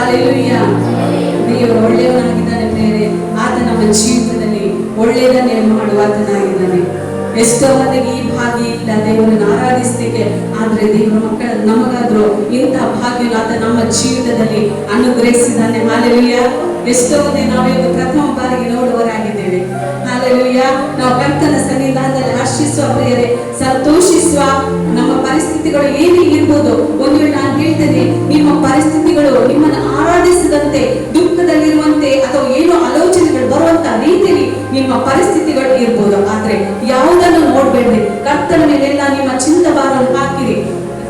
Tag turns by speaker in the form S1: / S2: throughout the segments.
S1: Hallelujah. ದೇವರು ಒಳ್ಳೆಯವನಾಗಿದ್ದಾನೆ ಪ್ರಿಯರೇ. ಆತ ನಮ್ಮ ಜೀವಿತದಲ್ಲಿ ಒಳ್ಳೆಯದನ್ನೇ ಮಾಡುವ ಆತನಾಗಿದ್ದಾನೆ. ಎಷ್ಟೋ ಮಂದಿಗೆ ಈ ಭಾಗ್ಯ ಇಲ್ಲ ದೇವರನ್ನು ಆರಾಧಿಸಲಿಕ್ಕೆ, ಆದ್ರೆ ದೇವರ ಮಕ್ಕಳ ನಮಗಾದ್ರೂ ಇಂಥ ಭಾಗ್ಯ ಆತ ನಮ್ಮ ಜೀವಿತದಲ್ಲಿ ಅನುಗ್ರಹಿಸಿದ್ದಾನೆ. ಹಾಲೆಲೂಯ. ಎಷ್ಟೋ ಮಂದಿ ನಾವಿವತ್ತು ಪ್ರಥಮ ಬಾರಿಗೆ ನೋಡುವವರಾಗಿದ್ದೇವೆ. ಹಾಲೆಲೂಯ. ನಾವು ಕರ್ತನ ಸನ್ನಿಧಾನದಲ್ಲಿ ಹರ್ಷಿಸುವ ಪ್ರಿಯರೇ, ಸಂತೋಷಿಸುವ. ನಮ್ಮ ಪರಿಸ್ಥಿತಿಗಳು ಏನೇ ಇರ್ಬೋದು, ಒಂದು ವೇಳೆ ನಾನು ಹೇಳ್ತೇನೆ, ನಿಮ್ಮ ಪರಿಸ್ಥಿತಿಗಳು ನಿಮ್ಮನ್ನು ಆರಾಧಿಸದಂತೆ, ದುಃಖದಲ್ಲಿರುವಂತೆ ಅಥವಾ ಏನೋ ಆಲೋಚನೆಗಳು ಬರುವಂತ ರೀತಿಯಲ್ಲಿ ನಿಮ್ಮ ಪರಿಸ್ಥಿತಿಗಳು ಇರ್ಬೋದು. ಆದ್ರೆ ಯಾವುದನ್ನು ನೋಡ್ಬೇಡ್ರಿ, ಕರ್ತನ ಮೇಲೆಲ್ಲ ನಿಮ್ಮ ಚಿಂತಭಾರವನ್ನು ಹಾಕಿರಿ.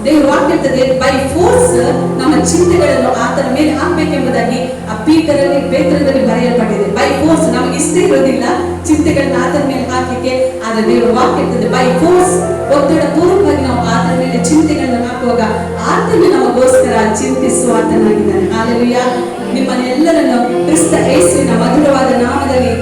S1: ದೇವರು ವಾಕ್ಯತ್ತದೆ, ಬೈ ಫೋರ್ಸ್ ನಮ್ಮ ಚಿಂತೆಗಳನ್ನು ಆತನ ಮೇಲೆ ಹಾಕ್ಬೇಕೆಂಬುದಾಗಿ ಆ ಪೇತ್ರದಲ್ಲಿ ಬರೆಯಲ್ಪಟ್ಟಿದೆ. ಬೈ ಫೋರ್ಸ್ ನಮಗೆ ಇಷ್ಟ ಇರೋದಿಲ್ಲ ಚಿಂತೆಗಳನ್ನ ಆತನ ಮೇಲೆ ಹಾಕಲಿಕ್ಕೆ, ಆದ್ರೆ ದೇವರು ವಾಕ್ಯತ್ತದೆ ಬೈ ಫೋರ್ಸ್ ಒತ್ತಡ ಪೂರ್ವಕವಾಗಿ ನಾವು ಆತನ ಮೇಲೆ ಚಿಂತೆಗಳನ್ನು ಹಾಕುವಾಗ ಆತನು ನಮಗೋಸ್ಕರ ಚಿಂತಿಸುವ ಆತನಾಗಿದ್ದಾನೆ. ಹಾಲೆಲೂಯ. ನಿಮ್ಮನ್ನೆಲ್ಲರನ್ನು ಕ್ರಿಸ್ತ ಯೇಸುವಿನ ಮಧುರವಾದ ನಾಮದಲ್ಲಿ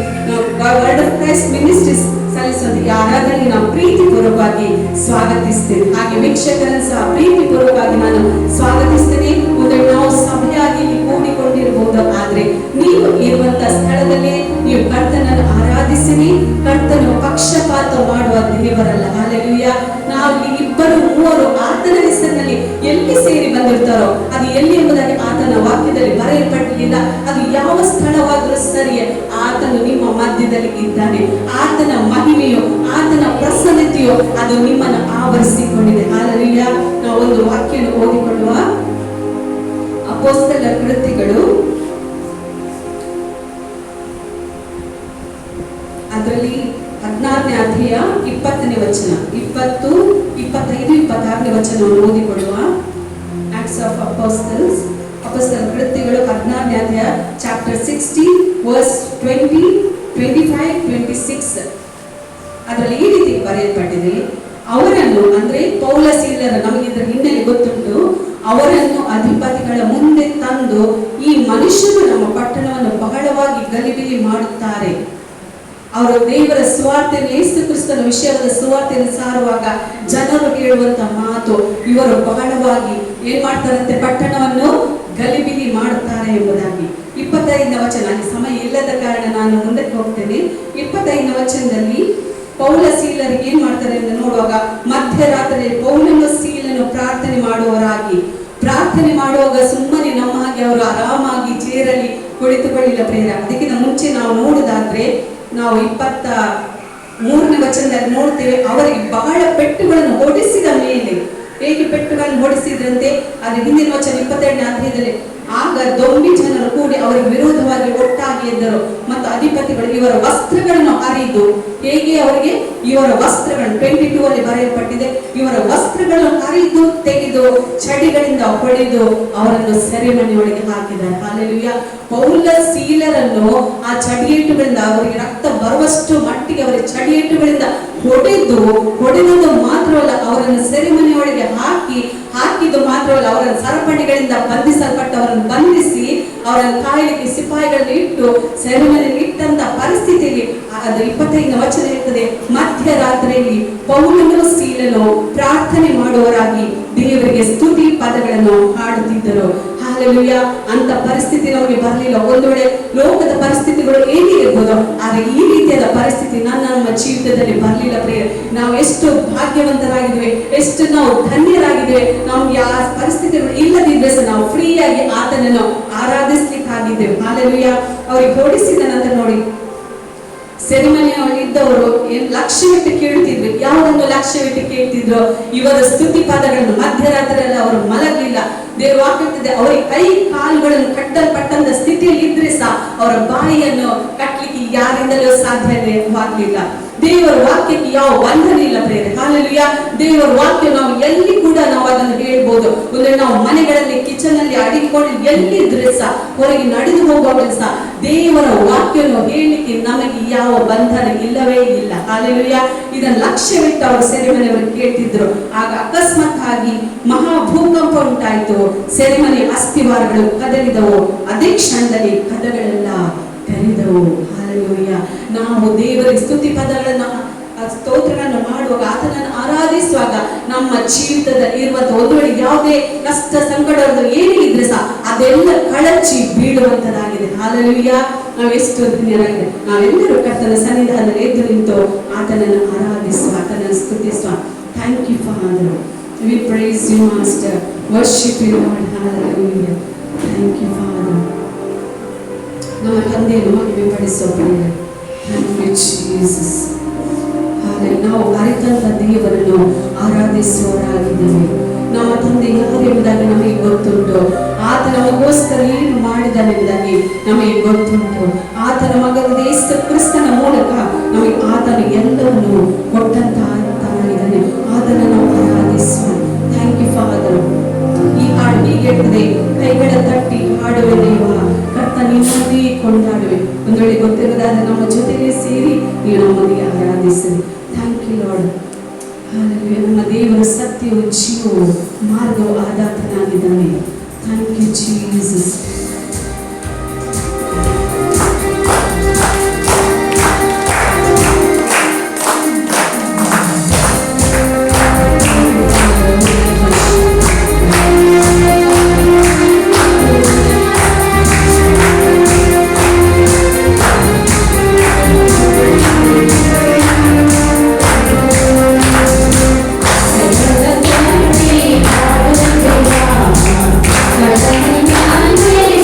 S1: ವರ್ಡ್ ಆಫ್ ಕ್ರೈಸ್ಟ್ ಮಿನಿಸ್ಟ್ರೀಸ್ ಸಲ್ಲಿಸುವಂತ ಈ ಆರಾಧನೆಗೆ ನಾವು ಪ್ರೀತಿಪೂರ್ವಕವಾಗಿ ಸ್ವಾಗತಿಸ್ತೇವೆ. ಹಾಗೆ ವೀಕ್ಷಕರನ್ನು ಸಹ ಪ್ರೀತಿಪೂರ್ವಕವಾಗಿ ನಾನು ಸ್ವಾಗತಿಸ್ತೇನೆ. ಮುಂದೆ ನಾವು ಸಭೆಯಾಗಿ ಕೂಡಿಕೊಂಡಿರಬಹುದು, ಆದ್ರೆ ನೀವು ಇರುವಂತ ಸ್ಥಳದಲ್ಲಿ ನೀವು ಕರ್ತನನ್ನು ಆರಾಧಿಸಿರಿ. ಕರ್ತನು ಪಕ್ಷಪಾತ ಮಾಡುವ ದೇವರಲ್ಲ. ಹಾಲೆಲೂಯ. ನಾವು ಇಬ್ಬರು ಮೂವರು ಆತನ ಹೆಸರಿನಲ್ಲಿ ಎಲ್ಲಿ ಸೇರಿ ಬಂದಿರ್ತಾರೋ ಅದು ಎಲ್ಲಿ ಎಂಬುದಾಗಿ ಆತನ ವಾಕ್ಯದಲ್ಲಿ ಬರೆಯಲ್ಪಟ್ಟಿಲ್ಲ. ಅದು ಯಾವ ಸ್ಥಳವಾದರೂ ಸರಿಯೇ, ಆತನು ನಿಮ್ಮ ಮಧ್ಯದಲ್ಲಿ ಇದ್ದಾನೆ. ಆತನ ಮಹಿಮೆಯು, ಆತನ ಪ್ರಸನ್ನತೆಯು ಅದು ನಿಮ್ಮನ್ನು ಆವರಿಸಿಕೊಂಡಿದೆ. ಹಾಲೆಲೂಯ. ನಾವು ಒಂದು ವಾಕ್ಯವನ್ನು ಓದಿಕೊಳ್ಳುವ. ಅಪೊಸ್ತಲರ ಕೃತ್ಯಗಳು ಅದರಲ್ಲಿ 16ನೇ ಅಧ್ಯಾಯ 20ನೇ ವಚನ, 20, 25, 26ನೇ ವಚನವನ್ನು ಓದಿಕೊಳ್ಳುವ. ಆಕ್ಟ್ಸ್ ಆಫ್ ಅಪೊಸ್ತಲ್ಸ್, ಅಪೊಸ್ತಲರ ಕೃತ್ಯಗಳು 16ನೇ ಅಧ್ಯಾಯ, ಚಾಪ್ಟರ್ 16 ವರ್ಸ್ 20, 25, 26. ಅದರಲ್ಲಿ ಈ ರೀತಿ ಬರೆಯಲ್ಪಟ್ಟಿದೆ, ಅವರನ್ನು ಅಂದ್ರೆ ಪೌಲ ಸೀಲರ, ನಮಗೆ ಇದರ ಹಿನ್ನೆಲೆ ಗೊತ್ತುಂಟು, ಅವರನ್ನು ಅಧಿಪತಿಗಳ ಮುಂದೆ ತಂದು ಈ ಮನುಷ್ಯರು ನಮ್ಮ ಪಟ್ಟಣವನ್ನು ಬಹಳವಾಗಿ ಗಲಿಬಿಲಿ ಮಾಡುತ್ತಾರೆ. ಅವರು ದೇವರ ಸುವಾರ್ತೆಯನ್ನು, ಯೇಸು ಕ್ರಿಸ್ತನ ವಿಷಯವಾದ ಸುವಾರ್ತೆಯನ್ನು ಸಾರುವಾಗ ಜನರು ಹೇಳುವಂತ ಮಾತು, ಇವರು ಬಹಳವಾಗಿ ಏನ್ ಮಾಡ್ತಾರಂತೆ, ಪಟ್ಟಣವನ್ನು ಗಲಿಬಿಲಿ ಮಾಡುತ್ತಾರೆ ಎಂಬುದಾಗಿ. 25ನೇ ವಚನ, ಸಮಯ ಇಲ್ಲದ ಕಾರಣ ನಾನು ಮುಂದಕ್ಕೆ ಹೋಗ್ತೇನೆ. 25ನೇ ವಚನದಲ್ಲಿ ಪೌಲ ಸೀಲರಿಗೆ ಏನ್ ಮಾಡ್ತಾರೆ ಎಂದು ನೋಡುವಾಗ, ಮಧ್ಯರಾತ್ರಿ ಪೌಲನು ಸೀಲನು ಪ್ರಾರ್ಥನೆ ಮಾಡುವಾಗ ಸುಮ್ಮನೆ ನಮ್ಮ ಹಾಗೆ ಅವರು ಆರಾಮಾಗಿ ಚೇರಲ್ಲಿ ಕುಳಿತುಕೊಳ್ಳಿಲ್ಲ ಪ್ರೇರ. ಅದಕ್ಕಿಂತ ಮುಂಚೆ ನಾವು ನೋಡುದಾದ್ರೆ ನಾವು 23ನೇ ವಚನದಲ್ಲಿ ನೋಡ್ತೇವೆ, ಅವರಿಗೆ ಬಹಳ ಪೆಟ್ಟುಗಳನ್ನು ಹೊಡಿಸಿದ ಮೇಲೆ, ಹೇಗೆ ಪೆಟ್ಟುಗಳನ್ನು ಹೊಡಿಸಿದ್ರಂತೆ ಅದು ಹಿಂದಿನ ವಚನ 22ನೇ ಅಧ್ಯಾಯದಲ್ಲಿ, ಆಗ ದೊಂಬಿ ಜನರು ಕೂಡಿ ಅವರಿಗೆ ವಿರೋಧವಾಗಿ ಒಟ್ಟಾಗಿ ಎದ್ದರು ಮತ್ತು ಅಧಿಪತಿಗಳು ಇವರ ವಸ್ತ್ರಗಳನ್ನು ಹರಿದು, ಹೇಗೆ ಅವರಿಗೆ ಇವರ ವಸ್ತ್ರಗಳನ್ನು 22 ಅಲ್ಲಿ ಬರೆಯಲ್ಪಟ್ಟಿದೆ, ಇವರ ವಸ್ತ್ರಗಳನ್ನು ಹರಿದು ತೆಗೆದು ಚಡಿಗಳಿಂದ ಹೊಡೆದು ಅವರನ್ನು ಸೆರೆಮನೆಯೊಳಗೆ ಹಾಕಿದ್ದಾರೆ. ಹಾಲೆಲೂಯ. ಪೌಲ ಸೀಲರನ್ನು ಆ ಚಡಿಯೇಟುಗಳಿಂದ, ಅವರಿಗೆ ರಕ್ತ ಬರುವಷ್ಟು ಮಟ್ಟಿಗೆ ಅವರಿಗೆ ಚಡಿಯೇಟುಗಳಿಂದ ಹೊಡೆದದ್ದು ಮಾತ್ರವಲ್ಲ, ಅವರನ್ನು ಸೆರೆಮನೆಯೊಳಗೆ ಹಾಕಿದ್ದು ಮಾತ್ರವಲ್ಲ, ಅವರನ್ನು ಸರಪಣಿಗಳಿಂದ ಬಂಧಿಸಲ್ಪಟ್ಟವರನ್ನು ಬಂಧಿಸಿ ಅವರನ್ನು ಕಾಯಲಿಕ್ಕೆ ಸಿಪಾಯಿಗಳನ್ನು ಇಟ್ಟು ಸೆರೆಮನೆಯಲ್ಲಿ ಇಟ್ಟಂತ ಪರಿಸ್ಥಿತಿಯಲ್ಲಿ ಅದು 25ನೇ ವಚನ ಇರ್ತದೆ, ಮಧ್ಯರಾತ್ರಿಯಲ್ಲಿ ಪೌಲನು ಸೀಲನು ಪ್ರಾರ್ಥನೆ ಮಾಡುವವರಾಗಿ ದೇವರಿಗೆ ಸ್ತುತಿ ಪದಗಳನ್ನು ಹಾಡುತ್ತಿದ್ದರು. ಹಾಲೆಲೂಯ. ಅಂತ ಪರಿಸ್ಥಿತಿ ನಮಗೆ ಬರಲಿಲ್ಲ. ಒಂದು ವೇಳೆ ಲೋಕದ ಪರಿಸ್ಥಿತಿಗಳು ಏನೇ ಇರ್ಬೋದು, ಆದ್ರೆ ಈ ರೀತಿಯಾದ ಪರಿಸ್ಥಿತಿ ನಮ್ಮ ಜೀವಿತದಲ್ಲಿ ಬರಲಿಲ್ಲ ಪ್ರಿಯ. ನಾವು ಎಷ್ಟು ಭಾಗ್ಯವಂತರಾಗಿದ್ದೇವೆ, ಎಷ್ಟು ನಾವು ಧನ್ಯರಾಗಿದ್ದೇವೆ. ನಾವು ಯಾವ ಪರಿಸ್ಥಿತಿಗಳು ಇಲ್ಲದಿದ್ರೆ ಸಹ ನಾವು ಫ್ರೀಯಾಗಿ ಆತನನ್ನು ಆರಾಧಿಸ್ಲಿಕ್ಕೆ ಆಗಿದ್ದೇವೆ. ಹಾಲೆಲೂಯ. ಅವ್ರಿಗೆ ಹೊಡಿಸಿದ ನಂತರ ನೋಡಿ, ಸೆರೆಮನೆಯಲ್ಲಿದ್ದವರು ಲಕ್ಷ್ಯವಿಟ್ಟು ಕೇಳುತ್ತಿದ್ರು. ಯಾವುದನ್ನು ಲಕ್ಷ್ಯವಿಟ್ಟು ಕೇಳ್ತಿದ್ರು? ಇವರ ಸ್ತುತಿ ಪದಗಳನ್ನು. ಮಧ್ಯರಾತ್ರಿಯಲ್ಲಿ ಅವರು ಮಲಗಲಿಲ್ಲ. ದೇವರು ವಾಕ್ಯವಿದೆ, ಅವರಿಗೆ ಕೈ ಕಾಲುಗಳನ್ನು ಕಟ್ಟಲ್ಪಟ್ಟಂತ ಸ್ಥಿತಿಯಲ್ಲಿ ಇದ್ರೆ ಸಹ ಅವರ ಬಾಯಿಯನ್ನು ಕಟ್ಟಲಿಕ್ಕೆ ಯಾರಿಂದಲೂ ಸಾಧ್ಯವಾಗಲಿಲ್ಲ. ದೇವರ ವಾಕ್ಯಕ್ಕೆ ಯಾವ ಬಂಧನ ಇಲ್ಲ ಪ್ರೇರೆ. ಹಾಲೆಲೂಯ. ದೇವರ ವಾಕ್ಯ ನಾವು ಎಲ್ಲಿ ಕೂಡ ನಾವು ಅದನ್ನು ಹೇಳ್ಬೋದು. ಒಂದು ನಾವು ಮನೆಗಳಲ್ಲಿ, ಕಿಚನ್ ಅಲ್ಲಿ ಅಡಿಕೊಂಡು ಎಲ್ಲಿದ್ರೆ ಸಹ, ಹೊರಗೆ ನಡೆದು ಹೋಗುವಾಗ ಸಹ ದೇವರ ವಾಕ್ಯವನ್ನು ಹೇಳಲಿಕ್ಕೆ ನಮಗೆ ಯಾವ ಬಂಧನ ಇಲ್ಲವೇ ಇಲ್ಲ. ಹಾಲೆಲೂಯ. ಇದನ್ನು ಲಕ್ಷ್ಯವಿಟ್ಟು ಅವರು ಸೆರೆಮನೆಯವರು ಕೇಳ್ತಿದ್ರು. ಆಗ ಅಕಸ್ಮಾತ್ ಆಗಿ ಮಹಾ ಭೂಕಂಪ ಉಂಟಾಯಿತು. ಸೆರೆಮನೆ ಅಸ್ಥಿವಾರಗಳು ಕದಲಿದವು. ಅದೇ ಕ್ಷಣದಲ್ಲಿ ಕದಗಳೆಲ್ಲ ತೆರೆದವು. ಹಾಲೆಲೂಯ. ನಾವು ದೇವರ ಸ್ತುತಿ ಪದಗಳನ್ನು, ಸ್ತೋತ್ರಗಳನ್ನು ಮಾಡುವಾಗ, ಆತನನ್ನು ಆರಾಧಿಸುವಾಗ ನಮ್ಮ ಜೀವಿತದಲ್ಲಿ ಇರುವಂತಹ ಒಂದು ವೇಳೆ ಯಾವುದೇ ಕಷ್ಟ ಸಂಕಟಗಳು ಏನೇ ಇದ್ರೆ ಸಹ ಅದೇ ಅದೆಲ್ಲ ಕಳಚಿ ಬೀಳುವಂತದಾಗಿದೆ. ಹಾಲೆಲೂಯ. ನಾವೆಷ್ಟು ಧನ್ಯರಾಗಿದೆ. ನಾವೆಲ್ಲರೂ ಕರ್ತನ ಸನ್ನಿಧಾನದಲ್ಲಿ ಎದ್ದು ನಿಂತು ಆತನನ್ನು ಆರಾಧಿಸುವ, ಆತನನ್ನು ಸ್ತುತಿಸುವ. Thank you father. We praise you, Master. Worship you, Lord. Hallelujah. Thank you, Father. ನಮ್ಮ ತಂದೆಯನ್ನು ಮಹಿಮೆ ಪಡಿಸುವ ಪ್ರಿಯರೇ. Thank you, Jesus. ಹಾಲೆಲೂಯ. ನಾವು ಅರಿತಂತ ದೇವರನ್ನು ಆರಾಧಿಸುವವರಾಗಿದ್ದೇವೆ. ನಮ್ಮ ತಂದೆ ಯಾರೆಂಬುದಾಗಿ ನಮಗೆ ಗೊತ್ತುಂಟು. ಆತ ನಮಗೋಸ್ಕರ ಏನು ಮಾಡಿದನೆಂಬುದಾಗಿ ನಮಗೆ ಗೊತ್ತುಂಟು. ಆತನ ಮಗನಾದ ಯೇಸು ಕ್ರಿಸ್ತನ ಮೂಲಕ ನಮಗೆ ಆತನ ಎಲ್ಲವನ್ನು ಕೊಟ್ಟಂತಾಗಿದ್ದಾನೆ. ಆತನ ನಾವು ಆರಾಧಿಸುವ. Thank you father. ಈ ಹಾಡು ಹೀಗಿರ್ತದೆ, ಕೈಗಳ ತಟ್ಟಿ ಹಾಡುವೆ ದೇವ, ಕರ್ತ ನಿನ್ನನ್ನೇ ಕೊಂಡಾಡುವೆ. ಒಂದು ವೇಳೆ ಗೊತ್ತಿರದಾದ್ರೆ ನಮ್ಮ ಜೊತೆಗೆ ಸೇರಿ ನೀವು ನಮ್ಮೊಂದಿಗೆ ಆರಾಧಿಸಿರಿ. Thank you lord. ಹಾಲೆಲೂಯಾ. ನಮ್ಮ ದೇವರ ಸತ್ಯವು ಜೀವವು ಮಾರ್ಗವು ಆದಾತನಾಗಿದ್ದಾನೆ. Thank you Jesus.
S2: Thank you.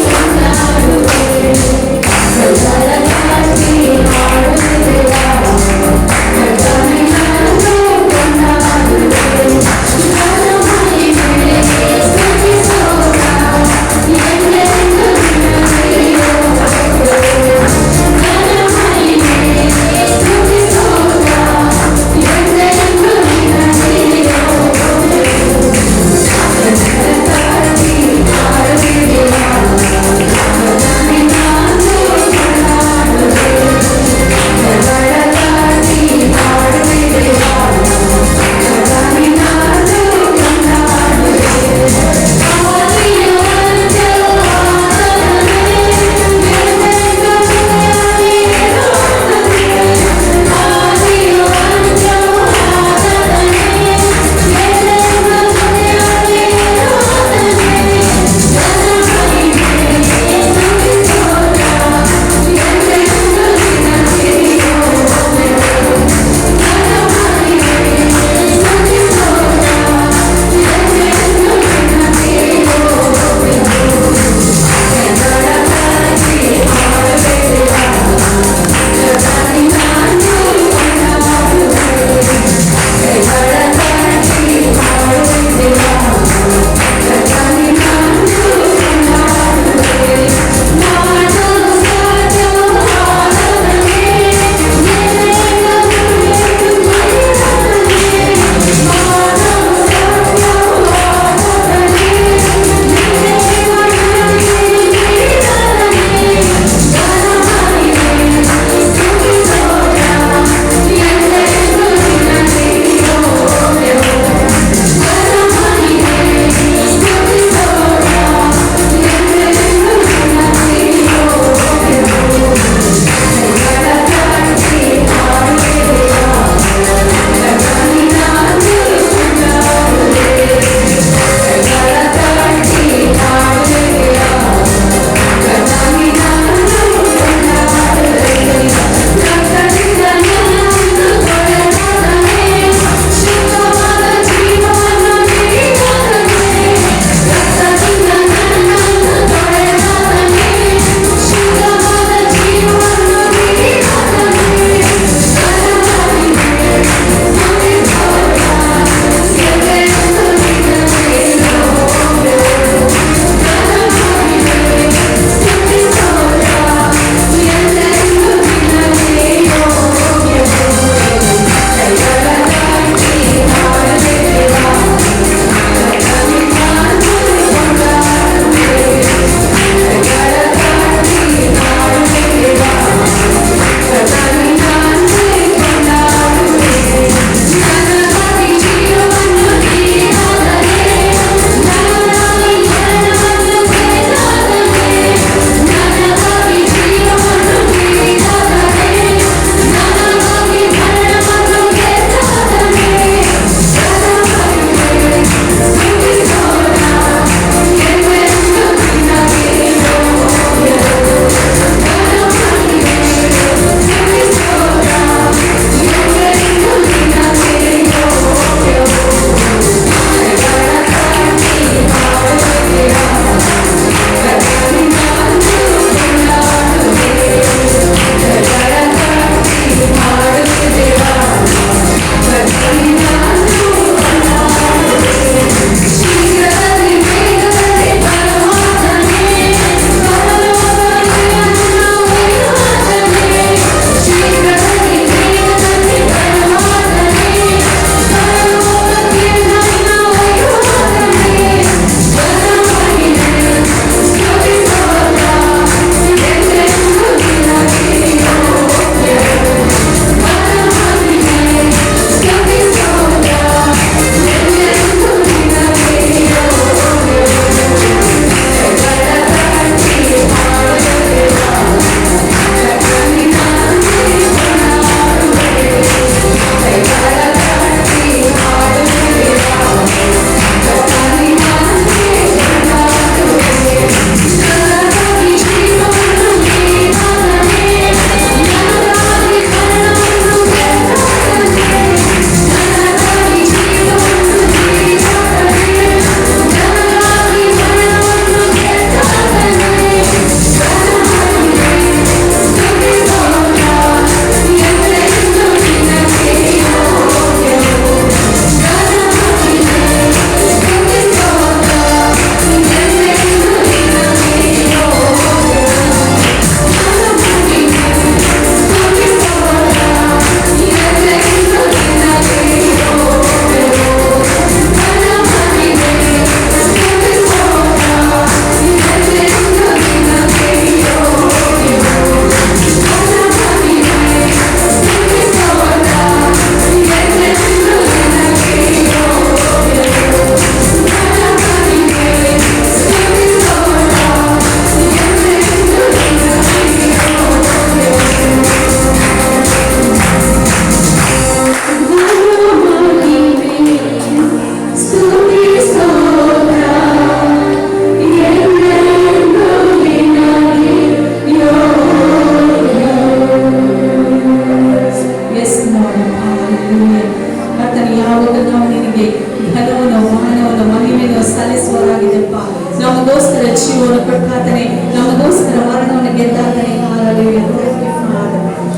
S1: ಘನವನ್ನು ಮಾನವನ್ನು ಮಹಿಮೆಯನ್ನು ಸಲ್ಲಿಸುವವರಾಗಿದ್ದೆಪ್ಪ. ನಮಗೋಸ್ಕರ ಜೀವವನ್ನು ಕೊಟ್ಟಾತನೆ, ನಮಗೋಸ್ಕರ ಮರಣವನ್ನು ಗೆದ್ದಾತನೆ. ಹಾಲೆಲೂಯಾ.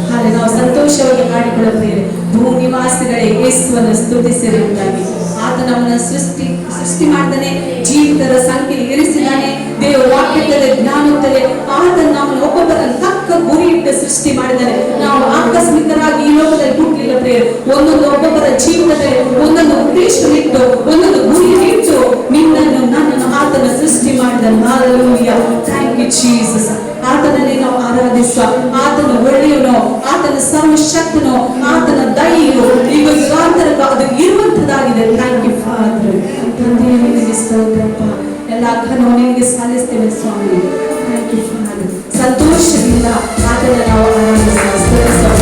S1: ಹಾಲೆ ನಾವು ಸಂತೋಷವಾಗಿ ಹಾಡಿಕೊಳ್ಳುತ್ತೇವೆ. ಭೂ ನಿವಾಸಿಗಳೇ ಯೇಸುವನ್ನು ಸ್ತುತಿಸಿರುವುದಾಗಿ. ಆತ ನಮ್ಮನ್ನು ಸೃಷ್ಟಿ ಮಾಡ್ತಾನೆ, ಜೀವಿತರ ಸಂಖ್ಯೆ ಇರಿಸಿದ್ದಾನೆ. ದೇವರ ವಾಕ್ಯದಲ್ಲಿ ಜ್ಞಾನದಲ್ಲಿ ಆತ ನಮ್ಮನ್ನು ಒಬ್ಬೊಬ್ಬರನ್ನು ತಕ್ಕ ಗುರಿ ಇಟ್ಟು ಸೃಷ್ಟಿ ಮಾಡಿದ್ದಾನೆ. ನಾವು ಆಕಸ್ಮಿಕರಾಗಿ ಈ ಲೋಕದಲ್ಲಿ ಹುಟ್ಟಲಿಲ್ಲ ಪ್ರಿಯರೇ. ಒಂದೊಂದು ಒಬ್ಬೊಬ್ಬರ ಜೀವನದಲ್ಲಿ ಒಂದೊಂದು ಉದ್ದೇಶವಿಟ್ಟು ಒಂದೊಂದು ಗುರಿ ಇಟ್ಟು ನಿನ್ನನ್ನು ನನ್ನನ್ನು ಆತನ ಸೃಷ್ಟಿ ಮಾಡಿದನು. ಹಾಲೆಲೂಯಾ. Thank you Jesus. ಆತನನ್ನೇ ನಾವು ಆರಾಧಿಸುವ. ಆತನ ಒಳ್ಳೆಯವನು, ಆತನ ಸರ್ವಶಕ್ತನು, ಆತನ ದಯೆಯು ಈಗ ಯುಗಾಂತರಕ್ಕೂ ಅದು ಇರುವಂತದ್ದಾಗಿದೆ. Thank you father. ತಂದೆಯೇ ನಿನಗೆ ಸ್ತೋತ್ರಪ್ಪ. ಎಲ್ಲ ಘನವು ನಿನಗೆ ಸಲ್ಲಿಸ್ತೇವೆ ಸ್ವಾಮಿ. Thank you father. ಸಂತೋಷದಿಂದ ಆತನ ನಾವು ಆರಾಧಿಸುವ, ಸ್ತುತಿಸುವ.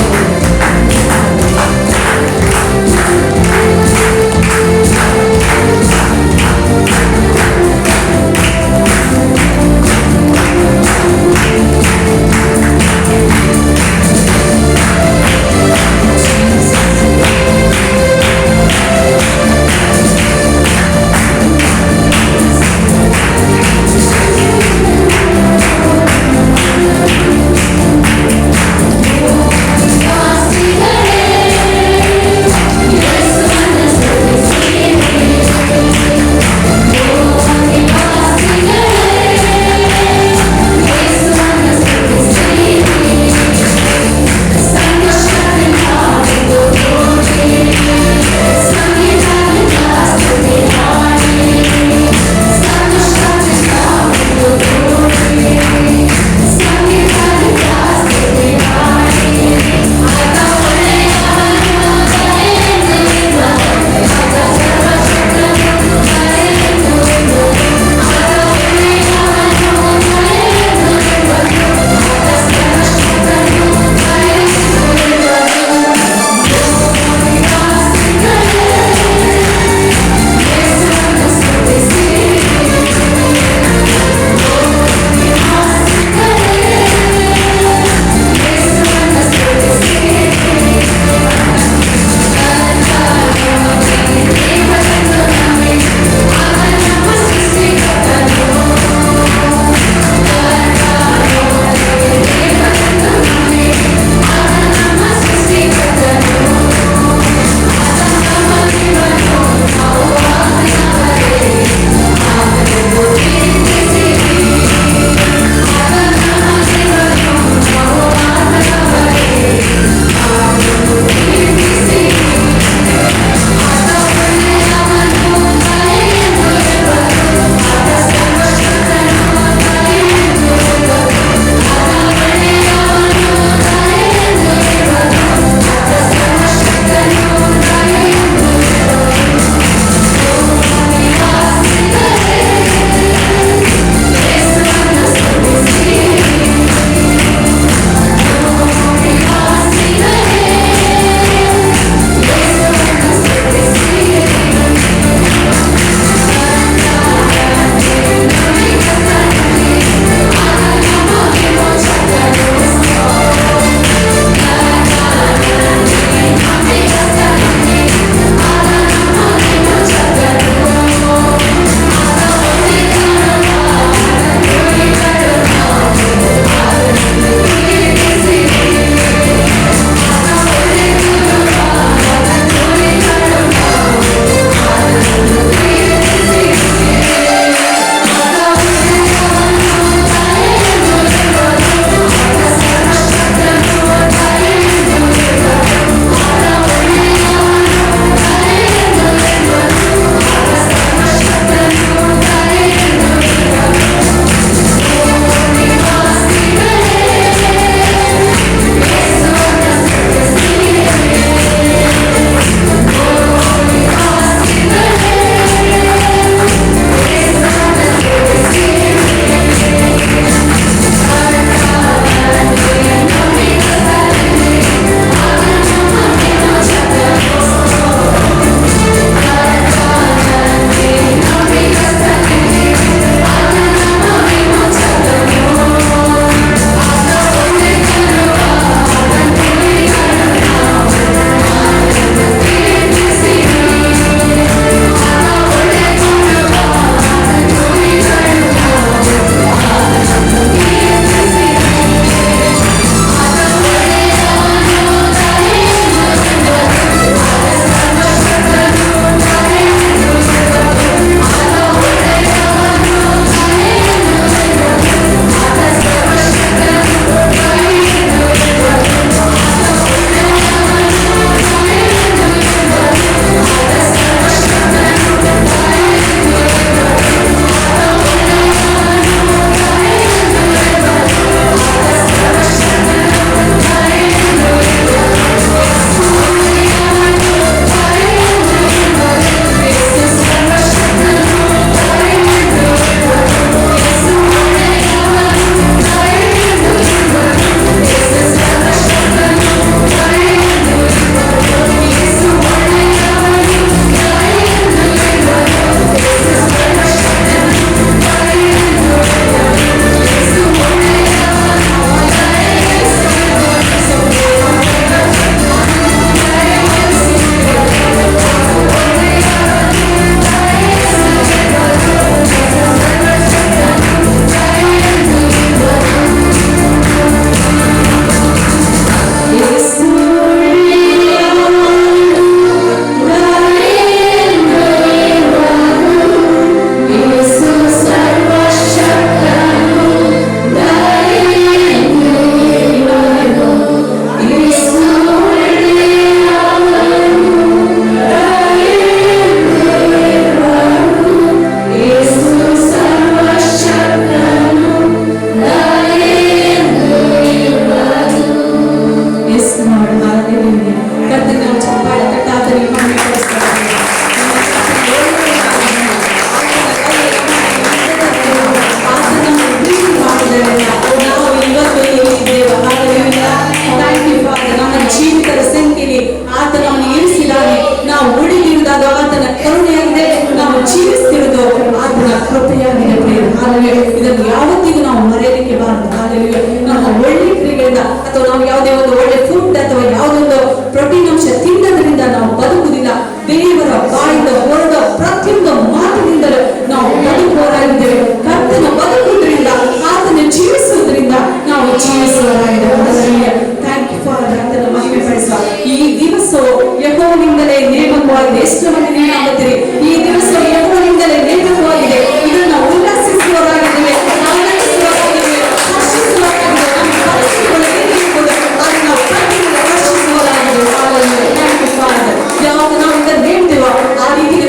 S1: ಜೀವಿಸ್ತಿರೋದು ಆತನ ಕೃಪೆಯಾಗಿದೆ ಪ್ರಿಯರೇ. ಹಾಲೆಲೂಯಾ. ಇದನ್ನು ಯಾವತ್ತಿಗೂ ನಾವು ಮರೆಯಲಿಕ್ಕೆ ಬಾರದು. ಹಾಲೆಲೂಯಾ. ನಮ್ಮ ಒಳ್ಳೆ ಕ್ರಿಯೆಗಳಿಂದ ಅಥವಾ ನಾವು ಯಾವುದೇ ಒಂದು ಒಳ್ಳೆ ಫುಡ್ ಅಥವಾ ಯಾವುದೊಂದು ಪ್ರೋಟೀನ್ ಅಂಶ ತಿನ್ನೋದ್ರಿಂದ ನಾವು ಬದುಕುವುದಿಲ್ಲ. ದೇವರ ಬಾಯಿಂದ ಹೊರಡ ಪ್ರತಿಯೊಂದು ಮಾತಿನಿಂದಲೂ ನಾವು ಬದುಕುವವರಾಗಿದ್ದೇವೆ. ಕರ್ತನ ಬದುಕುವುದರಿಂದ ಆತನ ಜೀವಿಸುವುದರಿಂದ ನಾವು ಜೀವಿಸುವವರಾಗಿದ್ದೇವೆ. Thank you father. ಆತನ ಮಹಿಮೆ ಪಡಿಸುವ ಈ ದಿವಸವು ಯೆಹೋವನಿಂದಲೇ ನೇಮಕವಾಗಿದೆ. ಎಷ್ಟು ಮಂದಿ ನೀವು ನಂಬುತ್ತೀರಿ? ಈ ದಿವಸ ಯೆಹೋವನಿಂದಲೇ ನೇಮಕವಾಗಿದೆ. ಇದನ್ನು ಉಲ್ಲಾಸಿಸುವವರಾಗಿದ್ದೇವೆ, ಆನಂದಿಸುವವರಾಗಿದ್ದೇವೆ, ಹರ್ಷಿಸುವವರಾಗಿದ್ದೇವೆ. ನಮ್ಮ ಪರಿಸ್ಥಿತಿಗಳು ಏನಿರ್ಬೋದು ಅದನ್ನು ನಾವು ಪ್ರತಿದಿನ ಹರ್ಷಿಸುವವರಾಗಿದ್ದೇವೆ. Thank you father. ಯಾವಾಗ ನಾವು ಇದನ್ನು ಹೇಳ್ತೇವೋ ಆ ರೀತಿಗೆ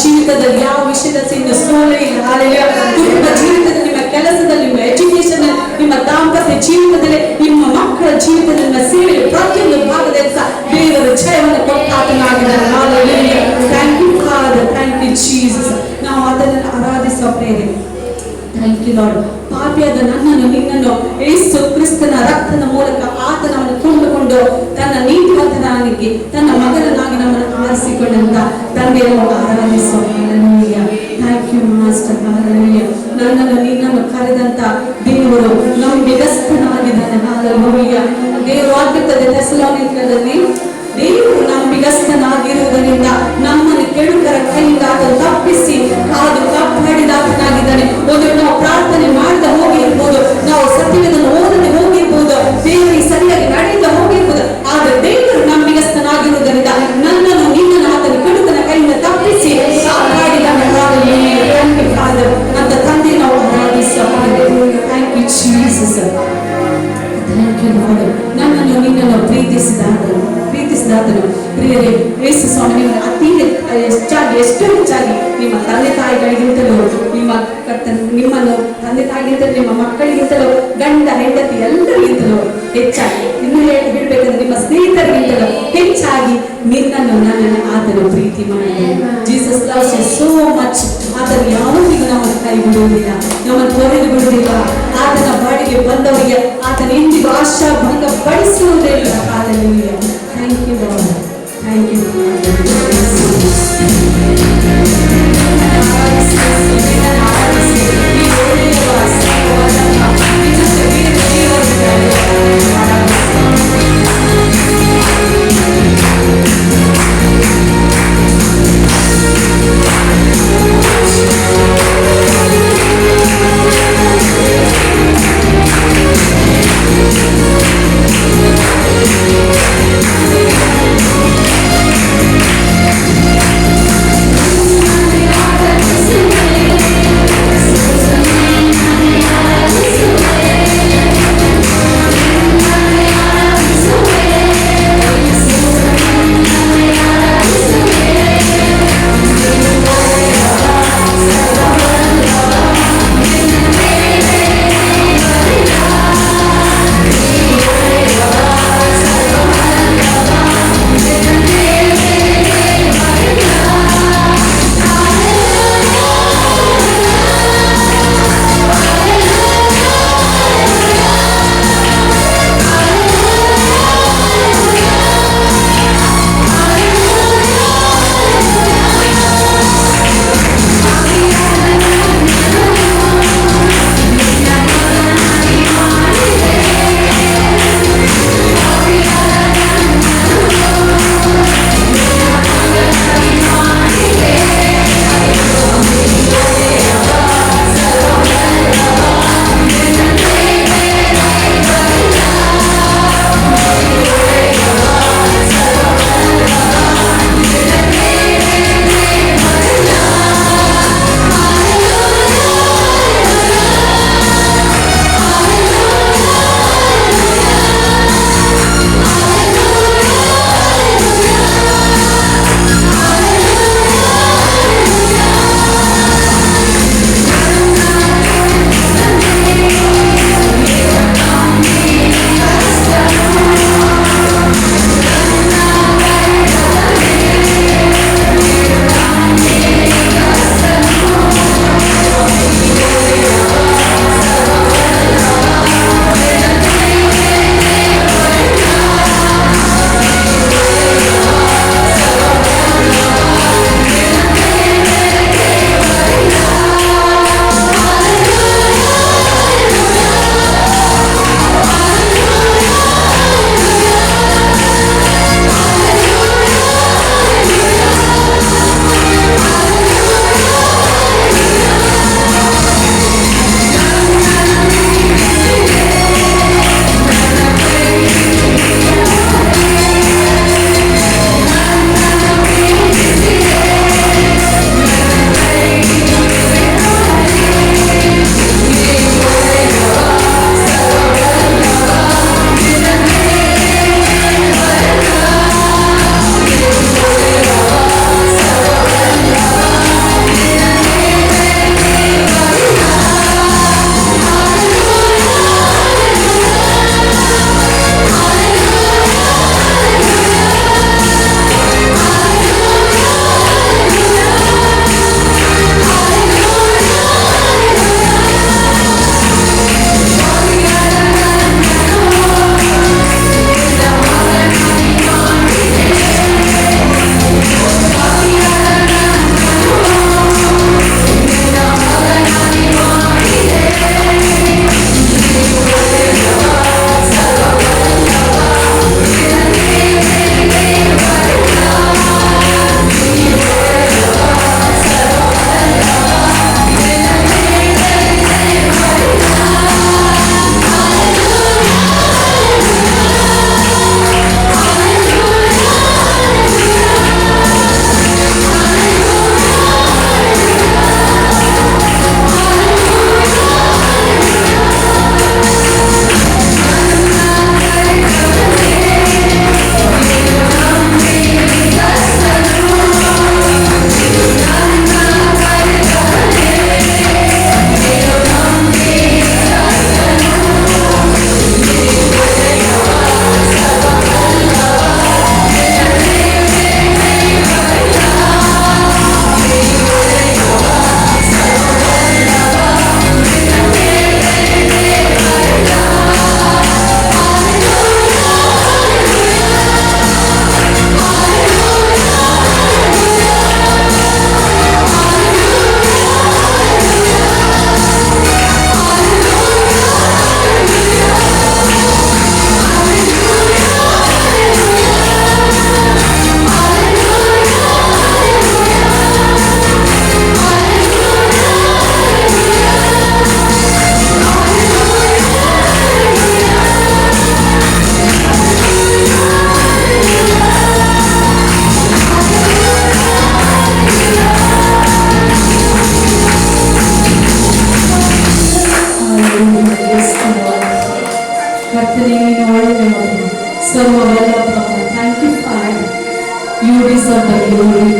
S1: ಜೀವಿತದಲ್ಲಿ ಯಾವ ವಿಷಯದಲ್ಲಿ ಇನ್ನು ಸೋಲೆ ಇಲ್ಲ. ಹಾಲೆಲೂಯ. ಕುಟುಂಬ ಜೀವಿತದಲ್ಲಿ, ನಿಮ್ಮ ಕೆಲಸದಲ್ಲಿ, ನಿಮ್ಮ ಎಜುಕೇಶನ್, ನಿಮ್ಮ ದಾಂಪತ್ಯ ಜೀವಿತದಲ್ಲಿ, ನಿಮ್ಮ ಮಕ್ಕಳ ಜೀವಿತದಲ್ಲಿ, ನಿಮ್ಮ ಸೇವೆ ಪ್ರತಿಯೊಂದು ಭಾಗದಲ್ಲಿ ಸಹ ದೇವರು ಜಯವನ್ನು ಕೊಟ್ಟಾತನಾಗಿದ್ದಾನೆ. Hallelujah. Thank you father, thank you Jesus. ನಾವು ಅದನ್ನು ಆರಾಧಿಸುವ ಪ್ರೇರೆ. Thank you lord. ಪಾಪಿಯಾದ ನನ್ನನ್ನು ನಿನ್ನನ್ನು ಯೇಸು ಕ್ರಿಸ್ತನ ರಕ್ತದ ಮೂಲಕ ಆತನವನ್ನು ಕೊಂಡುಕೊಂಡು ತನ್ನ ನೀತಿವಂತನಾಗಿ ತನ್ನ ಮಗನನ್ನಾಗಿ ನಮ್ಮನ್ನು ಆರಿಸಿಕೊಂಡಂತ ತಂದೆಯನ್ನು ಆರಾಧಿಸುವ. Hallelujah. Thank you master. Hallelujah. ನನ್ನನ್ನು ನಿನ್ನನ್ನು ಕರೆದಂತ ದೇವರು ನಂಬಿಗಸ್ತನಾಗಿದ್ದಾನೆ. ಹಾಲೆಲೂಯ. ದೇವರು ಆಗಿರ್ತದೆ ಥೆಸಲೋನಿಕದಲ್ಲಿ, ದೇವರು ನಂಬಿಗಸ್ತನಾಗಿರುವುದರಿಂದ ನಮ್ಮನ್ನು ಕೆಡುಕರ ಕೈಯಿಂದ ಆತನು ತಪ್ಪಿಸಿ ಕಾದು ಕಾಪಾಡಿದಾತನಾಗಿದ್ದಾನೆ. ಒಂದು ನಾವು ಪ್ರಾರ್ಥನೆ ಮಾಡದ ಹೋಗಿರ್ಬೋದು, ನಾವು ಸತ್ಯವೇದನ್ನು ಓದದೆ ಹೋಗಿರ್ಬೋದು, ದೇವರಿಗೆ ಸರಿಯಾಗಿ ನಡೆಯದ ಹೋಗಿರ್ಬೋದು, ಆದರೆ ದೇವರು ನಂಬಿಗಸ್ತನಾಗಿರುವುದರಿಂದ ನನ್ನನ್ನು ನಿನ್ನನ್ನು ಆತನು ಕೆಡುಕನ ಕೈಯಿಂದ ತಪ್ಪಿಸಿ ಕಾಪಾಡಿದಾನೆ. ಅಂತ ತಂದೆ ನಾವು ಆರಾಧಿಸುತ್ತೇವೆ. Thank you Jesus. Thank you lord. ನನ್ನನ್ನು ನಿನ್ನನ್ನು ಪ್ರೀತಿಸಿದಾತನು ಪ್ರಿಯರೇ, ಯೇಸು ಸ್ವಾಮಿ ಅತಿ ಹೆಚ್ಚಾಗಿ, ಎಷ್ಟು ಹೆಚ್ಚಾಗಿ ನಿಮ್ಮ ತಂದೆ ತಾಯಿಗಳಿಗಿಂತಲೂ, ನಿಮ್ಮನ್ನು ತಂದೆ ತಾಯಿಗಿಂತಲೂ, ನಿಮ್ಮ ಮಕ್ಕಳಿಗಿಂತಲೂ, ಗಂಡ ಹೆಂಡತಿ ಎಲ್ಲರಿಗಿಂತಲೂ ಹೆಚ್ಚಾಗಿ, ಇನ್ನು ಹೇಳ್ಬೇಕಂದ್ರೆ ನಿಮ್ಮ ಸ್ನೇಹಿತರಿಗಿಂತಲೂ ಹೆಚ್ಚಾಗಿ ನಿನ್ನನ್ನು ನನ್ನನ್ನು ಆತನು ಪ್ರೀತಿ ಮಾಡಿದೆ. Jesus loves you so much. ಆತನು ಯಾವತ್ತಿಗೂ ನಮ್ಮನ್ನು ಕೈ ಬಿಡುವುದಿಲ್ಲ, ನಮ್ಮನ್ನು ತೊರೆದು ಬಿಡುವುದಿಲ್ಲ. ಆತನ ಬಾಡಿಗೆ ಬಂದವರಿಗೆ ಆತನ ಎಂದಿಗೂ ಆಶಾ ಭಂಗ ಪಡಿಸುವುದೇ ಇಲ್ಲ. Hallelujah. Thank you lord. Thank you.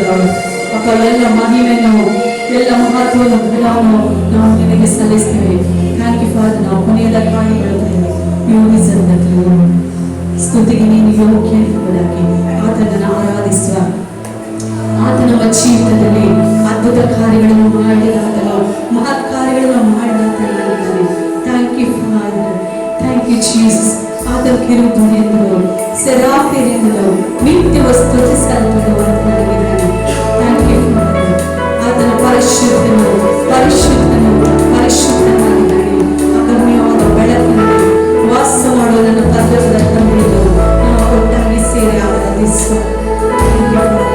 S1: Lord. ಅಪ್ಪ ಎಲ್ಲ ಮಹಿಮೆಯನ್ನು ಎಲ್ಲ ಮಹತ್ವವನ್ನು ಘನವನ್ನು ನಾವು ನಿನಗೆ ಸಲ್ಲಿಸ್ತೇವೆ. Thank you father. ನಾವು ಕೊನೆಯದ ಕಾಣಿಕೊಳ್ಳುತ್ತೇವೆ. You deserve that lord. ಸ್ತುತಿಗೆ ನೀನು ಯೋಗ್ಯ ಎಂಬುದಕ್ಕೆ ಆತನನ್ನು ಆರಾಧಿಸುವ ಆತ ನಮ್ಮ ಜೀವಿತದಲ್ಲಿ ಅದ್ಭುತ ಕಾರ್ಯಗಳನ್ನು ಮಾಡಿದಾತನು, ಮಹತ್ ಕಾರ್ಯಗಳನ್ನು ಮಾಡಿದಾತನಾಗಿದ್ದಾನೆ. Thank you father. Thank you Jesus. ಆತನ ಕಿರುಬೆರಳೆಂದು ಸೆರಾಫಿರೆಂದು ನಿತ್ಯವ ಸ್ತುತಿಸಲ್ಪಡುವಂತನಾಗಿದ್ದಾನೆ. Thank you father. ಆತನ ಪರಿಶುದ್ಧನು ಪರಿಶುದ್ಧನು ಪರಿಶುದ್ಧನಾಗಿದ್ದಾನೆ. ಅಗಮ್ಯವಾದ ಬೆಳಕಿನಲ್ಲಿ ವಾಸ ಮಾಡುವ ನನ್ನ ಪರ್ವತದ ತಂದೆಯನ್ನು ನಾವು ಒಟ್ಟಾಗಿ ಸೇರಿ ಆರಾಧಿಸುವ. Thank you father.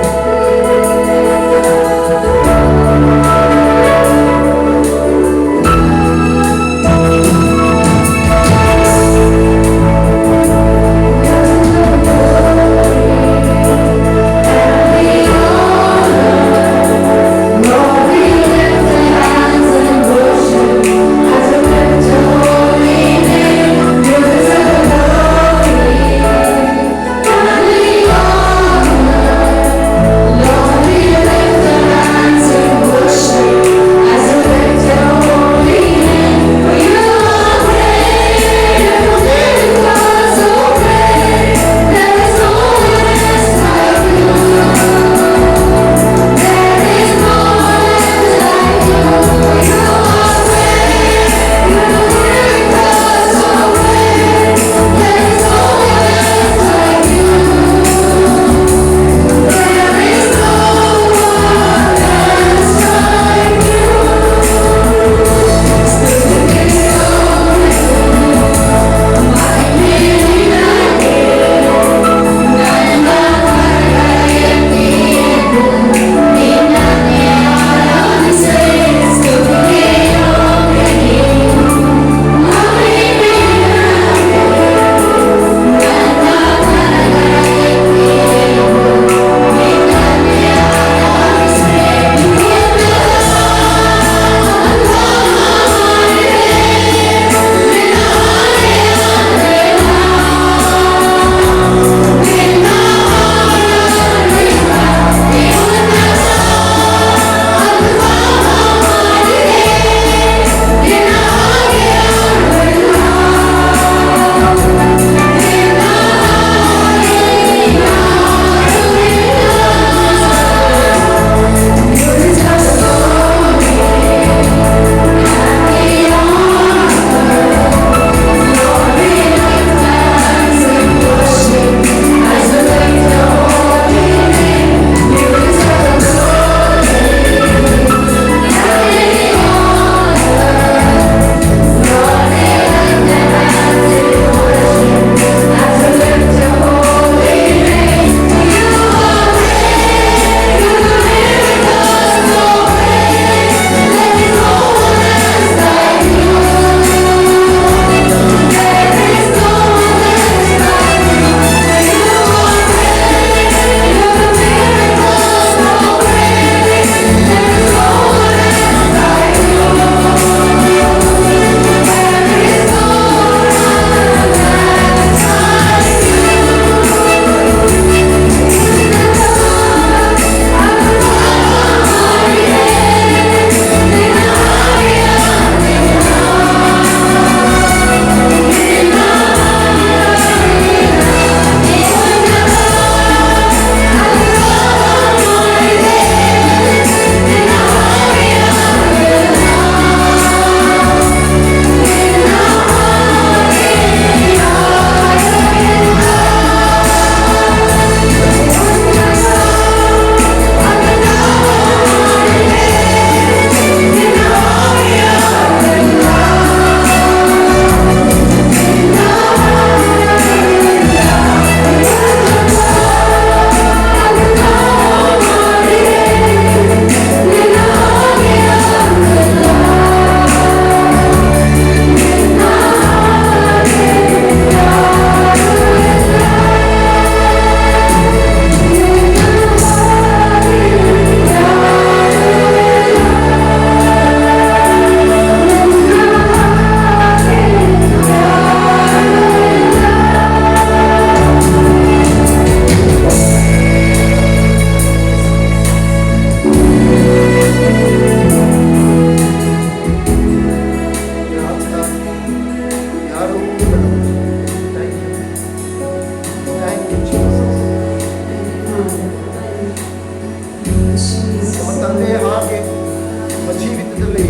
S2: ನಮ್ಮ ಜೀವಿತದಲ್ಲಿ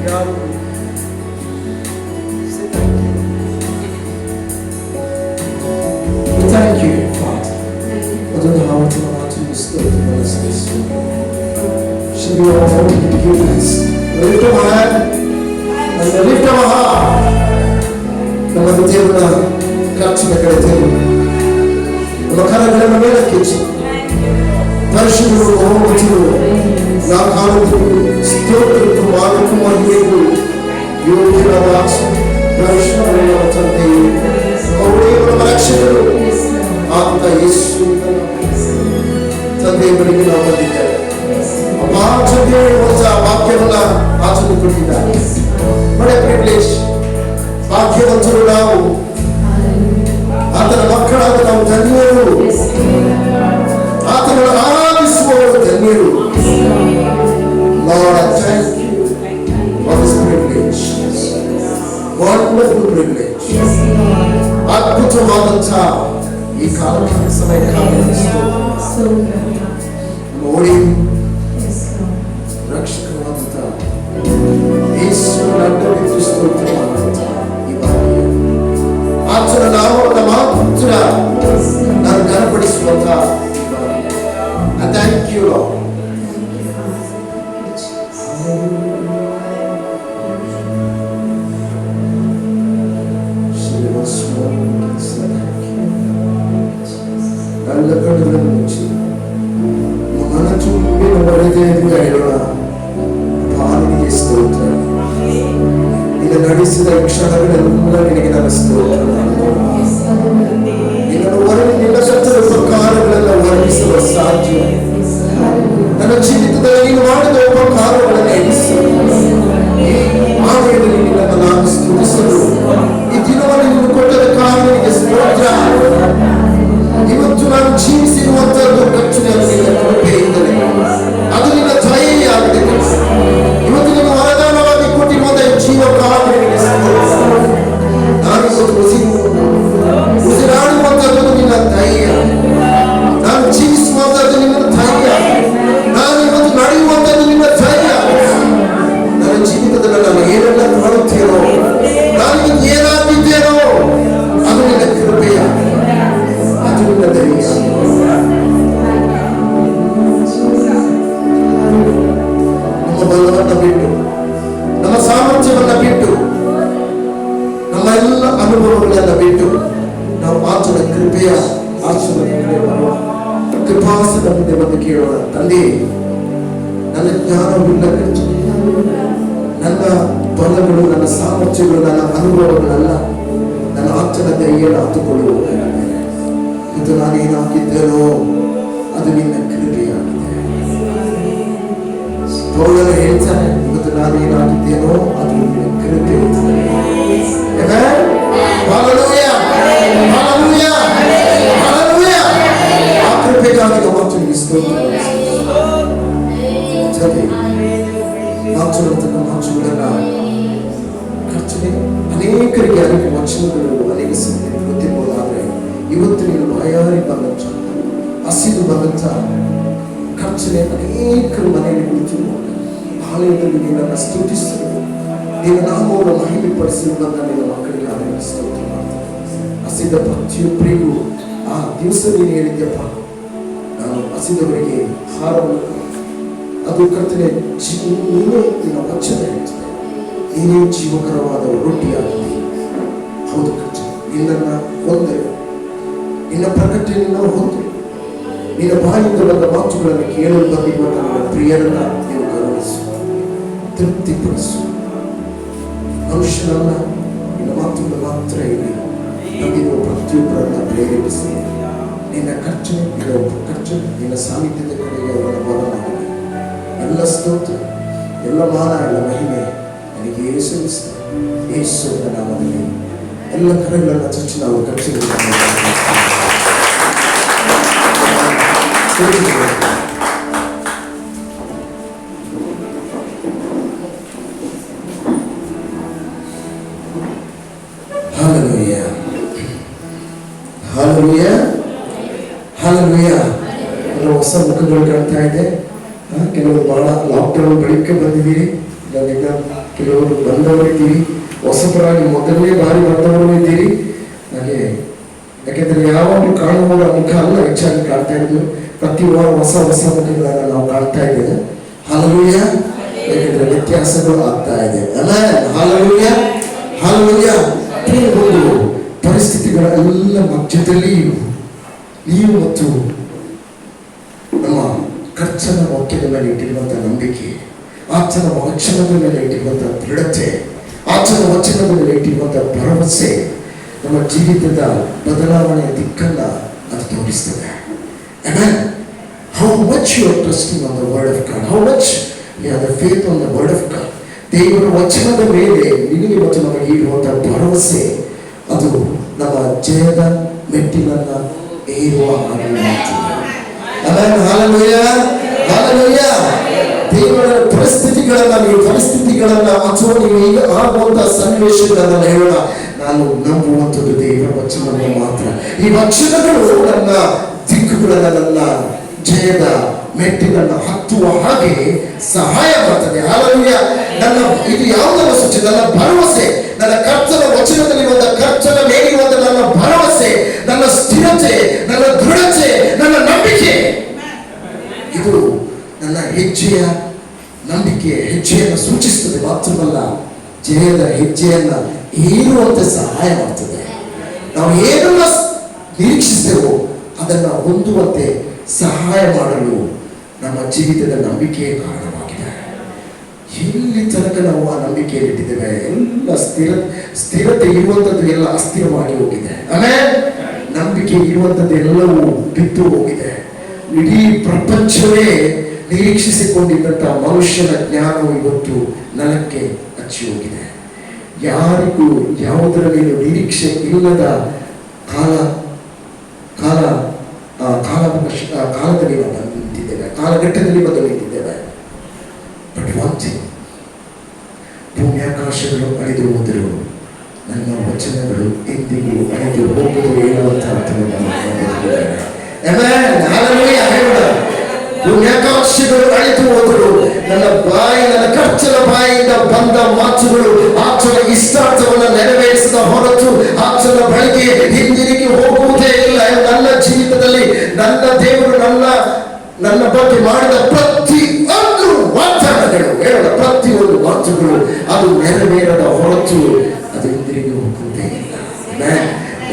S2: ಯಾರು Thank you, Father. ಅದನ್ನು ನಾವು should be our forgiveness. Lift our hand and lift our heart. ನಮ್ಮ ದೇವರ ಕರ್ತನ ಕಡೆ ತಿರುಗಿ ನಮ್ಮ ಕರಗಳನ್ನು ಮೇಲಕ್ಕೆಚ್ಚಿ ಪರಿಶುದ್ಧರು ಹೋಗುತ್ತಿರು ನಾವು ಕಾಣುತ್ತಿರು ಸ್ತೋತ್ರಕ್ಕೂ ಮಾನಕ್ಕೂ ಮಹಿಮೆಗೂ ಯೋಗ್ಯರಾದ ಪರಿಶುದ್ಧರ ತಂದೆಯು ಅವರೇ ನಮ್ಮ ರಕ್ಷಕರು ಆತ ಯೇಸು ತಂದೆಯ ಬಳಿಗೆ ನಾವು ಬಂದಿದ್ದೇವೆ. ಅಪಾಚನೆ ಹೊಸ ವಾಕ್ಯವನ್ನ ಆಚರಣೆ ಕೊಟ್ಟಿದ್ದಾರೆ. ಬಡ ಪ್ರಿವಿಲೇಜ್ ಭಾಗ್ಯವಂತರು ನಾವು, ಆತನ ಮಕ್ಕಳಾದ ನಾವು ಧನ್ಯರು, ಆತನನ್ನು ಆರಾಧಿಸುವವರು ಧನ್ಯರು. Lord, I thank you for this privilege, wonderful privilege. ಅದ್ಭುತವಾದಂತಹ ಈ ಕಾಲಕ್ಕೆ ಸಮಯ ನೋಡಿ ರಕ್ಷಕವಾದಂತಹ ಯೇಸುವಿನ ಅಡ್ಡಬಿದ್ದು ಸ್ತೋತ್ರ ಮಾಡುವಂತಹ ಈ ಬಾರಿ ಆತನ ನಾಮವನ್ನು ಮಾತ್ರ ನಾನು ಘನಪಡಿಸುವಂತಹ ಈ ಬಾರಿ I thank you, Lord. ಎಲ್ಲ ಕಣ್ಣುಗಳನ್ನು ಮುಚ್ಚಿ ಮನ ಚುಂಬಿನ ಒಡೆದೆಯಿಂದ ಹೇಳೋಣ, ಪಾಲಿಗೆ ಸ್ತೋತ್ರ. ಈಗ ನಡೆಸಿದ ಕ್ಷಣಗಳೆಲ್ಲ ನಿನಗೆ ನನ್ನ ಸ್ತೋತ್ರ. ನಿನ್ನನ್ನು ನಿನ್ನ ಶತ್ರು ಉಪಕಾರಗಳೆಲ್ಲ ವರ್ಣಿಸಲು ಸಾಧ್ಯ. ನನ್ನ ಜೀವಿತದಲ್ಲಿ ನೀನು ಮಾಡಿದ ಉಪಕಾರಗಳನ್ನು ಎಣಿಸಿ ಈ ಆಲಯದಲ್ಲಿ ನಿನ್ನನ್ನು ನಾನು ಸ್ತುತಿಸಲು ಈ ದಿನವನ್ನು ನೀನು ಕೊಟ್ಟದಕ್ಕಾಗಿ ನಿನಗೆ ಸ್ತೋತ್ರ. ಇವತ್ತು ನಾನು ಜೀವಿಸಿರುವಂತದ್ದು ಕಚ್ಚುನೆ ನಿನ್ನ ಕೃಪೆಯಿಂದಲೇ, ಅದು ನಿನ್ನ ದಯೆಯಾಗಿದೆ. ಇವತ್ತು ನೀನು ವರದಾನವಾಗಿ ಕೊಟ್ಟಿರುವಂತಹ ಜೀವ ಕಾಲಕ್ಕೆ ನಾನು ಉಸಿರಾಡುವಂತದ್ದು ನಿನ್ನ ದಯೆ, ನಾನು ಜೀವಿಸುವಂತದ್ದು ನಿನ್ನ ದಯೆ, ನಾನು ಇವತ್ತು ನಡೆಯುವಂತದ್ದು ನಿನ್ನ ದಯೆ. ನನ್ನ ಜೀವಿತದಲ್ಲಿ ನಾನು ಏನೆಲ್ಲ ಮಾಡುತ್ತೇನೋ, ನಾನು ಏನಾಗಿದ್ದೇನೋ ಅದು ನಿನ್ನ ಕೃಪೆಯ, ಅದು ನಿನ್ನ ದಯೆ. ನಮ್ಮ ಬಲವನ್ನ ಬಿಟ್ಟು, ನಮ್ಮ ಸಾಮರ್ಥ್ಯವನ್ನ ಬಿಟ್ಟು, ನಮ್ಮ ಎಲ್ಲ ಅನುಭವಗಳನ್ನ ಬಿಟ್ಟು ನಾವು ಆತನ ಕೃಪೆಯ ಆಶೀರ್ವಾದಗಳೇ ಬರುವ ಕೃಪಾಸನ ಮುಂದೆ ಬಂದು ಕೇಳೋಣ. ತಂದೆ, ನನ್ನ ಜ್ಞಾನವಿಲ್ಲ, ನನ್ನ ಬಲಗಳು, ನನ್ನ ಸಾಮರ್ಥ್ಯಗಳು, ನನ್ನ ಅನುಭವಗಳಲ್ಲ, ನನ್ನ ಆತನ ದಯೆಯನ್ನು ಹತ್ತುಕೊಳ್ಳುವುದಾಗಿದೆ. ಇದು ನಾನೇನಾಗಿದ್ದೇನೋ ಅದು ನಿನ್ನ ಕೃಪೆಯಾಗಿದೆ. ಪೌಲನು ಹೇಳ್ತಾನೆ, ಇವತ್ತು ನಾನೇನಾಗಿದ್ದೇನೋ ಅದು ನಿನ್ನ ಕೃಪೆ. ಆ ಕೃಪೆಗಾಗಿ ನಾವು ಆತನಿಗೆ ಸ್ತೋತ್ರ. ಅನೇಕರಿಗೆ ಅನೇಕ ವಚನಗಳು, ಅನೇಕ ಸಂಗತಿ ಗೊತ್ತಿರಬಹುದಾದ್ರೆ ಇವತ್ತು ನೀನು ಬಾಯಾರಿ ಬಂದಂತ, ಹಸಿದು ಬಂದಂತ ಖರ್ಚನೆ ಅನೇಕರು ಮನೆಯಲ್ಲಿ ಕುಳಿತು ಆಲಯದಲ್ಲಿ ನಿನ್ನನ್ನು ಸ್ತುತಿಸಲು, ನಿನ್ನ ನಾಮವನ್ನು ಮಹಿಮೆ ಪಡಿಸಿರುವುದನ್ನು ನಿನ್ನ ಮಕ್ಕಳಿಗೆ ಆಲಯ ಸ್ತೋತ್ರ ಮಾಡ್ತಾರೆ. ಹಸಿದ ಪ್ರತಿಯೊಬ್ಬರಿಗೂ ಆ ದಿವಸ ನೀನು ಹೇಳಿದ್ಯಪ್ಪ, ನಾನು ಹಸಿದವರಿಗೆ ಆಹಾರವನ್ನು, ಅದು ಕರ್ತನೆ ನೀನೇ ನಿನ್ನ ವಚನ ಹೇಳ್ತದೆ, ನೀನೇ ಜೀವಕರವಾದ ರೊಟ್ಟಿಯಾಗಿದೆ. ಹೌದು ಕರ್ತನೆ, ನಿನ್ನನ್ನು ಹೊಂದೆ, ನಿನ್ನ ಪ್ರಕಟಣೆಯನ್ನು ಹೊಂದೆ, ನಿನ್ನ ಬಾಯಿಂದ ಬಂದ ಮಾತುಗಳನ್ನು ಕೇಳಲು ಬಂದಿರುವಂತಹ ನಿನ್ನ ಪ್ರಿಯರನ್ನ ನೀವು ಗೌರವಿಸು, ತೃಪ್ತಿಪಡಿಸು. ಮನುಷ್ಯನನ್ನ ನಿನ್ನ ಮಾತುಗಳು ಮಾತ್ರ ಇಲ್ಲಿ ನಮಗೆ ಪ್ರತಿಯೊಬ್ಬರನ್ನ ಪ್ರೇರೇಪಿಸಿ ನಿನ್ನ ಖರ್ಚು, ನಿನ್ನ ಸಾನ್ನಿಧ್ಯದ ಕಡೆಗೆ ಅವರ ಬಲವಾಗಿದೆ. ಎಲ್ಲ ಸ್ತೋತ್ರ, ಎಲ್ಲ ಮಾನ, ಎಲ್ಲ ಮಹಿಮೆ ನನಗೆ ಯೇಸುವಿನ ನಾಮದಲ್ಲಿ ಎಲ್ಲ ಕರೆಗಳನ್ನು ಚರ್ಚೆ ನಾವು ಖರ್ಚು. Hallelujah. Hallelujah. Hallelujah. ಕೆಲವು ಹೊಸ ಮುಖಗಳು ಕಾಣ್ತಾ ಇದೆ, ಕೆಲವು ಬಹಳ ಲಾಕ್ಡೌನ್ ಬಳಿಕ ಬಂದಿದ್ದೀರಿ, ಇಲ್ಲದೀಗ ಕೆಲವರು ಬಂದವರಿದ್ದೀರಿ, ಹೊಸಬರಾಗಿ ಮೊದಲನೇ ಬಾರಿ ಬಂದವರು ಇದ್ದೀರಿ. ಹಾಗೆ ಯಾಕೆಂದ್ರೆ ಯಾವಾಗಲೂ ಕಾಣುವ ಮುಖ ಅಲ್ಲ ಹೆಚ್ಚಾಗಿ ಕಾಣ್ತಾ ಇರೋದು, ಪ್ರತಿ ವಾರ ಹೊಸ ಹೊಸ ಮುಖಗಳನ್ನ ನಾವು ಕಾಣ್ತಾ ಇದ್ದೇವೆ. ಹಲ್ಲೆಲೂಯಾ. ಯಾಕೆಂದ್ರೆ ವ್ಯತ್ಯಾಸಗಳು ಆಗ್ತಾ ಇದೆ. Hallelujah, hallelujah. ಒಂದು ಪರಿಸ್ಥಿತಿಗಳ ಎಲ್ಲ ಮಧ್ಯದಲ್ಲಿ ನೀವು ಮತ್ತು ನಮ್ಮ ಕರ್ತನ ವಾಕ್ಯದ ಮೇಲೆ ಇಟ್ಟಿರುವಂತಹ ನಂಬಿಕೆ, ಆತನ ವಚನದ ಮೇಲೆ ಇಟ್ಟಿರುವಂತಹ ದೃಢತೆ, ಆತನ ವಚನದ ಮೇಲೆ ಇಟ್ಟಿರುವಂತಹ ಭರವಸೆ ನಮ್ಮ ಜೀವಿತದ ಬದಲಾವಣೆಯ ದಿಕ್ಕನ್ನ ಅದು ತೋರಿಸ್ತದೆ. Amen. How much you are trusting on the word of God, how much you have the faith on the word of God. ದೇವರ ವಚನದ ಮೇಲೆ ನಿನಗೆ ಮತ್ತು ನಮಗೆ ಇರುವಂತಹ ಭರವಸೆ ಅದು ನಮ್ಮ ಜಯದ ಮೆಟ್ಟಿಲನ್ನ ಏರುವ ಹಾಗೆ ಮಾಡ್ತದೆ. Hallelujah, hallelujah. ದೇವರ ಪರಿಸ್ಥಿತಿಗಳನ್ನ ಅಥವಾ ನೀವು ಈಗ ಆಗುವಂತಹ ಸನ್ನಿವೇಶಗಳನ್ನ ಹೇಳೋಣ, ನಾನು ನಂಬುವಂಥದ್ದು ದೇವರ ವಚನವನ್ನು ಮಾತ್ರ. ಈ ವಚನಗಳು ನನ್ನ ದಿಕ್ಕುಗಳನ್ನ, ನನ್ನ ಜಯದ ಮೆಟ್ಟಿಲನ್ನ ಹತ್ತುವ ಹಾಗೆ ಸಹಾಯ ಮಾಡ್ತದೆ. ಹಲ್ಲೆಲೂಯಾ. ನನ್ನ ಇದು ಯಾವುದರ ಸೂಚನೆ? ನನ್ನ ಭರವಸೆ, ನನ್ನ ಕರ್ತನ ವಚನದಲ್ಲಿರುವಂತ ಕರ್ತನ ಮೇಲಿರುವಂತ ನನ್ನ ಭರವಸೆ, ನನ್ನ ಸ್ಥಿರತೆ, ನನ್ನ ದೃಢತೆ, ನನ್ನ ನಂಬಿಕೆ, ಇದು ನನ್ನ ಹೆಜ್ಜೆಯ ನಂಬಿಕೆಯ ಹೆಜ್ಜೆಯನ್ನು ಸೂಚಿಸುತ್ತದೆ ಮಾತ್ರವಲ್ಲ, ಜಯದ ಹೆಜ್ಜೆಯನ್ನ ಏರುವಂತೆ ಸಹಾಯ ಮಾಡ್ತದೆ. ನಾವು ಏನನ್ನ ನಿರೀಕ್ಷಿಸ್ತೇವೋ ಅದನ್ನ ಹೊಂದುವಂತೆ ಸಹಾಯ ಮಾಡಲು ನಮ್ಮ ಜೀವಿತದ ನಂಬಿಕೆಯೇ ಕಾರಣವಾಗಿದೆ. ಎಲ್ಲಿ ತನಕ ನಾವು ಆ ನಂಬಿಕೆಯಲ್ಲಿ ಇಟ್ಟಿದ್ದೇವೆ, ಎಲ್ಲ ಸ್ಥಿರತೆ ಇರುವಂಥದ್ದು ಎಲ್ಲ ಅಸ್ಥಿರವಾಗಿ ಹೋಗಿದೆ. ಆಮೇಲೆ ನಂಬಿಕೆ ಇರುವಂಥದ್ದು ಎಲ್ಲವೂ ಬಿದ್ದು ಹೋಗಿದೆ. ಇಡೀ ಪ್ರಪಂಚವೇ ನಿರೀಕ್ಷಿಸಿಕೊಂಡಿದ್ದಂತಹ ಮನುಷ್ಯನ ಜ್ಞಾನವು ಇವತ್ತು ನೆಲಕ್ಕೆ ಹಚ್ಚಿ ಹೋಗಿದೆ. ಯಾರಿಗೂ ಯಾವುದರ ಮೇಲೆ ನಿರೀಕ್ಷೆ ಇಲ್ಲದ ಕಾಲದಲ್ಲಿ ನಾವು ಬಂದು ನಿಂತಿದ್ದೇವೆ, ಕಾಲಘಟ್ಟದಲ್ಲಿ ಬಂದು ನಿಂತಿದ್ದೇವೆ. ಬಟ್ ಒನ್ ಥಿಂಗ್, ಭೂಮ್ಯಾಕಾಶಗಳು ಅಳಿದು ಹೋದರು, ನನ್ನ ವಚನಗಳು ಎಂದಿಗೂ ಅಳಿದು ಹೋಗುವುದು ಹೇಳುವಂತ ಭೂಮ್ಯಾಕಾಶಗಳು ಅಳಿದು ಹೋದರು, ನನ್ನ ಕರ್ತನ ಬಾಯಿಯಿಂದ ಬಂದ ಮಾತುಗಳು ಆತನ ಇಷ್ಟಾರ್ಥವನ್ನು ನೆರವೇರಿಸದ ಹೊರತು ಆತನ ಬಳಿಗೆ ಹಿಂದಿರುಗಿ ಹೋಗುವುದೇ ಇಲ್ಲ. ನನ್ನ ಜೀವಿತದಲ್ಲಿ ನನ್ನ ದೇವರು ನನ್ನ ಬಗ್ಗೆ ಮಾಡಿದ ಪ್ರತಿಯೊಂದು ವಾಗ್ದಾನಗಳು, ಹೇಳೋಣ, ಪ್ರತಿಯೊಂದು ಮಾತುಗಳು ಅದು ನೆರವೇರದ ಹೊರತು ಅದು ಹಿಂದಿರುಗಿ ಹೋಗುವುದೇ ಇಲ್ಲ.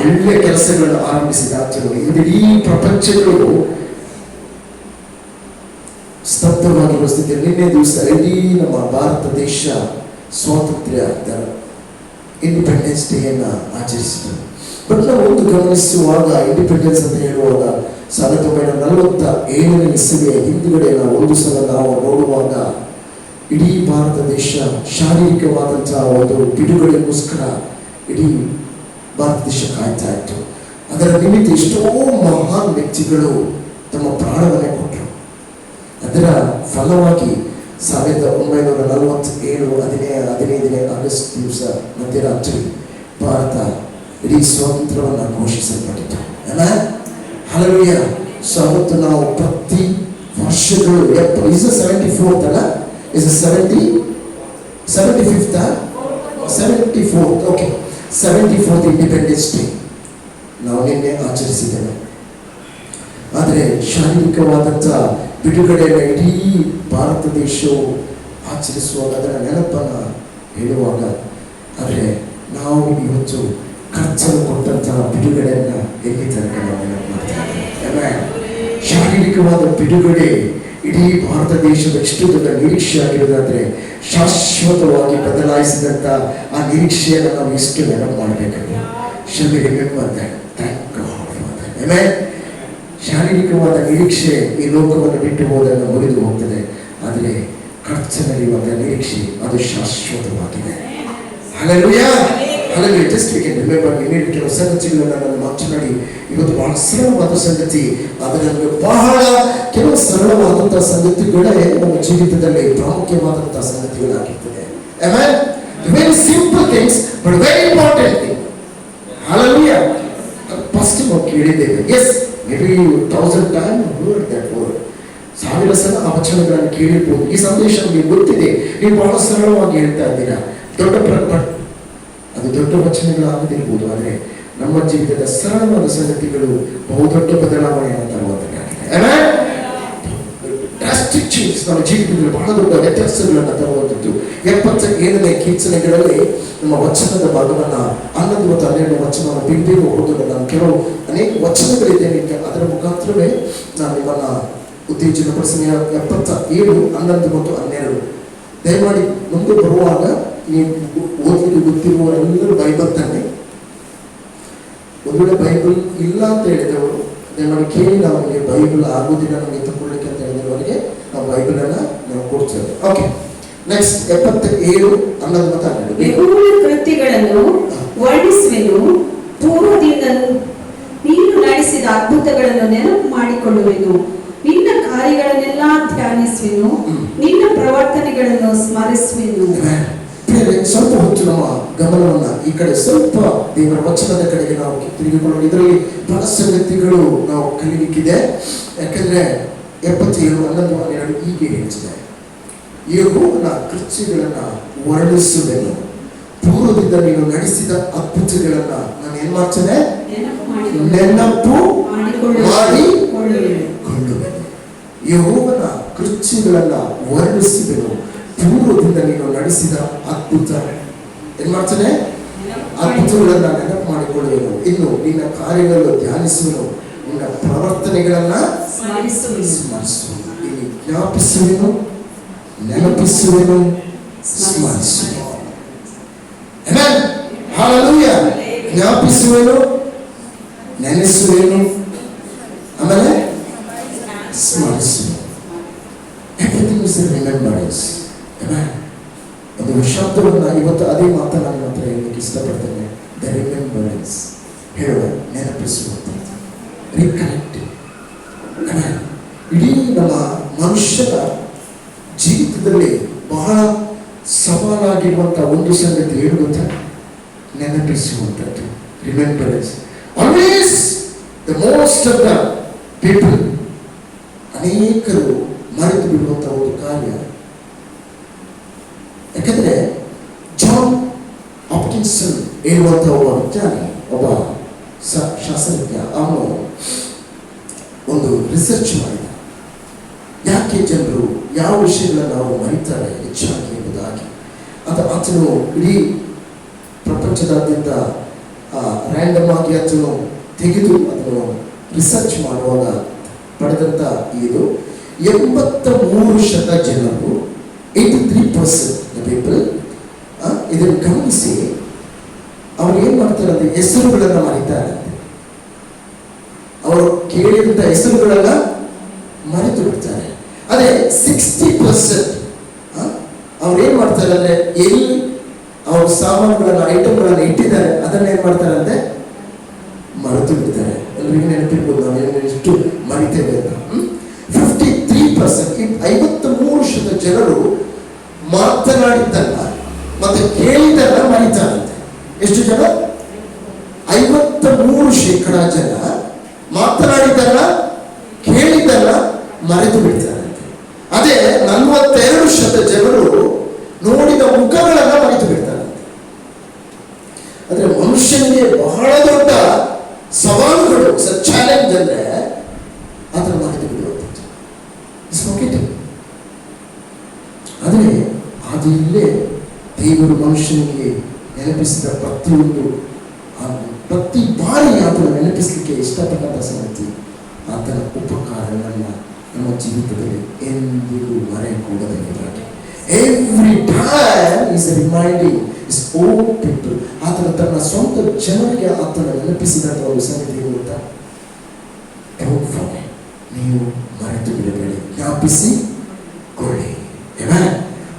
S2: ಒಳ್ಳೆ ಕೆಲಸಗಳನ್ನು ಆರಂಭಿಸಿದ ಆತನು ಇಡೀ ಪ್ರಪಂಚಗಳು ಸ್ತಬ್ಧವಾಗಿರುವ ಸ್ಥಿತಿ. ನಿನ್ನೆ ದಿವಸ ಇಡೀ ನಮ್ಮ ಭಾರತ ದೇಶ ಸ್ವಾತಂತ್ರ್ಯ ಇಂಡಿಪೆಂಡೆನ್ಸ್ ಡೇಯನ್ನು ಆಚರಿಸಿದರು. ಬಟ್ ನಾವು ಒಂದು ಗಮನಿಸುವಾಗ, ಇಂಡಿಪೆಂಡೆನ್ಸ್ ಅಂತ ಹೇಳುವಾಗ 1947ನೇ ಇಸವಿಯ ಹಿಂದುಗಡೆ ಒಂದು ಸಲ ನಾವು ನೋಡುವಾಗ ಇಡೀ ಭಾರತ ದೇಶ ಶಾರೀರಿಕವಾದಂತಹ ಒಂದು ಬಿಡುಗಡೆಗೋಸ್ಕರ ಇಡೀ ಭಾರತ ದೇಶ ಕಾಯ್ತಾ ಇತ್ತು. ಅದರ ನಿಮಿತ್ತ ಎಷ್ಟೋ ಮಹಾನ್ ವ್ಯಕ್ತಿಗಳು ತಮ್ಮ ಪ್ರಾಣವನ್ನೇ ಕೊಟ್ಟರು. ಅದರ ಫಲವಾಗಿ 1947 15ನೇ ಆಗಸ್ಟ್ ದಿವಸ ಮಧ್ಯರಾತ್ರಿ ಭಾರತ ಇಡೀ ಸ್ವಾತಂತ್ರ್ಯವನ್ನು ಘೋಷಿಸಲ್ಪಟ್ಟಿತು. ಹಲ್ಲೆಲೂಯಾ. ಸೊ ಅವತ್ತು ನಾವು ಪ್ರತಿ ವರ್ಷಗಳು 74th ಅಲ್ಲ, 74th ಇಂಡಿಪೆಂಡೆನ್ಸ್ ಡೇ ನಾವು ನಿನ್ನೆ ಆಚರಿಸಿದ್ದೇವೆ. ಆದರೆ ಶಾರೀರಿಕವಾದಂಥ ಬಿಡುಗಡೆಯನ್ನು ಇಡೀ ಭಾರತ ದೇಶವು ಆಚರಿಸುವಾಗ ಅದರ ನೆನಪನ್ನು ಹೇಳುವಾಗ, ಆದರೆ ನಾವು ಇವತ್ತು ಕರ್ತನು ಕೊಟ್ಟಂತಹ ಬಿಡುಗಡೆಯನ್ನು ಎಲ್ಲಿ ತನಕ ನಾವು ನೆನಪು ಮಾಡ್ತಾ ಇದ್ದೇವೆ. ಶಾರೀರಿಕವಾದ ಬಿಡುಗಡೆ ಇಡೀ ಭಾರತ ದೇಶದ ಎಷ್ಟು ದೊಡ್ಡ ನಿರೀಕ್ಷೆ ಆಗಿರೋದಾದ್ರೆ, ಶಾಶ್ವತವಾಗಿ ಬದಲಾಯಿಸಿದಂಥ ಆ ನಿರೀಕ್ಷೆಯನ್ನು ನಾವು ಎಷ್ಟು ನೆನಪು ಮಾಡಬೇಕಲ್ಲ. ಶಾರೀರಿಕವಾದ ನಿರೀಕ್ಷೆ ಈ ಲೋಕವನ್ನು ಬಿಟ್ಟು ಹೋದನ್ನು ಮುರಿದು ಹೋಗ್ತದೆ, ಆದರೆ ಕರ್ತನಲ್ಲಿರುವಂಥ ನಿರೀಕ್ಷೆ ಅದು ಶಾಶ್ವತವಾಗಿದೆ. Hallelujah, hallelujah. Just we can remember immediate ಕೆಲವು ಸಂಗತಿಗಳನ್ನು ನಾನು ಮಾತನಾಡಿ ಇವತ್ತು ಬಹಳ ಸರಳವಾದ ಸಂಗತಿ, ಅದರಲ್ಲಿ ಬಹಳ ಕೆಲವು ಸರಳವಾದಂತಹ ಸಂಗತಿಗಳೇ ನಮ್ಮ ಜೀವಿತದಲ್ಲಿ ಪ್ರಾಮುಖ್ಯವಾದಂತಹ ಸಂಗತಿಗಳಾಗಿರ್ತದೆ. Very simple things but very important thing. Hallelujah. First ನಾವು ಕೇಳಿದ್ದೇವೆ, as maybe 1000 times heard that word. 1000 ಸಲ ಆ ವಚನಗಳನ್ನು ಕೇಳಿರ್ಬೋದು. ಈ ಸಂದೇಶ ನಿಮಗೆ ಗೊತ್ತಿದೆ, ನೀವು ಬಹಳ ಸರಳವಾಗಿ ಹೇಳ್ತಾ ಇದ್ದೀರಾ. ಅದು ದೊಡ್ಡ ವಚನಗಳಾಗದಿರ್ಬೋದು, ಆದರೆ ನಮ್ಮ ಜೀವಿತದ ಸರಳವಾದ ಸಂಗತಿಗಳು ಬಹುದೊಡ್ಡ ಬದಲಾವಣೆಯನ್ನು ತರುವಂತಾಗಿದೆ. ಡ್ರಾಸ್ಟಿಕ್ ಚೇಂಜ್ ನಮ್ಮ ಜೀವಿತದಲ್ಲಿ ಬಹಳ ದೊಡ್ಡ ವ್ಯತ್ಯಾಸಗಳನ್ನು ತರುವಂಥದ್ದು. 77ನೇ ಕೀರ್ತನೆಗಳಲ್ಲಿ ನಮ್ಮ ವಚನದ ಭಾಗವನ್ನ 11 ಮತ್ತು 12 ವಚನವನ್ನು ಬಿಂಬಿ ಓದಲು ನಾನು ಕೆಲವು ಅನೇಕ ವಚನಗಳಿದ್ದೇನೆ. ಅದರ ಮುಖಾಂತರವೇ ನಾನು ಇವನ್ನ ಉತ್ತೇಜನಪಡಿಸಿದ 77, 11 ಮತ್ತು 12. ದಯಮಾಡಿ ಮುಂದೆ ಬರುವಾಗ ನೀವು ಓದಲಿಕ್ಕೆ ಗೊತ್ತಿರುವವರೆಲ್ಲರೂ ಬೈಬಲ್ ತನ್ನಿ. ಒಂದು ವೇಳೆ ಬೈಬಲ್ ಇಲ್ಲ ಅಂತ ಹೇಳಿದವರು ದಯಮಾಡಿ ಕೇಳಿ, ನಮಗೆ ಬೈಬಲ್ ಆಗೋದಿಲ್ಲ ನಮಗೆ ತಗೊಳ್ಳಿಕ್ಕೆ ಅಂತ ಹೇಳಿದವರಿಗೆ ನಾವು ಬೈಬಲ್ ಅನ್ನ ನಾವು ಕೊಡ್ತೇವೆ. ಓಕೆ, ನೆಕ್ಸ್ಟ್ 77, 11 ಮತ್ತು 12.
S1: ಯೆಹೋವನ ಕೃತ್ಯಗಳನ್ನು ವರ್ಣಿಸುವೆನು, ಪೂರ್ವದಿಂದ ನೀನು ನಡೆಸಿದ ಅದ್ಭುತಗಳನ್ನು ನೆನಪು ಮಾಡಿಕೊಳ್ಳುವೆನು, ನಿನ್ನ ಕಾರ್ಯಗಳನ್ನೆಲ್ಲ ಧ್ಯಾನಿಸುವೆನು, ನಿನ್ನ ಪ್ರವರ್ತನೆಗಳನ್ನು ಸ್ಮರಿಸುವೆನು.
S2: ಸ್ವಲ್ಪ ಹೊತ್ತು ನಮ್ಮ ಗಮನವನ್ನ ಈ ಕಡೆ ಸ್ವಲ್ಪ ದೇವರ ವಚನದ ಕಡೆಗೆ ನಾವು ತಿರುಗಿಕೊಳ್ಳೋಣ. ಇದರಲ್ಲಿ ಬಹಳ ಸಂಗತಿಗಳು ನಾವು ಕಲಿಲಿಕ್ಕಿದೆ. ಯಾಕಂದ್ರೆ 77, 11, 12 ಹೀಗೆ ಹೇಳ್ತಿದೆ, ಯೆಹೋವನ ಕೃತ್ಯಗಳನ್ನ ವರ್ಣಿಸುವೆನು, ಪೂರ್ವದಿಂದ ನೀನು ನಡೆಸಿದ ಅದ್ಭುತಗಳನ್ನ ನಾನು ಏನ್ ಮಾಡ್ತೇನೆ, ನೆನಪು ಮಾಡಿಕೊಳ್ಳುವೆನು. ಯೆಹೋವನ ಕೃತ್ಯಗಳನ್ನ ವರ್ಣಿಸುವೆನು, ಪೂರ್ವದಿಂದ ನೀನು ನಡೆಸಿದ ಅದ್ಭುತ ಏನ್ ಮಾಡ್ತಾನೆ, ಅದ್ಭುತಗಳನ್ನ ನೆನಪು ಮಾಡಿಕೊಳ್ಳುವೆನು. ಇನ್ನು ನಿನ್ನ ಕಾರ್ಯಗಳನ್ನು ಧ್ಯಾನಿಸುವೆನು, ನಿನ್ನ ಪ್ರವರ್ತನೆಗಳನ್ನ ಸ್ಮರಿಸುವೆನು. ಇಲ್ಲಿ ಜ್ಞಾಪಿಸುವೆನು, ನೆನಪಿಸುವೆನು, ಸ್ಮರಿಸುವೆನು. Amen, hallelujah. ಜ್ಞಾಪಿಸುವೆನು, ನೆನೆಸುವೆನು, ಆಮೇಲೆ ಸ್ಮರಿಸುವೆನು. Everything is a remembrance. Amen. ಒಂದು ಶಬ್ದವನ್ನ ಇವತ್ತು ಅದೇ ಮಾತನ್ನ ನನ್ನ ಹತ್ರ ಹೇಳಲಿಕ್ಕೆ ಇಷ್ಟಪಡ್ತೇನೆ. ದ ರಿಮೆಂಬರೆನ್ಸ್, ಹೇಳುವ, ನೆನಪಿಸುವಂಥದ್ದು, ರಿಕನೆಕ್ಟಿಂಗ್. ಆಮೆನ್. ಇಡೀ ನಮ್ಮ ಮನುಷ್ಯನ ಜೀವಿತದಲ್ಲಿ ಬಹಳ ಸವಾಲಾಗಿರುವಂತಹ ಒಂದು ಸಂಗತಿ ಏನು ಗೊತ್ತಾ, ನೆನಪಿಸುವಂಥದ್ದು, remembrance. Always the most of the people, ಅನೇಕರು ಮರೆತು ಬಿಡುವಂತಹ ಒಂದು ಕಾರ್ಯ. ಯಾಕಂದ್ರೆ ಜಾನ್ ಹಾಪ್ಕಿನ್ಸನ್ ಹೇಳುವಂತಹ ಒಬ್ಬ ವಿಜ್ಞಾನಿ, ಒಬ್ಬ ಶಾಸ್ತ್ರಜ್ಞ, ಅವನು ಒಂದು ರಿಸರ್ಚ್ ಮಾಡಿದ. ಯಾಕೆ ಜನರು ಯಾವ ವಿಷಯಗಳನ್ನು ಅವರು ಮರೀತಾರೆ ಹೆಚ್ಚಾಗಿ ಎಂಬುದಾಗಿ. ಆತನು ಇಡೀ ಪ್ರಪಂಚದಾದ್ಯಂತ ರ್ಯಾಂಡಮ್ ಆಗಿ ಅದನ್ನು ತೆಗೆದು ಅದನ್ನು ರಿಸರ್ಚ್ ಮಾಡುವಾಗ ಪಡೆದಂತ ಇದು 83% ಜನರು, 83% ಪೀಪಲ್ ಇದನ್ನು ಗಮನಿಸಿ ಅವ್ರು ಏನ್ ಮಾಡ್ತಾರೆ ಅಂದ್ರೆ ಹೆಸರುಗಳನ್ನ ಮರೀತಾರೆ. ಅವರು ಕೇಳಿದಂತ ಹೆಸರುಗಳನ್ನ ಮರೆತು ಬಿಡ್ತಾರೆ. ಅದೇ 60% ಅವ್ರು ಏನ್ ಮಾಡ್ತಾರೆ ಅಂದ್ರೆ ಎಲ್ಲಿ ಅವ್ರ ಸಾಮಾನುಗಳನ್ನ, ಐಟಮ್ಗಳನ್ನ ಇಟ್ಟಿದ್ದಾರೆ ಅದನ್ನ ಏನ್ ಮಾಡ್ತಾರೆ ಅಂದ್ರೆ ಮರೆತು ಬಿಡ್ತಾರೆ. ಎಲ್ರಿಗೂ ನೆನಪಿರ್ಬೋದು ನಾವು ಎಷ್ಟು ಮರಿತೇವೆ ಅಂತ. 53%, 53% ಜನರು ಮಾತನಾಡಿದ್ದಲ್ಲ ಮತ್ತೆ ಕೇಳಿದ್ದಲ್ಲ ಮರಿತಾರಂತೆ. ಎಷ್ಟು ಜನ? 53% ಜನ ಮಾತನಾಡಿದ್ದಲ್ಲ ಕೇಳಿದ್ದಲ್ಲ ಮರೆತು ಬಿಡ್ತಾರಂತೆ. ಅದೇ 42% ಜನರು ನೋಡಿದ ಮುಖಗಳನ್ನ ಮರೆತು ಬಿಡ್ತಾರಂತೆ. ಅಂದ್ರೆ ಮನುಷ್ಯನಿಗೆ ಬಹಳ ದೊಡ್ಡ ಸವಾಲುಗಳು, ಚಾಲೆಂಜ್ ಅಂದ್ರೆ ಅದನ್ನು ಮರೆತು ಬಿಡುವಂಥದ್ದು. ಆದರೆ ಅದು ಇಲ್ಲೇ ದೇವರು ಮನುಷ್ಯನಿಗೆ ನೆನಪಿಸಿದ ಪ್ರತಿ ಬಾರಿ ಆತನ ನೆನಪಿಸಲಿಕ್ಕೆ ಇಷ್ಟಪಟ್ಟಂತ ಸಂಗತಿ, ಆತನ ಉಪಕಾರಗಳನ್ನ ನಮ್ಮ ಜೀವಿತದಲ್ಲಿ ಎಂದಿಗೂ ಮರೆಯಕೂಡದಾಗಿ. Every time is reminding his own people. ಆತನ ತನ್ನ ಸ್ವಂತ ಜನರಿಗೆ ಆತನ ನೆನಪಿಸಿದಂತ ಒಂದು ಸಂಗತಿ ಗೊತ್ತಾ, ನೀವು ಮರೆತು ಬಿಡಬೇಡಿ, ಜ್ಞಾಪಿಸಿಕೊಳ್ಳಿ.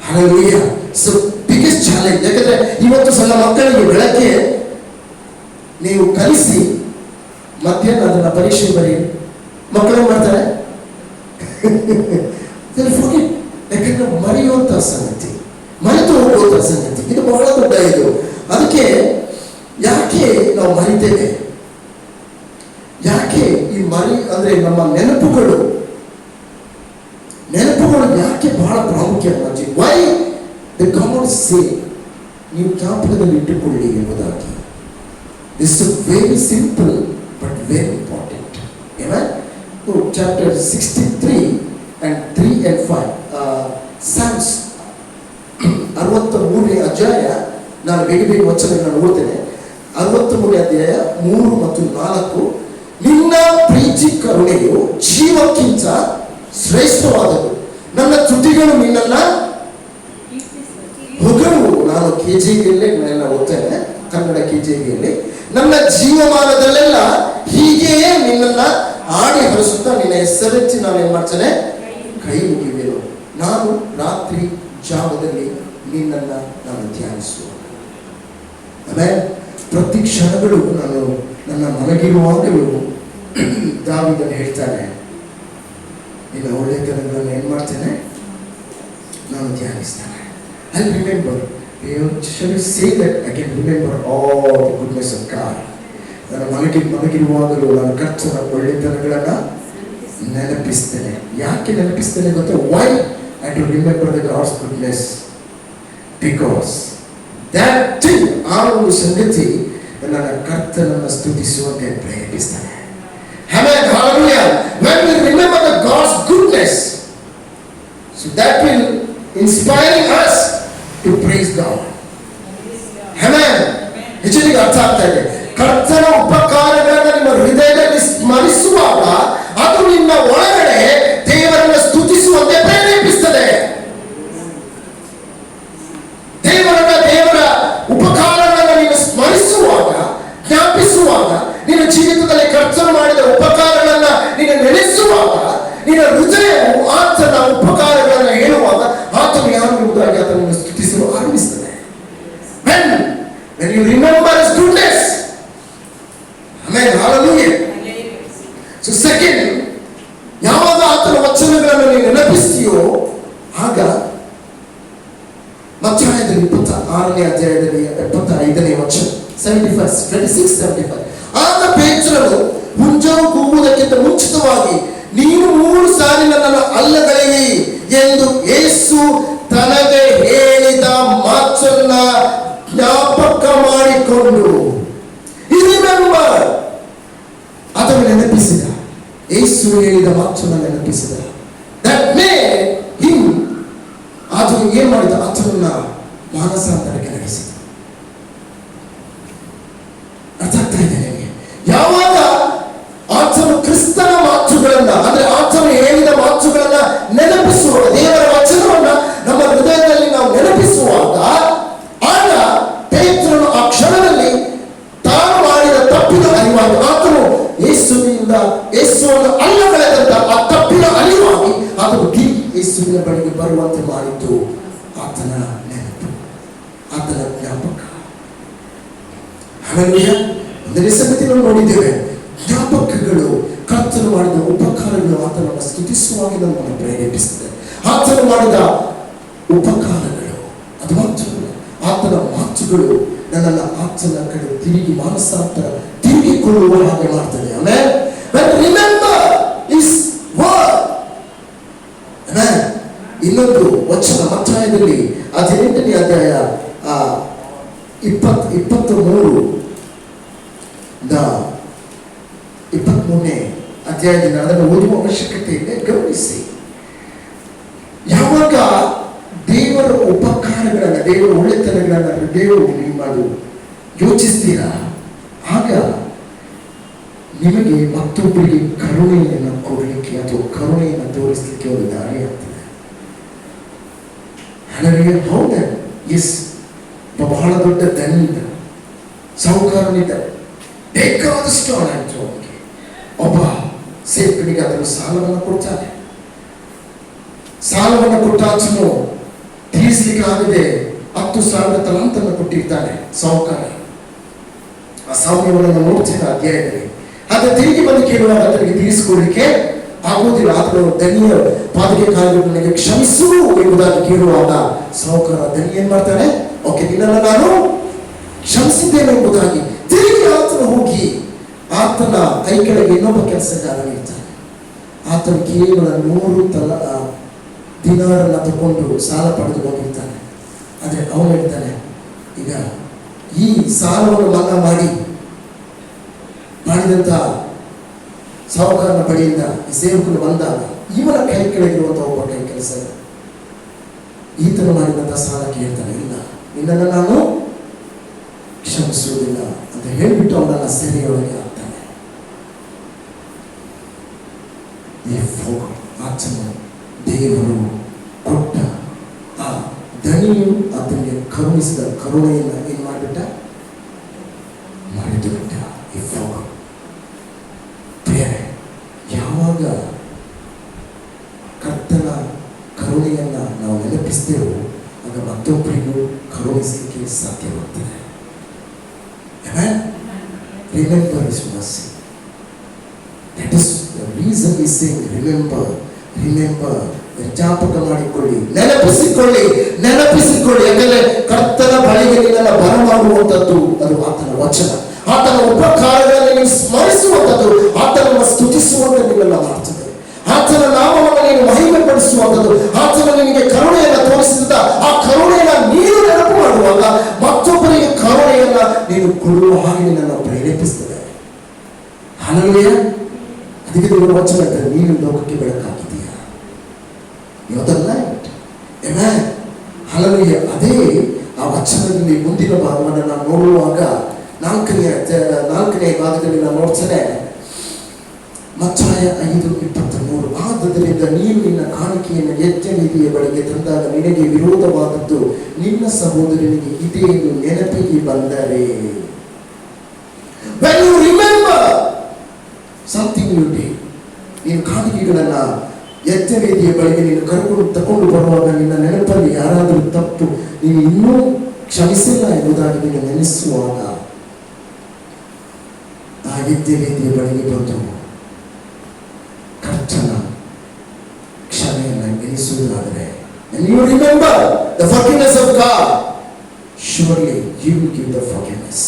S2: ಹಲ್ಲೆಲೂಯಾ. So biggest challenge. ಯಾಕಂದ್ರೆ ಇವತ್ತು ಸಣ್ಣ ಮಕ್ಕಳಿಗೆ ಬೆಳಗ್ಗೆ ನೀವು ಕಲಿಸಿ ಮಧ್ಯಾಹ್ನ ಅದನ್ನ ಪರೀಕ್ಷೆ ಬರೀ, ಮಕ್ಕಳು ಮಾಡ್ತಾರೆ ಯಾಕಂದ್ರೆ ಮರೆಯುವಂತ ಸಂಗತಿ, ಮರೆತು ಹೋಗುವಂತ ಸಂಗತಿ, ಇದು ಬಹಳ ದೊಡ್ಡ ಇದು. ಅದಕ್ಕೆ ಯಾಕೆ ನಾವು ಮರಿತೇವೆ? ಯಾಕೆ ಈ ಅಂದ್ರೆ ನಮ್ಮ ನೆನಪುಗಳು ಯಾಕೆ ಬಹಳ ಪ್ರಾಮುಖ್ಯ ಅಜ್ಜಿ? ವೈ ದ ಗಾಡ್ ಸೇ ನೀವು ಜ್ಞಾಪಕದಲ್ಲಿ ಇಟ್ಟುಕೊಳ್ಳಿ ಎಂಬುದಾಗಿ. This is very simple but very important. Chapter 63 and 3 and 5 Psalms 63ನೇ ಅಧ್ಯಾಯ. ನಾನು ಬೇಗ ವಚನಗಳನ್ನು ಓದ್ತೇನೆ. 63ನೇ ಅಧ್ಯಾಯ 3 ಮತ್ತು 4. ನಿನ್ನ ಪ್ರೀತಿ ಕರುಣೆಯು ಜೀವಕ್ಕಿಂತ ಶ್ರೇಷ್ಠವಾದದ್ದು, ನನ್ನ ತುಟಿಗಳು ನಿನ್ನನ್ನ ಹೊಗಳುವು. ನಾನು KJVಯಲ್ಲಿ ನಾನು ಓದ್ತೇನೆ, ಕನ್ನಡ KJVಯಲ್ಲಿ. ನನ್ನ ಜೀವಮಾನದಲ್ಲೆಲ್ಲ ಹೀಗೆಯೇ ನಿನ್ನನ್ನ ಆಡಿ ಹರಿಸುತ್ತಾ ನಿನ್ನ ಹೆಸರೆತ್ತಿ ನಾನು ಏನ್ ಮಾಡ್ತೇನೆ, ಕೈ ಮುಗಿವೆನು. ನಾನು ರಾತ್ರಿ ಜಾವದಲ್ಲಿ ನಿನ್ನನ್ನ ನಾನು ಧ್ಯಾನಿಸುವ. ಆಮೇಲೆ ಪ್ರತಿ ಕ್ಷಣಗಳು ನಾನು ನನ್ನ ಮನಗಿರುವಾಗಲೂ ದಾವೀದನು ಹೇಳ್ತಾನೆ, ನಿನ್ನ ಒಳ್ಳೆತನಗಳನ್ನು ಏನ್ ಮಾಡ್ತೇನೆ, ನಾನು ಧ್ಯಾನಿಸ್ತೇನೆ. I remember, shall we say that I can remember all the goodness of God. ನನ್ನ ಮನಗಿರುವಾಗಲೂ ನಾನು ಕರ್ತನ ಒಳ್ಳೆತನಗಳನ್ನ ನೆನಪಿಸ್ತೇನೆ. ಯಾಕೆ ನೆನಪಿಸ್ತೇನೆ ಗೊತ್ತಾ? Why I do remember the God's goodness? Because that thing, ಆ ಒಂದು ಸಂಗತಿ ನನ್ನ ಕರ್ತನನ್ನು ಸ್ತುತಿಸುವಂತೆ ಪ್ರೇರೇಪಿಸ್ತಾನೆ. Amen, hallelujah. When we remember the God's goodness, so that will inspiring us to praise God. Amen. ಹೆಚ್ಚಿಗೆ ಅರ್ಥ ಆಗ್ತಾ ಇದೆ. ಕರ್ತನ ಉಪಕಾರಗಳನ್ನು ನಿಮ್ಮ ಹೃದಯದಲ್ಲಿ ಸ್ಮರಿಸುವಾಗ ಅದು ನಿನ್ನ ಒಳಗಡೆ ದೇವರನ್ನು ಸ್ತುತಿಸುವಂತೆ ಪ್ರೇರೇಪಿಸುತ್ತದೆ. ದೇವರ ಉಪಕಾರಗಳನ್ನು ನೀನು ಸ್ಮರಿಸುವಾಗ, ಜ್ಞಾಪಿಸುವಾಗ, ನಿನ್ನ ಜೀವಿತದಲ್ಲಿ ಕರ್ತನು ಮಾಡಿದ ಉಪಕಾರಗಳನ್ನ ನೀನು ನೆನೆಸುವಾಗ, ನಿನ್ನ ಹೃದಯವು ಆತನ ಉಪಕಾರಗಳನ್ನು ಹೇಳುವಾಗ ಆತನು ಯಾರು ಎಂಬುದಾಗಿ ಆತನನ್ನು ಸ್ತುತಿಸಲು ಆರಂಭಿಸುತ್ತದೆ. When you remember his goodness, amen, hallelujah. So second, ಯಾವಾಗ ಆತನ ವಚನಗಳನ್ನು ನೀನು ನೆನಪಿಸ್ತೀಯೋ ಆಗ ಮತ್ತಾಯದಲ್ಲಿ 26ನೇ ಅಧ್ಯಾಯದಲ್ಲಿ 75ನೇ ವಚನ 26:75 ಆಗ ಪೇತ್ರನು ಮುಂಜಾವು ಕೂಗುವುದಕ್ಕಿಂತ ಮುಂಚಿತವಾಗಿ ನೀನು 3 ಸಾರಿ ನನ್ನನ್ನು ಅಲ್ಲಗಳೆಯಿ ಎಂದು ಯೇಸು ತನಗೆ ಹೇಳಿದ ಮಾತನ್ನ ಜ್ಞಾಪಕ ಮಾಡಿಕೊಂಡು ಅದನ್ನು ನೆನಪಿಸಿದ. ಯೇಸು ಹೇಳಿದ ಮಾತನ್ನ ನೆನಪಿಸಿದ. That made him, ಅದು ಏನ್ ಮಾಡಿದ, ಆತನನ್ನ ಮಾನಸಾಂತರಕ್ಕೆ ನಡೆಸಿದ. ಅರ್ಥ ಆಗ್ತಾ ಇದೆ ನಿಮಗೆ? ಯಾವಾಗ ಆತನು ಕ್ರಿಸ್ತನ ಮಾತುಗಳನ್ನ, ಅಂದ್ರೆ ಆತನು ಹೇಳಿದ ಮಾತುಗಳನ್ನ ನೆನಪಿಸುವಾಗ, ದೇವರ ವಚನವನ್ನ ನಮ್ಮ ಹೃದಯದಲ್ಲಿ ನಾವು ನೆನಪಿಸುವಾಗ ಆಗ ಪೇತ್ರನು ಆ ಕ್ಷಣದಲ್ಲಿ ತಾನು ಮಾಡಿದ ತಪ್ಪಿನ ಅರಿವಾಗಿ, ಆತನು ಯೇಸುವನ್ನು ಅಲ್ಲಗಳೆದಂತ ಆ ತಪ್ಪಿನ ಅರಿವಾಗಿ ಆತನು ಯೇಸುವಿನ ಬಳಿಗೆ ಬರುವಂತೆ ಮಾಡಿದ್ದು ಆತನ ನೆನಪು, ಆತನ ಜ್ಞಾಪಕ. ಹಲ್ಲೆಲೂಯಾ. ಒಂದನೇ ಸಂಗತಿ ನಾವು ನೋಡಿದ್ದೇವೆ, ಜ್ಞಾಪಕಗಳು, ಕರ್ತನು ಮಾಡಿದ ಉಪಕಾರಗಳು ಆತನನ್ನು ಸ್ತುತಿಸುವಾಗ ನಮ್ಮನ್ನು ಪ್ರೇರೇಪಿಸುತ್ತದೆ. ಆತನು ಮಾಡಿದ ಉಪಕಾರಗಳು ಅದು ಮಾತುಗಳು, ಆತನ ಮಾತುಗಳು ನನ್ನನ್ನು ಆತನ ಕಡೆ ತಿರುಗಿ ಮಾನಸಾಂತರ ತಿರುಗಿಕೊಳ್ಳುವ ಹಾಗೆ ಮಾಡ್ತದೆ. ಆಮೇಲೆ remember his word. Amen. ಇನ್ನೊಂದು ವಚನ ಮತ್ತಾಯದಲ್ಲಿ 18ನೇ ಅಧ್ಯಾಯ 23ನೇ ಅಧ್ಯಾಯದಿಂದ ಅದನ್ನು ಓದುವ ಅವಶ್ಯಕತೆ ಇದೆ. ಗಮನಿಸಿ, ಯಾವಾಗ ದೇವರ ಉಪಕಾರಗಳನ್ನ, ದೇವರ ಒಳ್ಳೆತನಗಳನ್ನ ದೇವರು ನೀವು ಯೋಚಿಸ್ತೀರಾ ಆಗ ನಿಮಗೆ ಮತ್ತೊಬ್ಬರಿಗೆ ಕರುಣೆಯನ್ನು ಕೊಡಲಿಕ್ಕೆ ಅಥವಾ ಕರುಣೆಯನ್ನು ತೋರಿಸಲಿಕ್ಕೆ ಒಂದು ದಾರಿ ಆಗ್ತದೆ. ಹಲರಿಗೆ ಹೌದ, ಎಸ್, ಬಹಳ ದೊಡ್ಡ ಧನಿಯಿಂದ ಸಾಹುಕಾರನಿದ್ದ, ಬೇಕಾದಷ್ಟು ಹಣ ಇತ್ತು ಅವನಿಗೆ. ಒಬ್ಬ ಸೇವಕನಿಗೆ ಅದನ್ನು ಸಾಲವನ್ನು ಕೊಡ್ತಾನೆ. ಸಾಲವನ್ನು ಕೊಟ್ಟಾಚನು ತೀರಿಸಲಿಕ್ಕೆ ಆಗದೆ 10,000 ತಲಾಂತನ್ನು ಕೊಟ್ಟಿರ್ತಾನೆ ಸಾಹುಕಾರ. ಆ ಸಾಮ್ಯವನ್ನು ನೋಡ್ತೇನೆ ಅಧ್ಯಾಯದಲ್ಲಿ. ಆತ ತಿರುಗಿ ಬಂದು ಕೇಳುವಾಗ ಅದರಿಗೆ ತೀರಿಸಿಕೊಳ್ಳಲಿಕ್ಕೆ ಆಗುವುದಿಲ್ಲ. ಆತನು ದನಿಯ ಪಾದಕ್ಕೆ ಕಾಲಿಟ್ಟು ನನಗೆ ಕ್ಷಮಿಸು ಎಂಬುದಾಗಿ ಕೇಳುವಾಗ ಸಾಹುಕಾರ ದನಿ ಏನ್ ಮಾಡ್ತಾನೆ, ಓಕೆ ನಿನ್ನನ್ನು ನಾನು ಕ್ಷಮಿಸಿದ್ದೇನೆ ಎಂಬುದಾಗಿ ತಿರುಗಿ ಆತನು ಹೋಗಿ ಆತನ ಕೈ ಕೆಳಗೆ ಇನ್ನೊಬ್ಬ ಕೆಲಸಗಾರನಿರ್ತಾನೆ. ಆತನು ಕೇವಲ 100 ದಿನಾರನ್ನ ತಗೊಂಡು ಸಾಲ ಪಡೆದುಕೊಂಡಿರ್ತಾನೆ. ಆದರೆ ಅವನು ಹೇಳ್ತಾನೆ, ಈಗ ಈ ಸಾಲವನ್ನು ಮನ್ನಾ ಮಾಡಿದಂಥ ಸಾಹುಕಾರನ ಬಳಿಯಿಂದ ಈ ಸೇವಕರು ಬಂದಾಗ ಇವನ ಕೈ ಕೆಳಗಿರುವಂತಹ ಒಬ್ಬ ಕೈ ಕೆಲಸ ಈತನು ಮಾಡಿದಂಥ ಸಾಲಕ್ಕೆ ಹೇಳ್ತಾನೆ, ಇಲ್ಲ ನಿನ್ನನ್ನು ನಾನು ಕ್ಷಮಿಸುವುದಿಲ್ಲ ಅಂತ ಹೇಳಿಬಿಟ್ಟು ಅವನನ್ನ ಸೆರೆಯೊಳಗೆ ಹಾಕ್ತಾನೆ. ಆತನು ದೇವರು ಕೊಟ್ಟ ಆ ದಣಿಯು ಆತನಿಗೆ ಕರುಣಿಸಿದ ಕರುಣೆಯನ್ನು ಏನ್ ಮಾಡಿಬಿಟ್ಟ, ಮರೆತು ಬಿಟ್ಟ. ಪ್ರಿಯರೇ, ಯಾವಾಗ ಕರ್ತನ ಕರುಣೆಯನ್ನ ನಾವು ನೆನಪಿಸ್ತೇವೋ ಆಗ ಮತ್ತೊಬ್ಬರಿಗೂ ಕರುಣಿಸಲಿಕ್ಕೆ ಸಾಧ್ಯವಾಗ್ತದೆ. Remember His mercy. That is the reason we say remember. ಜ್ಞಾಪಕ ಮಾಡಿಕೊಳ್ಳಿ, ನೆನಪಿಸಿಕೊಳ್ಳಿ. ಯಾಕಂದ್ರೆ ಕರ್ತನ ಬಳಿಗೆ ನಿನ್ನನ್ನು ಬರಮಾಡುವಂಥದ್ದು ಅದು ಆತನ ವಚನ, ಆತನ ಉಪಕಾರಗಳನ್ನು ನೀವು ಸ್ಮರಿಸುವಂಥದ್ದು, ಆತನನ್ನು ಸ್ತುತಿಸುವಂತೆ ನಿನ್ನೆಲ್ಲ ಮಾಡ್ತದೆ, ಆತನ ನಾಮವನ್ನು ನೀನು ಮಹಿಮೆ ಪಡಿಸುವಂಥದ್ದು, ಆತನ ನಿನಗೆ ಕರುಣೆಯನ್ನು ತೋರಿಸಿದ ಆ ಕರುಣೆಯನ್ನು ನೀನು ನೆನಪು ಮಾಡುವಾಗ ಮತ್ತೊಬ್ಬರಿಗೆ ಕರುಣೆಯನ್ನ ನೀನು ಕೊಡುವ ಹಾಗೆ ನಿನ್ನನ್ನು ಪ್ರೇರೇಪಿಸ್ತದೆ. ಹಲ್ಲೆಲೂಯಾ. ಅದಕ್ಕೆ ದೇವರ ವಚನ ಹೇಳ್ತಾರೆ, ನೀನು ಲೋಕಕ್ಕೆ ಬೆಳಕಾಗಿದ್ದೀಯಾ. ಹಲ್ಲೆಲೂಯಾ. ಅದೇ ಆ ವಚನದಲ್ಲಿ ಮುಂದಿನ ಭಾಗವನ್ನು ನಾವು ನೋಡುವಾಗ ನಾಲ್ಕನೇ ಭಾಗದಲ್ಲಿ ನಾವು ನೋಡ್ತೇನೆ, ಮತ್ತಾಯ 5:23. ಆದ್ದರಿಂದ ನೀನು ನಿನ್ನ ಕಾಣಿಕೆಯನ್ನು ಯಜ್ಞವೇದಿಯ ಬಳಿಗೆ ತಂದಾಗ ನಿನಗೆ ವಿರೋಧವಾದದ್ದು ನಿನ್ನ ಸಹೋದರನಿಗೆ ಇದೆ ಎಂದು ನೆನಪಿಗೆ ಬಂದರೆ, when you remember something you did, ನೀನು ಕಾಣಿಕೆಗಳನ್ನ ಯಜ್ಞವೇದಿಯ ಬಳಿಗೆ ನೀನು ತಕೊಂಡು ಬರುವಾಗ ನಿನ್ನ ನೆನಪಲ್ಲಿ ಯಾರಾದರೂ ತಪ್ಪು ನೀನು ಇನ್ನೂ ಕ್ಷಮಿಸಿಲ್ಲ ಎಂಬುದಾಗಿ ನೀನು ನೆನೆಸುವಾಗ ಆ ಯಜ್ಞವೇದಿಯ ಬಳಿಗೆ ಬಂದು ಕರ್ತನ ಕ್ಷಮೆಯನ್ನು ಎನಿಸುವುದಾದರೆ, and you remember the forgiveness of God, surely He will give the forgiveness.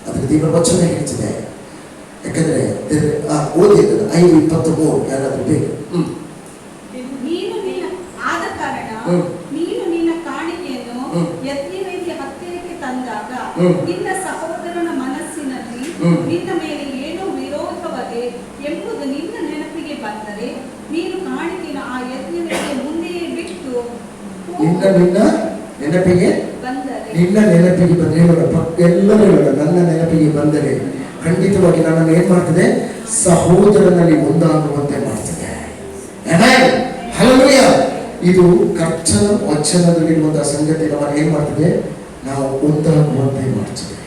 S2: ಅದಕ್ಕೆ ದೇವರ ವಚನ ಹೇಳ್ತಿದೆ. ಯಾಕಂದ್ರೆ ಓದಿದ 5:23 ಯಾರಾದ್ರೂ ಬೇಕು.
S3: ನೀನು ನಿನ್ನ ಕಾಣಿಕೆಯನ್ನು ಯಜ್ಞವೇದಿಯ ಹತ್ತಿರಕ್ಕೆ ತಂದಾಗ ನಿನ್ನ ಸಹೋದರನ ಮನಸ್ಸಿನಲ್ಲಿ ನಿನ್ನ ಮೇಲೆ ಏನೋ ವಿರೋಧವದೆ ಎಂಬುದು ನಿನ್ನ ನೆನಪಿಗೆ ಬಂದರೆ, ನೀನು ಕಾಣಿಕೆಯನ್ನು ಆ ಯಜ್ಞವೇದಿಯ ಮುಂದೆಯೇ ಬಿಟ್ಟು
S2: ನಿನ್ನ ನೆನಪಿಗೆ ಬಂದರೆ ಎಲ್ಲರೂ ಹೇಳೋಣ, ನನ್ನ ನೆನಪಿಗೆ ಬಂದರೆ ಖಂಡಿತವಾಗಿ ನನ್ನನ್ನು ಏನ್ ಮಾಡ್ತದೆ, ಸಹೋದರನಲ್ಲಿ ಒಂದಾಗುವಂತೆ ಮಾಡ್ತದೆ. ಹಲ್ಲೆಲೂಯಾ. ಇದು ಕರ್ತನ ವಚನದಲ್ಲಿರುವಂತಹ ಸಂಗತಿ ನಮ್ಮನ್ನು ಏನ್ ಮಾಡ್ತದೆ, ನಾವು ಒಂದಾಗುವಂತೆ ಮಾಡ್ತದೆ.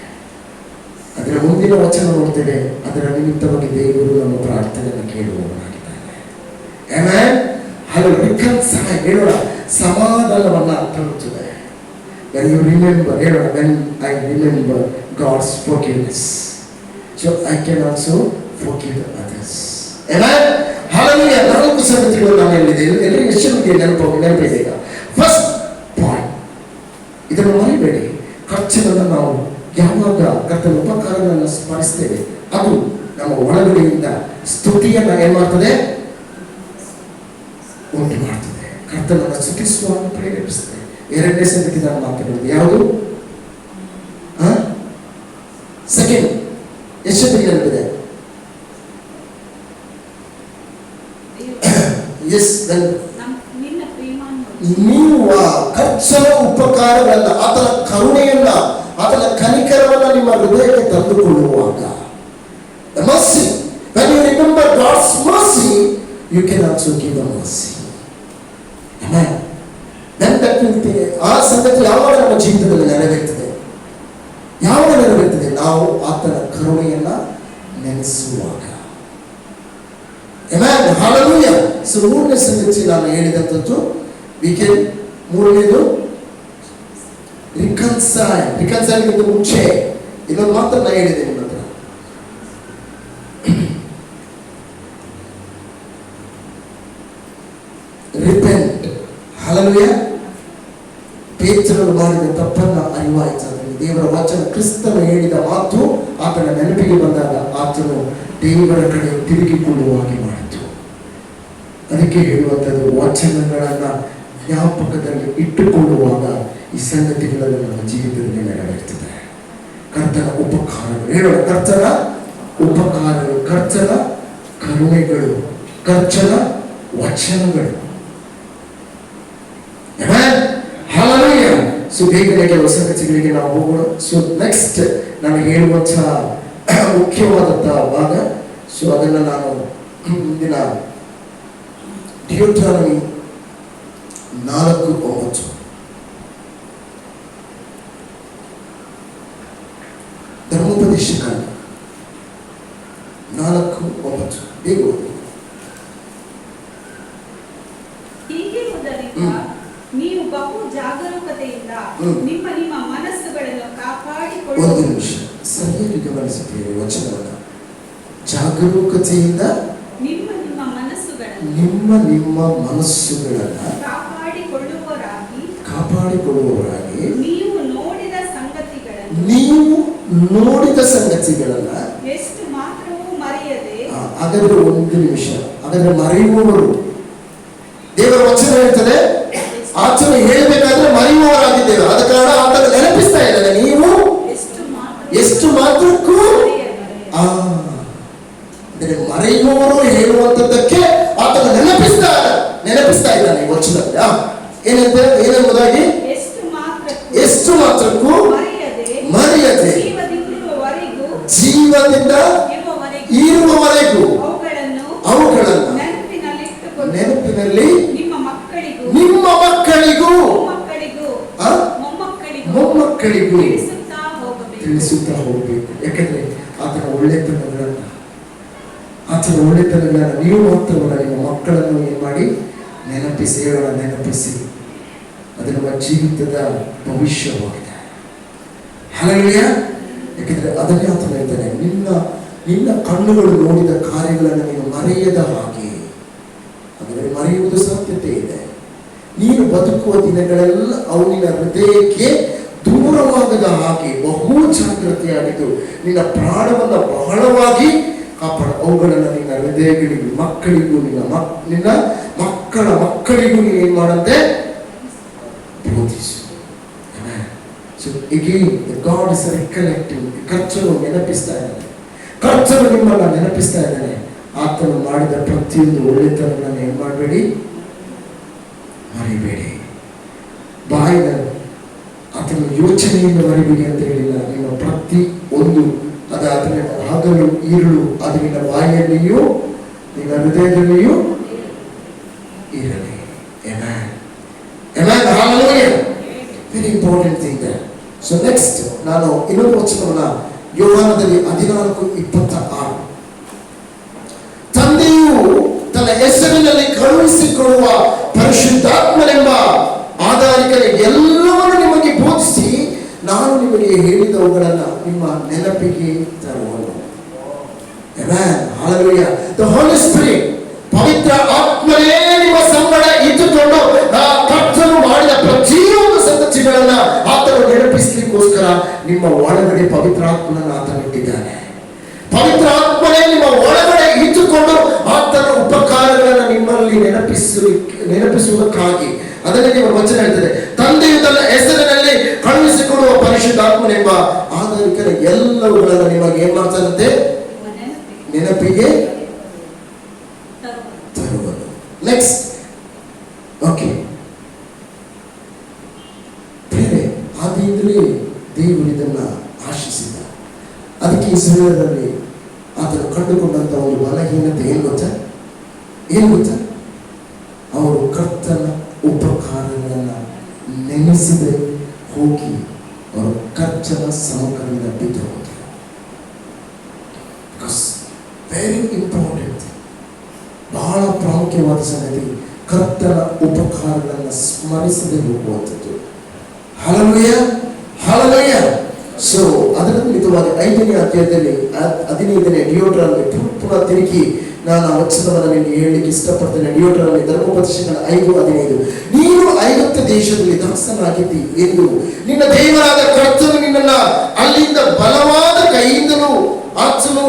S2: ಅದರ ಮುಂದಿನ ವಚನ ನೋಡ್ತೇವೆ, ಅದರ ನಿಮಿತ್ತವಾಗಿ ದೇವರು ನಮ್ಮ ಪ್ರಾರ್ಥನೆಯನ್ನು ಕೇಳುವವನಾಗಿದ್ದಾನೆ. ಹೇಳೋಣ, ಸಮಾಧಾನವನ್ನ ತರುತ್ತದೆ. When you remember, ಹೇಳೋಣ, when I remember God's forgiveness, so I can also forgive others. Amen. Hallelujah. 4 ಸಂಗತಿಗಳು ನಾನು ಹೇಳಿದೆ. ಎಲ್ಲರಿಗೂ ಎಷ್ಟು ನೆನಪಿದೆ. ಫಸ್ಟ್ ಪಾಯಿಂಟ್, ಇದನ್ನು ಮರಿಬೇಡಿ. ಕರ್ತನನ್ನು ನಾವು ಯಾವಾಗ ಕರ್ತನ ಉಪಕಾರಗಳನ್ನು ಸ್ಮರಿಸ್ತೇವೆ, ಅದು ನಮ್ಮ ಒಳಗಡೆಯಿಂದ ಸ್ತುತಿಯನ್ನು ಏನ್ ಮಾಡ್ತದೆ, ಉಂಟು ಮಾಡ್ತದೆ. ಕರ್ತನನ್ನು ಸ್ತುತಿಸುವಾಗ ಪ್ರೇರೇಪಿಸ್ತದೆ. ಎರಡನೇ ಸಂಗತಿ ನಾನು ಮಾತಾಡೋದು ಯಾವುದು? ಸೆಕೆಂಡ್, ಎಷ್ಟು ನೆನಪಿದೆ? ನೀವು ಕರ್ತನ ಉಪಕಾರಗಳನ್ನ, ಆತನ ಕರುಣೆಯನ್ನ, ಆತನ ಕನಿಕರವನ್ನ ನಿಮ್ಮ ಹೃದಯಕ್ಕೆ ತಂದುಕೊಳ್ಳುವಾಗ, mercy, when you remember God's mercy, you can also give a mercy. Amen. ಆ ಸಂಗತಿ ಯಾವಾಗ ನಮ್ಮ ಜೀವಿತದಲ್ಲಿ ನೆರವೇರ್ತದೆ? ಯಾವಾಗ ನೆರವೇರ್ತದೆ? ನಾವು ಆತನ ಕರುಣೆಯನ್ನ ನೆನೆಸುವಾಗ. Amen. Hallelujah. ಸೊ ಮೂರನೇ ಸಂಗತಿ ನಾನು ಹೇಳಿದಂಥದ್ದು, ಮೂರನೇದು ರಿಕನ್ಸೈಲ್ ಮುಂಚೆ ಇನ್ನೊಂದು ಮಾತ್ರ ನಾನು ಹೇಳಿದೆ ನಿಮ್ಮ ಹತ್ರ. ರಿಪೆಂಟ್. ಹಲ್ಲೆಲೂಯಾ. ಪೇತ್ರನು ಮಾಡಿದ ತಪ್ಪನ್ನ ಅರಿವಾಯಿತು. ದೇವರ ವಚನ, ಕ್ರಿಸ್ತನು ಹೇಳಿದ ಮಾತು ಆತನ ನೆನಪಿಗೆ ಬಂದಾಗ ಆತನು ದೇವರ ಕಡೆ ತಿರುಗಿಕೊಳ್ಳುವ ಹಾಗೆ ಮಾಡಿತು. ಅದಕ್ಕೆ ಹೇಳುವಂಥದ್ದು ವಚನಗಳನ್ನ ಜ್ಞಾಪಕದಲ್ಲಿ ಇಟ್ಟುಕೊಳ್ಳುವಾಗ ಈ ಸಂಗತಿಗಳಲ್ಲಿ ನಮ್ಮ ಜೀವಿತದಲ್ಲಿ ನೆರವೇರ್ತದೆ. ಕರ್ತನ ಉಪಕಾರಗಳು ಹೇಳೋಣ, ಕರ್ತನ ಉಪಕಾರಗಳು, ಕರ್ತನ ಕರುಣೆಗಳು, ಕರ್ತನ ವಚನಗಳು. ಸೊ ಬೇಗನೆ ಕೆಲವು ಸಂಗತಿಗಳಿಗೆ ನಾವು ಹೋಗೋಣ. ಸೊ ನೆಕ್ಸ್ಟ್ ನಾನು ಹೇಳುವಂತಹ ಮುಖ್ಯವಾದಂತಹ ಭಾಗ, ಸೊ ಅದನ್ನು ನಾನು ಮುಂದಿನ ಡ್ಯೂಟರಾನಮಿ 4:9 ಧರ್ಮೋಪದೇಶಕಾಂಡ 4:9 ಬೇಗ
S3: ಹೀಗಿರುವುದರಿಂದ ನೀವು ಬಹು ಜಾಗರೂಕತೆಯಿಂದ ನಿಮ್ಮ ನಿಮ್ಮ ಮನಸ್ಸುಗಳನ್ನು
S2: ಒಂದು
S3: ಕಾಪಾಡಿಕೊಳ್ಳುವ.
S2: ನಿಮಿಷ ಸರಿಯಾಗಿ ಗಮನಿಸುತ್ತೇವೆ ವಚನವನ್ನು. ಜಾಗರೂಕತೆಯಿಂದ
S3: ನಿಮ್ಮ ನಿಮ್ಮ ಮನಸ್ಸುಗಳನ್ನು
S2: ನಿಮ್ಮ ಮನಸ್ಸುಗಳನ್ನು ಕಾಪಾಡಿಕೊಳ್ಳುವವರಾಗಿ
S3: ನೀವು ನೋಡಿದ ಸಂಗತಿಗಳನ್ನ ಎಷ್ಟು ಮಾತ್ರವೂ ಮರೆಯದೆ.
S2: ಹಾಗಾದ್ರೆ ಒಂದು ನಿಮಿಷ, ಹಾಗಾದ್ರೆ ಮರೆಯುವವರು, ದೇವರ ವಚನ ಹೇಳ್ತದೆ ಆಚರಣೆ ಹೇಳಬೇಕಾದ್ರೆ ಮರೆಯುವವರಾಗಿದ್ದೇವೆ. ಆದ ಕಾರಣ ಆತನ ನೆನಪಿಸ್ತಾ ಇದ್ದಾನೆ, ನೀವು ಎಷ್ಟು ಮಾತ್ರಕ್ಕೂ ಅಂದರೆ ಮರೆಯುವವರು ಹೇಳುವಂತದ್ದಕ್ಕೆ ಆತನ ನೆನಪಿಸ್ತಾ ಇದ್ದಾನೆ ಈ ವಚನದಲ್ಲಿ. ಏನೆಂಬುದಾಗಿ ಎಷ್ಟು ಮಾತ್ರಕ್ಕೂ ಮರೆಯದೆ ಜೀವದಿಂದ ಇರುವವರೆಗೂ ಅವುಗಳನ್ನು ನೆನಪಿನಲ್ಲಿ ನಿಮ್ಮ ಮಕ್ಕಳಿಗೂ ಮೊಮ್ಮಕ್ಕಳಿಗೂ ತಿಳಿಸುತ್ತಾ ಹೋಗಬೇಕು. ಯಾಕಂದ್ರೆ ಆತನ ಒಳ್ಳೆತನಗಳನ್ನು ನೀವು ಮಾತ್ರವಲ್ಲ, ನಿಮ್ಮ ಮಕ್ಕಳನ್ನು ಏನ್ ಮಾಡಿ ನೆನಪಿಸಿ, ನೆನಪಿಸಿ. ಅದು ನಮ್ಮ ಜೀವಿತದ ಭವಿಷ್ಯವಾಗಿದೆ. ಹಲ್ಲೆಲೂಯಾ. ಯಾಕಂದ್ರೆ ಅದನ್ನೇ ಆತನ ಹೇಳ್ತಾನೆ, ನಿನ್ನ ಕಣ್ಣುಗಳು ನೋಡಿದ ಕಾರ್ಯಗಳನ್ನು ನೀನು ಮರೆಯದ ಹಾಗೆ. ಹಾಗಾದರೆ ಮರೆಯುವುದು ಸಾಧ್ಯತೆ ಇದೆ. ನೀನು ಬದುಕುವ ದಿನಗಳೆಲ್ಲ ಅವನಿನ ಹೃದಯಕ್ಕೆ ದೂರವಾಗದ ಹಾಗೆ ಬಹು ಜಾಗ್ರತೆಯಾಗಿದ್ದು ನಿನ್ನ ಪ್ರಾಣವನ್ನು ಬಹಳವಾಗಿ ಕಾಪಾಡ. ಅವುಗಳನ್ನು ನಿನ್ನ ಹೃದಯಗಳಿಗೂ ಮಕ್ಕಳಿಗೂ ನಿನ್ನ ಮಕ್ಕಳಿಗೂ ನೀನು ಏನ್ ಮಾಡಂತೆ ಬೋಧಿಸು. So again, God is recollecting. ಕರ್ತನು ನೆನಪಿಸ್ತಾ ಇದ್ದಾನೆ, ಕರ್ತನು ನಿಮ್ಮನ್ನ ನೆನಪಿಸ್ತಾ ಇದ್ದಾನೆ. ಆತನು ಮಾಡಿದ ಪ್ರತಿಯೊಂದು ಒಳ್ಳೆತನವನ್ನು ಏನ್ ಮಾಡಬೇಡಿ, ಮರಿಬೇಡಿ. ಬಾಯಿನ ಆತನ ಯೋಚನೆಯಿಂದ ಮರಿಬೇಡಿ ಅಂತ ಹೇಳಿಲ್ಲ. ನಿಮ್ಮ ಪ್ರತಿ ಒಂದು ಅದನ್ನ ಹಗಲು ಇರುಳು ಅದು ನಿನ್ನ ಬಾಯಿಯಲ್ಲಿಯೂ ನಿನ್ನ ಹೃದಯದಲ್ಲಿಯೂ ಇರಲಿ. Very important thing. So next ನಾನು ಇನ್ನೊಂದು ವಚನವನ್ನ ಯೋಹಾನದಲ್ಲಿ 14:26 ತಂದೆಯು ತನ್ನ ಹೆಸರಿನಲ್ಲಿ ಕಳುಹಿಸಿಕೊಡುವ ಪರಿಶುದ್ಧಾತ್ಮನೆಂಬ ಆಧಾರಿಕರ ಎಲ್ಲವನ್ನು ನಿಮಗೆ ಬೋಧಿಸಿ ನಾನು ನಿಮಗೆ ಹೇಳಿದವುಗಳನ್ನ ನಿಮ್ಮ ನೆನಪಿಗೆ ತರುವನು. Hallelujah. The Holy Spirit, ಪವಿತ್ರ ಆತ್ಮನೇ ನಿಮ್ಮ ಸಂಗಡ ಇದ್ದುಕೊಂಡು ಕರ್ತನು ಮಾಡಿದ ಪ್ರತಿಯೊಂದು ಸಂಗತಿಗಳನ್ನ ಆತನು ನೆನಪಿಸಲಿಕ್ಕೋಸ್ಕರ ನಿಮ್ಮ ಒಳಗಡೆ ಪವಿತ್ರ ಆತ್ಮನನ್ನು ಆತನು ಇಟ್ಟಿದ್ದಾನೆ. ಪವಿತ್ರ ಆತ್ಮನೇ ನಿಮ್ಮ ಒಳಗಡೆ ಇದ್ದುಕೊಂಡು ಆತನ ಉಪಕಾರಗಳನ್ನು ನಿಮ್ಮಲ್ಲಿ ನೆನಪಿಸುವುದಕ್ಕಾಗಿ ಅದನ್ನೇ ನಿಮ್ಮ ವಚನ ಹೇಳ್ತದೆ, ತಂದೆಯು ತನ್ನ ಹೆಸರಿನಲ್ಲಿ ಕಳುಹಿಸಿಕೊಡುವ ಪರಿಶುದ್ಧಾತ್ಮನೆಂಬ ಆಧಾರಿಕರ ಎಲ್ಲವುಗಳನ್ನು ನಿಮಗೆ ಏನ್ ಮಾಡ್ತಾರಂತೆ, ನೆನಪಿಗೆ ತರುವುದು. ನೆಕ್ಸ್ಟ್ ಓಕೆ, ಬೇರೆ ಆದಿಯಿಂದಲೇ ದೇವರು ಇದನ್ನ ಆಶಿಸಿದ. ಅದಕ್ಕೆ ಇಸ್ರಾಯೇಲರಲ್ಲಿ ಆತನು ಕಂಡುಕೊಂಡಂತ ಒಂದು ಬಲಹೀನತೆ ಏನ್ ಗೊತ್ತಾ, ಅವರು ಕರ್ತನ ಉಪಕಾರಗಳನ್ನ ನೆನೆಸದೆ ಹೋಗಿ ಅವರು ಕರ್ತನ ಸಮ್ಮುಖದಿಂದ ಬಿದ್ದು ಹೋದರು. ವೆರಿ ಇಂಪಾರ್ಟೆಂಟ್, ಬಹಳ ಪ್ರಾಮುಖ್ಯವಾದ ಸಂಗತಿ ಕರ್ತನ ಉಪಕಾರಗಳನ್ನು ಸ್ಮರಿಸದೆ ಹೋಗುವಂಥದ್ದು. Hallelujah, hallelujah. ಸೊ ಅದರ ನಿಮಿತ್ತವಾಗಿ 5ನೇ ಅಧ್ಯಾಯದಲ್ಲಿ 15ನೇ ಡಿಯೋಟರಾಮಿ ಪುನಃ ತಿರುಗಿ ನಾನು ಆ ವಚನವನ್ನು ನಿಮಗೆ ಹೇಳಲಿಕ್ಕೆ ಇಷ್ಟಪಡ್ತೇನೆ. ಡಿಯೋಟರಾಮಿ ಧರ್ಮೋಪದೇಶಗಳ 5:15 ನೀನು ಐಗುಪ್ತ ದೇಶದಲ್ಲಿ ದಾಸನಾಗಿದ್ದಿ ಎಂದು ನಿನ್ನ ದೇವರಾದ ಕರ್ತನು ನಿನ್ನನ್ನ ಅಲ್ಲಿಂದ ಬಲವಾದ ಕೈಯಿಂದಲೂ ಆಚನು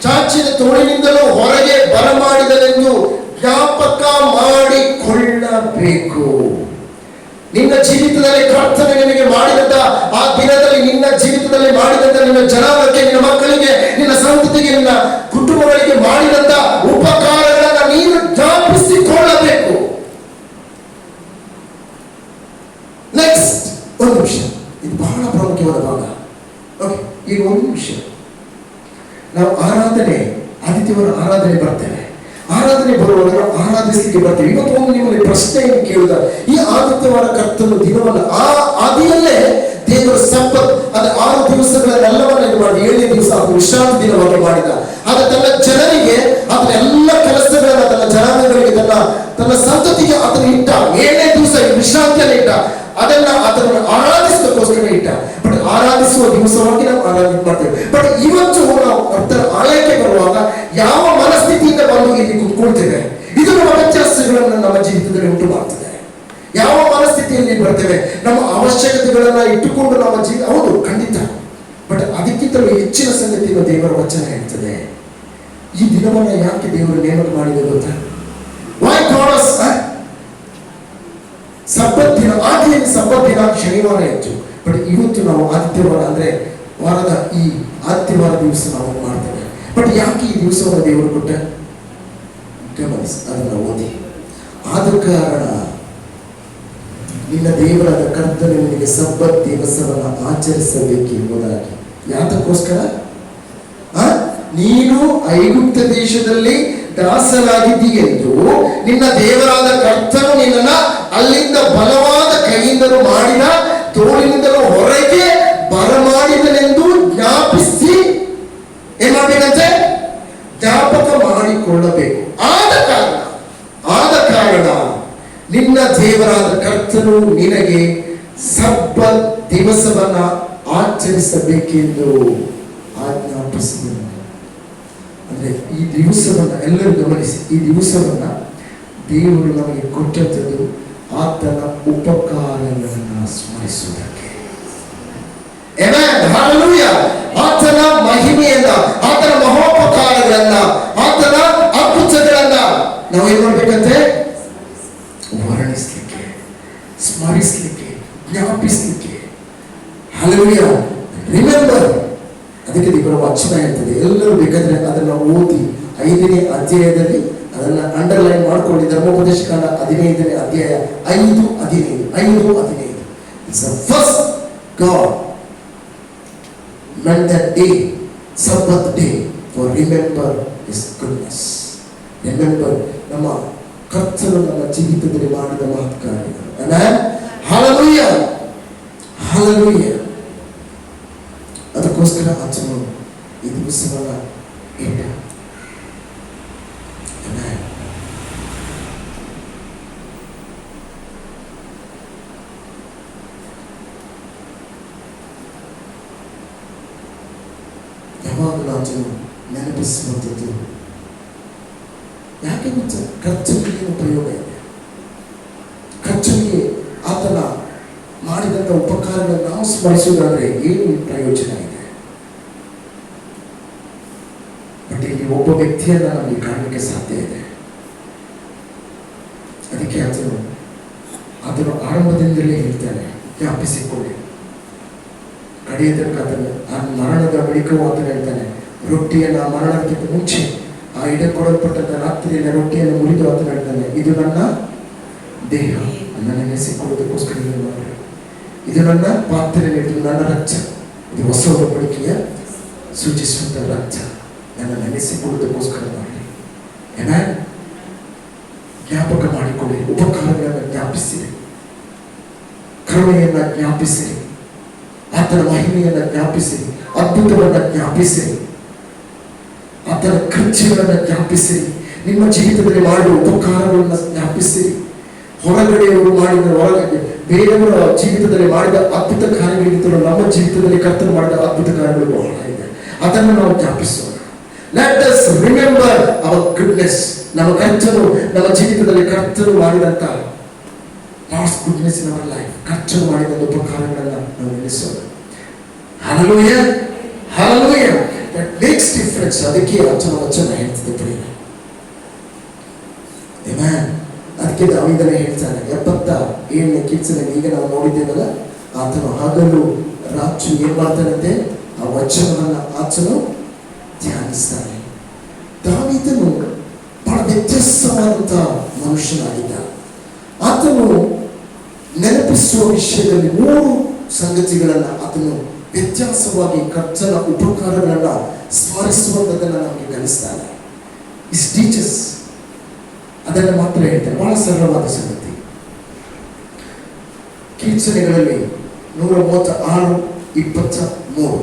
S2: ಚಾಚಿದ ತೋಳಿನಿಂದಲೂ ಹೊರಗೆ ಬರಮಾಡಿದನೆಂದು ಜ್ಞಾಪಕ ಮಾಡಿಕೊಳ್ಳಬೇಕು. ನಿನ್ನ ಜೀವಿತದಲ್ಲಿ ಕರ್ತನೆ ನಿನಗೆ ಮಾಡಿದಂತ ಆ ದಿನದಲ್ಲಿ, ನಿನ್ನ ಜೀವಿತದಲ್ಲಿ ಮಾಡಿದಂತ ನಿನ್ನ ಜನಾಂಗಕ್ಕೆ, ನಿನ್ನ ಮಕ್ಕಳಿಗೆ, ನಿನ್ನ ಸಂತತಿಗೆ, ನಿನ್ನ ಕುಟುಂಬಗಳಿಗೆ ಮಾಡಿದಂತ ಉಪಕಾರಗಳನ್ನ ನೀನು ಜ್ಞಾಪಿಸಿಕೊಳ್ಳಬೇಕು. ನೆಕ್ಸ್ಟ್ ಒಂದು ವಿಷಯ, ಇದು ಬಹಳ ಪ್ರಾಮುಖ್ಯವಾದ ಭಾಗ. ಓಕೆ, ಈಗ ಒಂದು ವಿಷಯ, ನಾವು ಆದಿತ್ಯವಾರ ಆರಾಧನೆ ಬರ್ತೇವೆ. ಆರಾಧನೆ ಬರುವಾಗ ನಾವು ಆರಾಧಿಸಲಿಕ್ಕೆ ಬರ್ತೇವೆ. ಇವತ್ತು ಒಂದು ನಿಮ್ಮಲ್ಲಿ ಪ್ರಶ್ನೆಯನ್ನು ಕೇಳಿದ, ಈ ಆದಿತ್ಯವಾರ ಕರ್ತನ ದಿನವನ್ನ ಆ ಆದಿಯಲ್ಲೇ ದೇವರ ಸಬ್ಬತ್, ಅದು 6 ದಿವಸಗಳನ್ನೆಲ್ಲವನ್ನ ಇದು ಮಾಡಿ 7ನೇ ದಿವಸ ಅದು ವಿಶ್ರಾಂತಿ ದಿನವಾಗಿ ಮಾಡಿದ. ಅದು ತನ್ನ ಜನರಿಗೆ ಅದನ್ನ ಎಲ್ಲ ಕೆಲಸಗಳನ್ನ ತನ್ನ ಜನಾಂಗಗಳಿಗೆ ತನ್ನ ಸಂತತಿಗೆ ಅದನ್ನು ಇಟ್ಟ. 7ನೇ ದಿವಸ ವಿಶ್ರಾಂತಿಯನ್ನು ಇಟ್ಟ. ಅದನ್ನು ಆರಾಧಿಸೋದಕ್ಕೋಸ್ಕರ ಇಟ್ಟ. ಬಟ್ ಆರಾಧಿಸುವ ದಿವಸವಾಗಿ ನಾವು ಆರಾಧನೆ ಮಾಡ್ತೇವೆ. ಬಟ್ ಇವತ್ತು ನಾವು ಕರ್ತನ ಆಲಯಕ್ಕೆ ಬರುವಾಗ ಯಾವ ಮನಸ್ಥಿತಿಯಿಂದ ಬಂದು ಇಲ್ಲಿ ಕುತ್ಕೊಳ್ತೇವೆ, ಇದು ನಮ್ಮ ವ್ಯತ್ಯಾಸಗಳನ್ನು ನಮ್ಮ ಜೀವಿತದಲ್ಲಿ ಉಂಟು ಮಾಡ್ತದೆ. ಯಾವ ಮನಸ್ಥಿತಿಯಲ್ಲಿ ಬರ್ತೇವೆ, ನಮ್ಮ ಅವಶ್ಯಕತೆಗಳನ್ನ ಇಟ್ಟುಕೊಂಡು ನಮ್ಮ ಹೌದು, ಖಂಡಿತ. ಬಟ್ ಅದಕ್ಕಿಂತಲೂ ಹೆಚ್ಚಿನ ಸಂಗತಿಯನ್ನು ದೇವರ ವಚನ ಹೇಳ್ತದೆ. ಈ ದಿನವನ್ನ ಯಾಕೆ ದೇವರು ನೇಮಕ ಮಾಡಿದೆ ಗೊತ್ತಾ? ವೈ ಗಾಡ್ ಅಸ್ ಸಬ್ಬತ್ ದಿನ. ಆದಿಯಲ್ಲಿ ಸಬ್ಬತ್ ದಿನ ಶನಿವಾರ ಇತ್ತು. ಬಟ್ ಇವತ್ತು ನಾವು ಆದಿತ್ಯವಾರ ಅಂದ್ರೆ ವಾರದ ಈ ಆದಿತ್ಯವಾರ ದಿವಸ ನಾವು ಮಾಡ್ತೇವೆ. ಬಟ್ ಯಾಕೆ ಈ ದಿವಸವನ್ನು ದೇವರು ಕೊಟ್ಟ? ಗಮನಿಸಿ, ಅದನ್ನು ಓದಿ. ಆದ ಕಾರಣ ನಿನ್ನ ದೇವರಾದ ಕರ್ತನು ನಿನಗೆ ಸಬ್ಬತ್ ದಿವಸವನ್ನು ಆಚರಿಸಬೇಕೆಂಬುದಾಗಿ. ಯಾತಕ್ಕೋಸ್ಕರ? ನೀನು ಐಗುಪ್ತ ದೇಶದಲ್ಲಿ ದಾಸನಾಗಿದ್ದೀಯೆಂದು ನಿನ್ನ ದೇವರಾದ ಕರ್ತನು ನಿನ್ನನ್ನ ಅಲ್ಲಿಂದ ಬಲವಾದ ಕೈಯಿಂದಲೂ ಮಾಡಿದ ತೋಳಿನಿಂದಲೂ ಹೊರಗೆ ಬರಮಾಡಿದನೆಂದು ಜ್ಞಾಪಿಸಿ ಏನ್ ಮಾಡ್ಬೇಕಂತೆ? ಜ್ಞಾಪಕ ಮಾಡಿಕೊಳ್ಳಬೇಕು. ಆದ ಕಾರಣ ನಿನ್ನ ದೇವರಾದ ಕರ್ತನು ನಿನಗೆ ಸಬ್ಬತ್ ದಿವಸವನ್ನ ಆಚರಿಸಬೇಕೆಂದು ಆಜ್ಞಾಪಿಸಿದನು. ಅಂದ್ರೆ ಈ ದಿವಸವನ್ನ ಎಲ್ಲರೂ ಗಮನಿಸಿ. ಈ ದಿವಸವನ್ನ ದೇವರು ನಮಗೆ ಕೊಟ್ಟದ್ದು ಆತನ ಉಪಕಾರಗಳನ್ನ ಸ್ಮರಿಸುವುದಕ್ಕೆ. ಆತನ ಮಹಿಮೆಯನ್ನ, ಆತನ ಮಹೋಪಕಾರಗಳನ್ನ, ಆತನ ಅದ್ಭುತಗಳನ್ನ ನಾವು ಏನ್ ಮಾಡ್ಬೇಕಂತೆ? ವರ್ಣಿಸ್ಲಿಕ್ಕೆ, ಸ್ಮರಿಸ್ಲಿಕ್ಕೆ, ಜ್ಞಾಪಿಸ್ಲಿಕ್ಕೆ. ಹಲ್ಲೆಲೂಯಾ. ರಿಮೆಂಬರ್. ಅದಕ್ಕೆ ದೇವರ ವಚನ ಹೇಳ್ತದೆ. ಎಲ್ಲರೂ ಬೇಕಾದ್ರೆ ಅದನ್ನ ಓದಿ 5ನೇ ಅಧ್ಯಾಯದಲ್ಲಿ ಅದನ್ನ ಅಂಡರ್ಲೈನ್ ಮಾಡ್ಕೊಳ್ಳಿ. ಧರ್ಮೋಪದೇಶ ಕಾಂಡ 15ನೇ ಅಧ್ಯಾಯ 5:15. It's the first God meant that day, Sabbath day, for remember His goodness. Remember ನಮ್ಮ ಕರ್ತನು ನಮ್ಮ ಜೀವಿತದಲ್ಲಿ ಮಾಡಿದ ಮಹತ್ ಕಾರ್ಯಗಳು. Amen. Hallelujah. Hallelujah. ಅದಕ್ಕೋಸ್ಕರ ಆಚರಣೆ ಈ ದಿವಸವನ್ನ ಇಟ್ಟ. ಯಾವಾಗಲೂ ಆಚರಣೆ ನೆನಪಿಸುವಂಥದ್ದು. ಯಾಕೆ ಗೊತ್ತ? ಖರ್ಚುಗಳಿಗೆ ಉಪಯೋಗ ಇದೆ. ಖರ್ಚುಗಳಿಗೆ ಆತನ ಮಾಡಿದಂಥ ಉಪಕಾರಗಳನ್ನು ನಾವು ಸ್ಮರಿಸುವುದಾದ್ರೆ ಏನು ಪ್ರಯೋಜನ ಇದೆ? ಬಟ್ ಇಲ್ಲಿ ಒಬ್ಬ ವ್ಯಕ್ತಿಯನ್ನ ನಮಗೆ ಕಾಣಲಿಕ್ಕೆ ಸಾಧ್ಯ ಇದೆ. ಅದಕ್ಕೆ ಅದನ್ನು ಆರಂಭದಿಂದಲೇ ಹೇಳ್ತಾನೆ, ಜ್ಞಾಪಿಸಿಕೊಳ್ಳಿ. ಕಡೆಯ ತನಕ ಆ ಮರಣದ ಬಳಿಕವೂ ಆತನು ಹೇಳ್ತಾನೆ, ರೊಟ್ಟಿಯನ್ನು ಮರಣಕ್ಕಿಂತ ಮುಂಚೆ ಆ ಇಡಕೊಡಲ್ಪಟ್ಟಂತ ರಾತ್ರಿಯಲ್ಲಿ ರೊಟ್ಟಿಯನ್ನು ಮುರಿದು ಆತನು ಹೇಳ್ತಾನೆ, ಇದು ನನ್ನ ದೇಹ, ನನ್ನ ನೆನೆಸಿಕೊಳ್ಳೋದಕ್ಕೋಸ್ಕರ ಮಾಡಿ. ಇದು ನನ್ನ ಪಾತ್ರೆಯಲ್ಲಿ, ಇದು ನನ್ನ ರಕ್ತ, ಇದು ಹೊಸ ಒಡಂಬಡಿಕೆಯ ಸೂಚಿಸುವಂತ ರಕ್ತ, ನನ್ನ ನೆನೆಸಿಕೊಳ್ಳೋದಕ್ಕೋಸ್ಕರ ಮಾಡಿ. ಆಮೆನ್. ಜ್ಞಾಪಕ ಮಾಡಿಕೊಳ್ಳಿ, ಉಪಕಾರಗಳನ್ನು ಜ್ಞಾಪಿಸಿರಿ, ಕರುಣೆಯನ್ನ ಜ್ಞಾಪಿಸಿರಿ, ಆತನ ಮಹಿಮೆಯನ್ನ ಜ್ಞಾಪಿಸಿರಿ, ಅದ್ಭುತವನ್ನ ಜ್ಞಾಪಿಸಿರಿ, ಆತನ ಕೃತ್ಯಗಳನ್ನು ಜ್ಞಾಪಿಸಿರಿ, ನಿಮ್ಮ ಜೀವಿತದಲ್ಲಿ ಮಾಡುವ ಉಪಕಾರಗಳನ್ನು ಜ್ಞಾಪಿಸಿರಿ. ಹೊರಗಡೆಯವರು ಮಾಡಿದ, ಹೊರಗಡೆ ಬೇರೆಯವರ ಜೀವಿತದಲ್ಲಿ ಮಾಡಿದ ಅದ್ಭುತ ಕಾರ್ಯಗಳಿಗಿಂತಲೂ ನಮ್ಮ ಜೀವಿತದಲ್ಲಿ ಕರ್ತನು ಮಾಡಿದ ಅದ್ಭುತ ಕಾರ್ಯಗಳು ಬಹಳ ಇದೆ. ಅದನ್ನು ನಾವು ಜ್ಞಾಪಿಸೋಣ. Let us remember our goodness. ನಮ್ಮ ಕರ್ತನು ನಮ್ಮ ಜೀವಿತದಲ್ಲಿ ಕರ್ತನು ಮಾಡಿದಂತ God's goodness in our life, ಕರ್ತನು ಮಾಡಿದ ಉಪಕಾರಗಳನ್ನು ನಾವು ನೆನೆಸೋಣ. Hallelujah. Hallelujah. That makes difference. ಅದಕ್ಕೆ ವಚನ ಹೇಳ್ತದೆ ಪ್ರಿಯ. ಅದಕ್ಕೆ ದಾವೀದನೇ ಹೇಳ್ತಾನೆ 77ನೇ ಕೀರ್ತನೆಯಲ್ಲಿ, ಈಗ ನಾವು ನೋಡಿದ್ದೇವಲ್ಲ, ಆತನು ಹಗಲು ರಾತ್ರಿ ಏನ್ ಮಾಡ್ತಾನಂತೆ, ಆ ವಚನವನ್ನ ಆತನು ಧ್ಯಾನಿಸ್ತಾನೆ. ದಾವೀದನು ಬಹಳ ವ್ಯತ್ಯಸ್ತವಾದಂತ ಮನುಷ್ಯನಾಗಿದ್ದ. ಆತನು ನೆನಪಿಸುವ ವಿಷಯದಲ್ಲಿ 3 ಸಂಗತಿಗಳನ್ನ ಆತನು ವ್ಯತ್ಯಾಸವಾಗಿ ಕರ್ತನ ಉಪಕಾರಗಳನ್ನ ಸ್ಮರಿಸುವಂಥದ್ದನ್ನ ನಮಗೆ ಕಲಿಸ್ತಾನೆ. ಇಸ್ ಟೀಚರ್ಸ್ ಅದನ್ನು ಮಾತ್ರ ಹೇಳ್ತಾರೆ. ಬಹಳ ಸರಳವಾದ ಸಂಗತಿ. ಕೀರ್ತನೆಗಳಲ್ಲಿ 136:23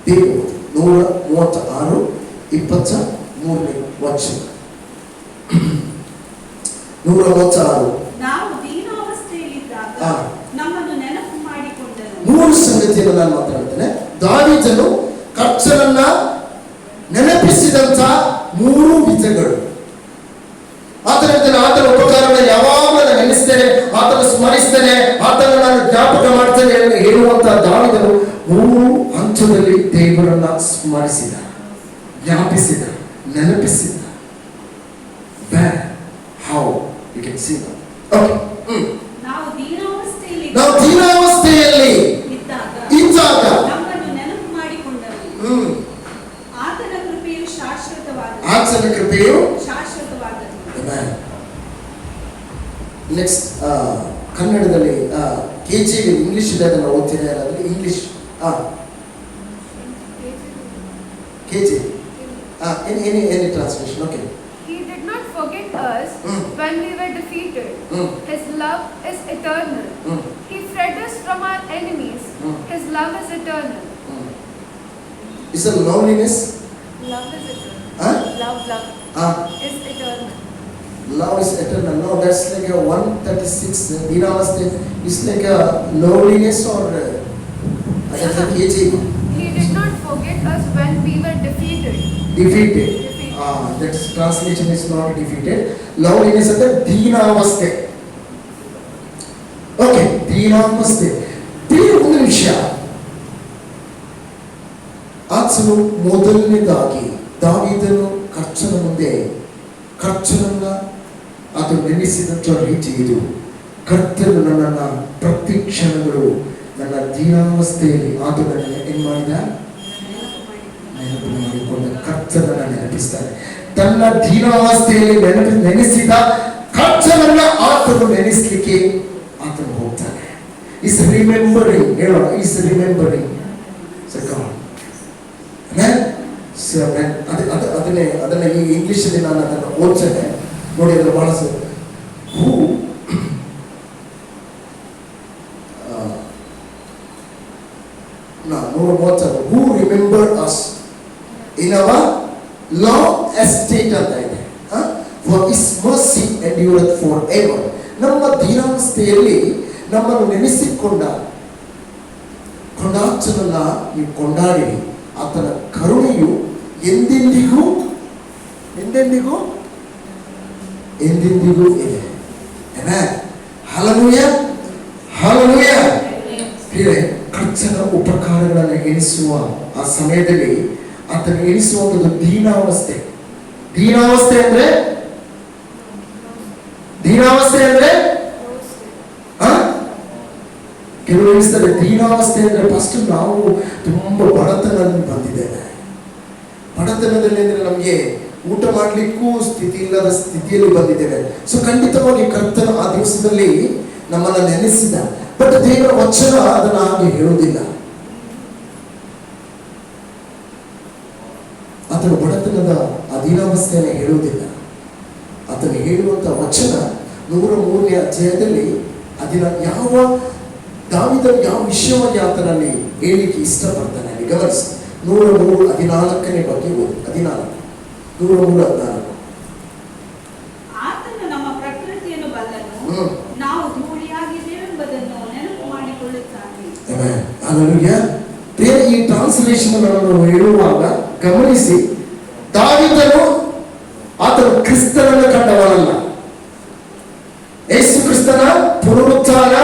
S2: ದೇವರು 136:23 ವಚನ. 136
S3: ನಾವು ದೀನಾವಸ್ಥೆಯಲ್ಲಿದ್ದಾಗ ನಮ್ಮನ್ನು ನೆನಪು ಮಾಡಿಕೊಂಡನು.
S2: 3 ಸಂಗತಿಯನ್ನು ನಾನು ಮಾತಾಡ್ತೇನೆ. ದಾವೀದನು ಕರ್ತನನ್ನ ನೆನಪಿಸಿದಂತ 3 ವಿಧಗಳು. ಆತನ ಉಪಕಾರವನ್ನು ಯಾವಾಗಲೂ ನಾನು ನೆನೆಸ್ತೇನೆ, ಆತನ ಸ್ಮರಿಸ್ತೇನೆ, ಆತನ ನಾನು ಜ್ಞಾಪಕ ಮಾಡ್ತೇನೆ ಹೇಳುವಂತ ದಾವೀದನು 3 ಹಂತದಲ್ಲಿ ದೇವರನ್ನ ಸ್ಮರಿಸಿದ, ಜ್ಞಾಪಿಸಿದ, ನೆನಪಿಸಿದ. Where? How? You can see that. Okay.
S3: ನಾವು
S2: ನಾವು ದೀನಾವಸ್ಥೆಯಲ್ಲಿ ಇದ್ದಾಗ
S3: ನಮ್ಮನ್ನು ನೆನಪು ಮಾಡಿಕೊಂಡನು. ಆತನ ಕೃಪೆಯು ಶಾಶ್ವತವಾದದ್ದು.
S2: ಆತನ ಕೃಪೆಯು
S3: ಶಾಶ್ವತವಾದದ್ದು.
S2: ನೆಕ್ಸ್ಟ್ ಕನ್ನಡದಲ್ಲಿ KJV ಇಂಗ್ಲಿಷ್ ಇದೆ, ಅದನ್ನು ಓದ್ತೀನಿ. ಯಾರಾದ್ರೂ English KJV any translation? Okay.
S4: He did not forget us when we were defeated. His love is eternal. He freed us from our enemies. His love is eternal.
S2: Is it loneliness?
S4: Love is eternal. Love is eternal.
S2: Love is eternal. No, that's like a 136. Dinavaste is like a loneliness or that's a KJV.
S4: He did not forget us when we were defeated.
S2: Defeated. That translation is not defeated. Loneliness at the Dinavaste. Okay, Dinavaste. ಒಂದು ವಿಷಯ, ಆತನು ಮೊದಲನೇದಾಗಿ ದಾವೀದನು ಕರ್ತನ ಮುಂದೆ ಕರ್ತನನ್ನ ಆತನು ನೆನೆಸಿದಂಥ ರೀತಿ ಇದು. ಕರ್ತನು ನನ್ನನ್ನು ಪ್ರತಿ ಕ್ಷಣಗಳು ನನ್ನ ದೀನಾವಸ್ಥೆಯಲ್ಲಿ ಆತನನ್ನು ಏನ್ ಮಾಡಿದ, ನೆನಪು ಮಾಡಿಕೊಂಡು ಕರ್ತನನ್ನ ನೆನಪಿಸ್ತಾರೆ. ತನ್ನ ದೀನಾವಸ್ಥೆಯಲ್ಲಿ ನೆನೆಸಿದ ಕರ್ತನನ್ನ ಆತನು ನೆನೆಸಲಿಕ್ಕೆ ಆತನು ಹೋಗ್ತಾನೆ. ಇಸ್ ರಿಮೆಂಬರಿಂಗ್, ಹೇಳೋಣ, ಇಸ್ ರಿಮೆಂಬರಿಂಗ್ ಅದನ್ನ ಈ ಇಂಗ್ಲಿಷಲ್ಲಿ ನಾನು ಅದನ್ನು ಓದ್ತೇನೆ ನೋಡಿ. ಅದರ ಬಹಳ who who remember us in our ಲಾಂಗ್ ಎಸ್ಟೇಟ್ ಅಂತ ಇದೆ. For his mercy endureth for ever. ನಮ್ಮ ದೀನಾವಸ್ಥೆಯಲ್ಲಿ ನಮ್ಮನ್ನು ಕೊಂಡಾಚನನ್ನ ನೀವು ಕೊಂಡಾಡಿ, ಆತನ ಕರುಣೆಯು ಎಂದೆಂದಿಗೂ ಇದೆ. Hallelujah, hallelujah. ಕರ್ತನ ಉಪಕಾರಗಳನ್ನು ಎಣಿಸುವ ಆ ಸಮಯದಲ್ಲಿ ಆತನ ಎಣಿಸುವಂಥದ್ದು ದೀನಾವಸ್ಥೆ. ಅಂದ್ರೆ ಕೆಲವು ಎಣಿಸ್ತಾರೆ ದೀನಾವಸ್ಥೆ ಅಂದ್ರೆ ಫಸ್ಟ್ ನಾವು ತುಂಬಾ ಬಡತನದಲ್ಲಿ ಬಂದಿದ್ದೇವೆ. ಬಡತನದಲ್ಲಿ ಅಂದ್ರೆ ನಮಗೆ ಊಟ ಮಾಡ್ಲಿಕ್ಕೂ ಸ್ಥಿತಿ ಇಲ್ಲದ ಸ್ಥಿತಿಯಲ್ಲಿ ಬಂದಿದ್ದೇವೆ. ಸೊ ಖಂಡಿತವಾಗಿ ಕರ್ತನ ಆ ದಿವಸದಲ್ಲಿ ನಮ್ಮನ್ನ ನೆನೆಸಿದ. ಬಟ್ ದೇವರ ವಚನ ಅದನ್ನ ಹಾಗೆ ಹೇಳುವುದಿಲ್ಲ. ಆತನ ಬಡತನದ ಅಧೀನಾವಸ್ಥೆಯನ್ನು ಹೇಳುವುದಿಲ್ಲ. ಆತನು ಹೇಳುವಂತ ವಚನ 103ನೇ ಅಧ್ಯಾಯದಲ್ಲಿ ಯಾವ ದಾವೀದನು ಯಾವ ವಿಷಯವಾಗಿ ಆತನಲ್ಲಿ ಹೇಳಿಕ್ಕೆ ಇಷ್ಟಪಡ್ತಾನೆ ಅಲ್ಲಿ ಗಮನಿಸಿ. 103:14 ಬಗ್ಗೆ ಓದಿ. 103:14.
S3: ಆತನು ನಮ್ಮ ಪ್ರಕೃತಿಯನ್ನು ಬಲ್ಲನು, ನಾವು ಧೂಳಿಯಾಗಿದ್ದೇವೆಂಬುದನ್ನು ನೆನಪು ಮಾಡಿಕೊಳ್ಳುತ್ತಾನೆ.
S2: ಹಲ್ಲೆಲೂಯಾ. ಬೇರೆ ಈ ಟ್ರಾನ್ಸ್ಲೇಷನ್ ಅನ್ನು ಹೇಳುವಾಗ ಗಮನಿಸಿ, ದಾವೀದನು ಆತನು ಕ್ರಿಸ್ತನನ್ನು ಕಂಡವನಲ್ಲ. ಯೇಸು ಕ್ರಿಸ್ತನ ಪುನರುತ್ಥಾನ,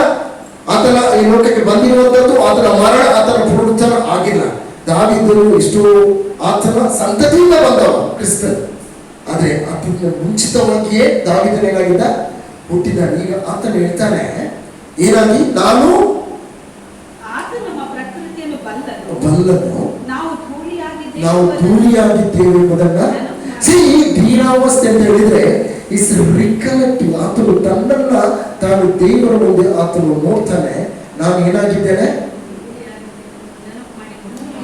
S2: ಆತನ ಈ ಲೋಕಕ್ಕೆ ಬಂದಿರುವಂತದ್ದು, ಆತನ ಮರಣ, ಆತನ ಪುನರುತ್ಥಾನ ಆಗಿಲ್ಲ. ದಾವೀದನು ಇಷ್ಟು ಆತನ ಸಂತತಿಯಿಂದ ಬಂದವ ಕ್ರಿಸ್ತನ್. ಆದ್ರೆ ಅದಕ್ಕೆ ಮುಂಚಿತವಾಗಿಯೇ ದಾವೀದನೇನಾಗಿದ್ದ, ಹುಟ್ಟಿದ್ದಾನೆ. ಈಗ ಆತನು ಹೇಳ್ತಾನೆ ಏನಾಗಿ, ನಾನು
S3: ಆತ ನಮ್ಮ ಪ್ರಕೃತಿಯನ್ನು ಬಲ್ಲನು,
S2: ಬಲ್ಲನು,
S3: ನಾವು
S2: ನಾವು ಧೂಳಿಯಾಗಿದ್ದೇವೆ ಎಂಬುದನ್ನ. ಧೀರಾವಸ್ಥೆ ಅಂತ ಹೇಳಿದ್ರೆ ಇಸ್ ರಿಕಲೆಕ್ಟಿವ್. ಆತನು ತನ್ನನ್ನ ತಾನು ದೇವರ ಮುಂದೆ ಆತನು ನೋಡ್ತಾನೆ, ನಾನು ಏನಾಗಿದ್ದೇನೆ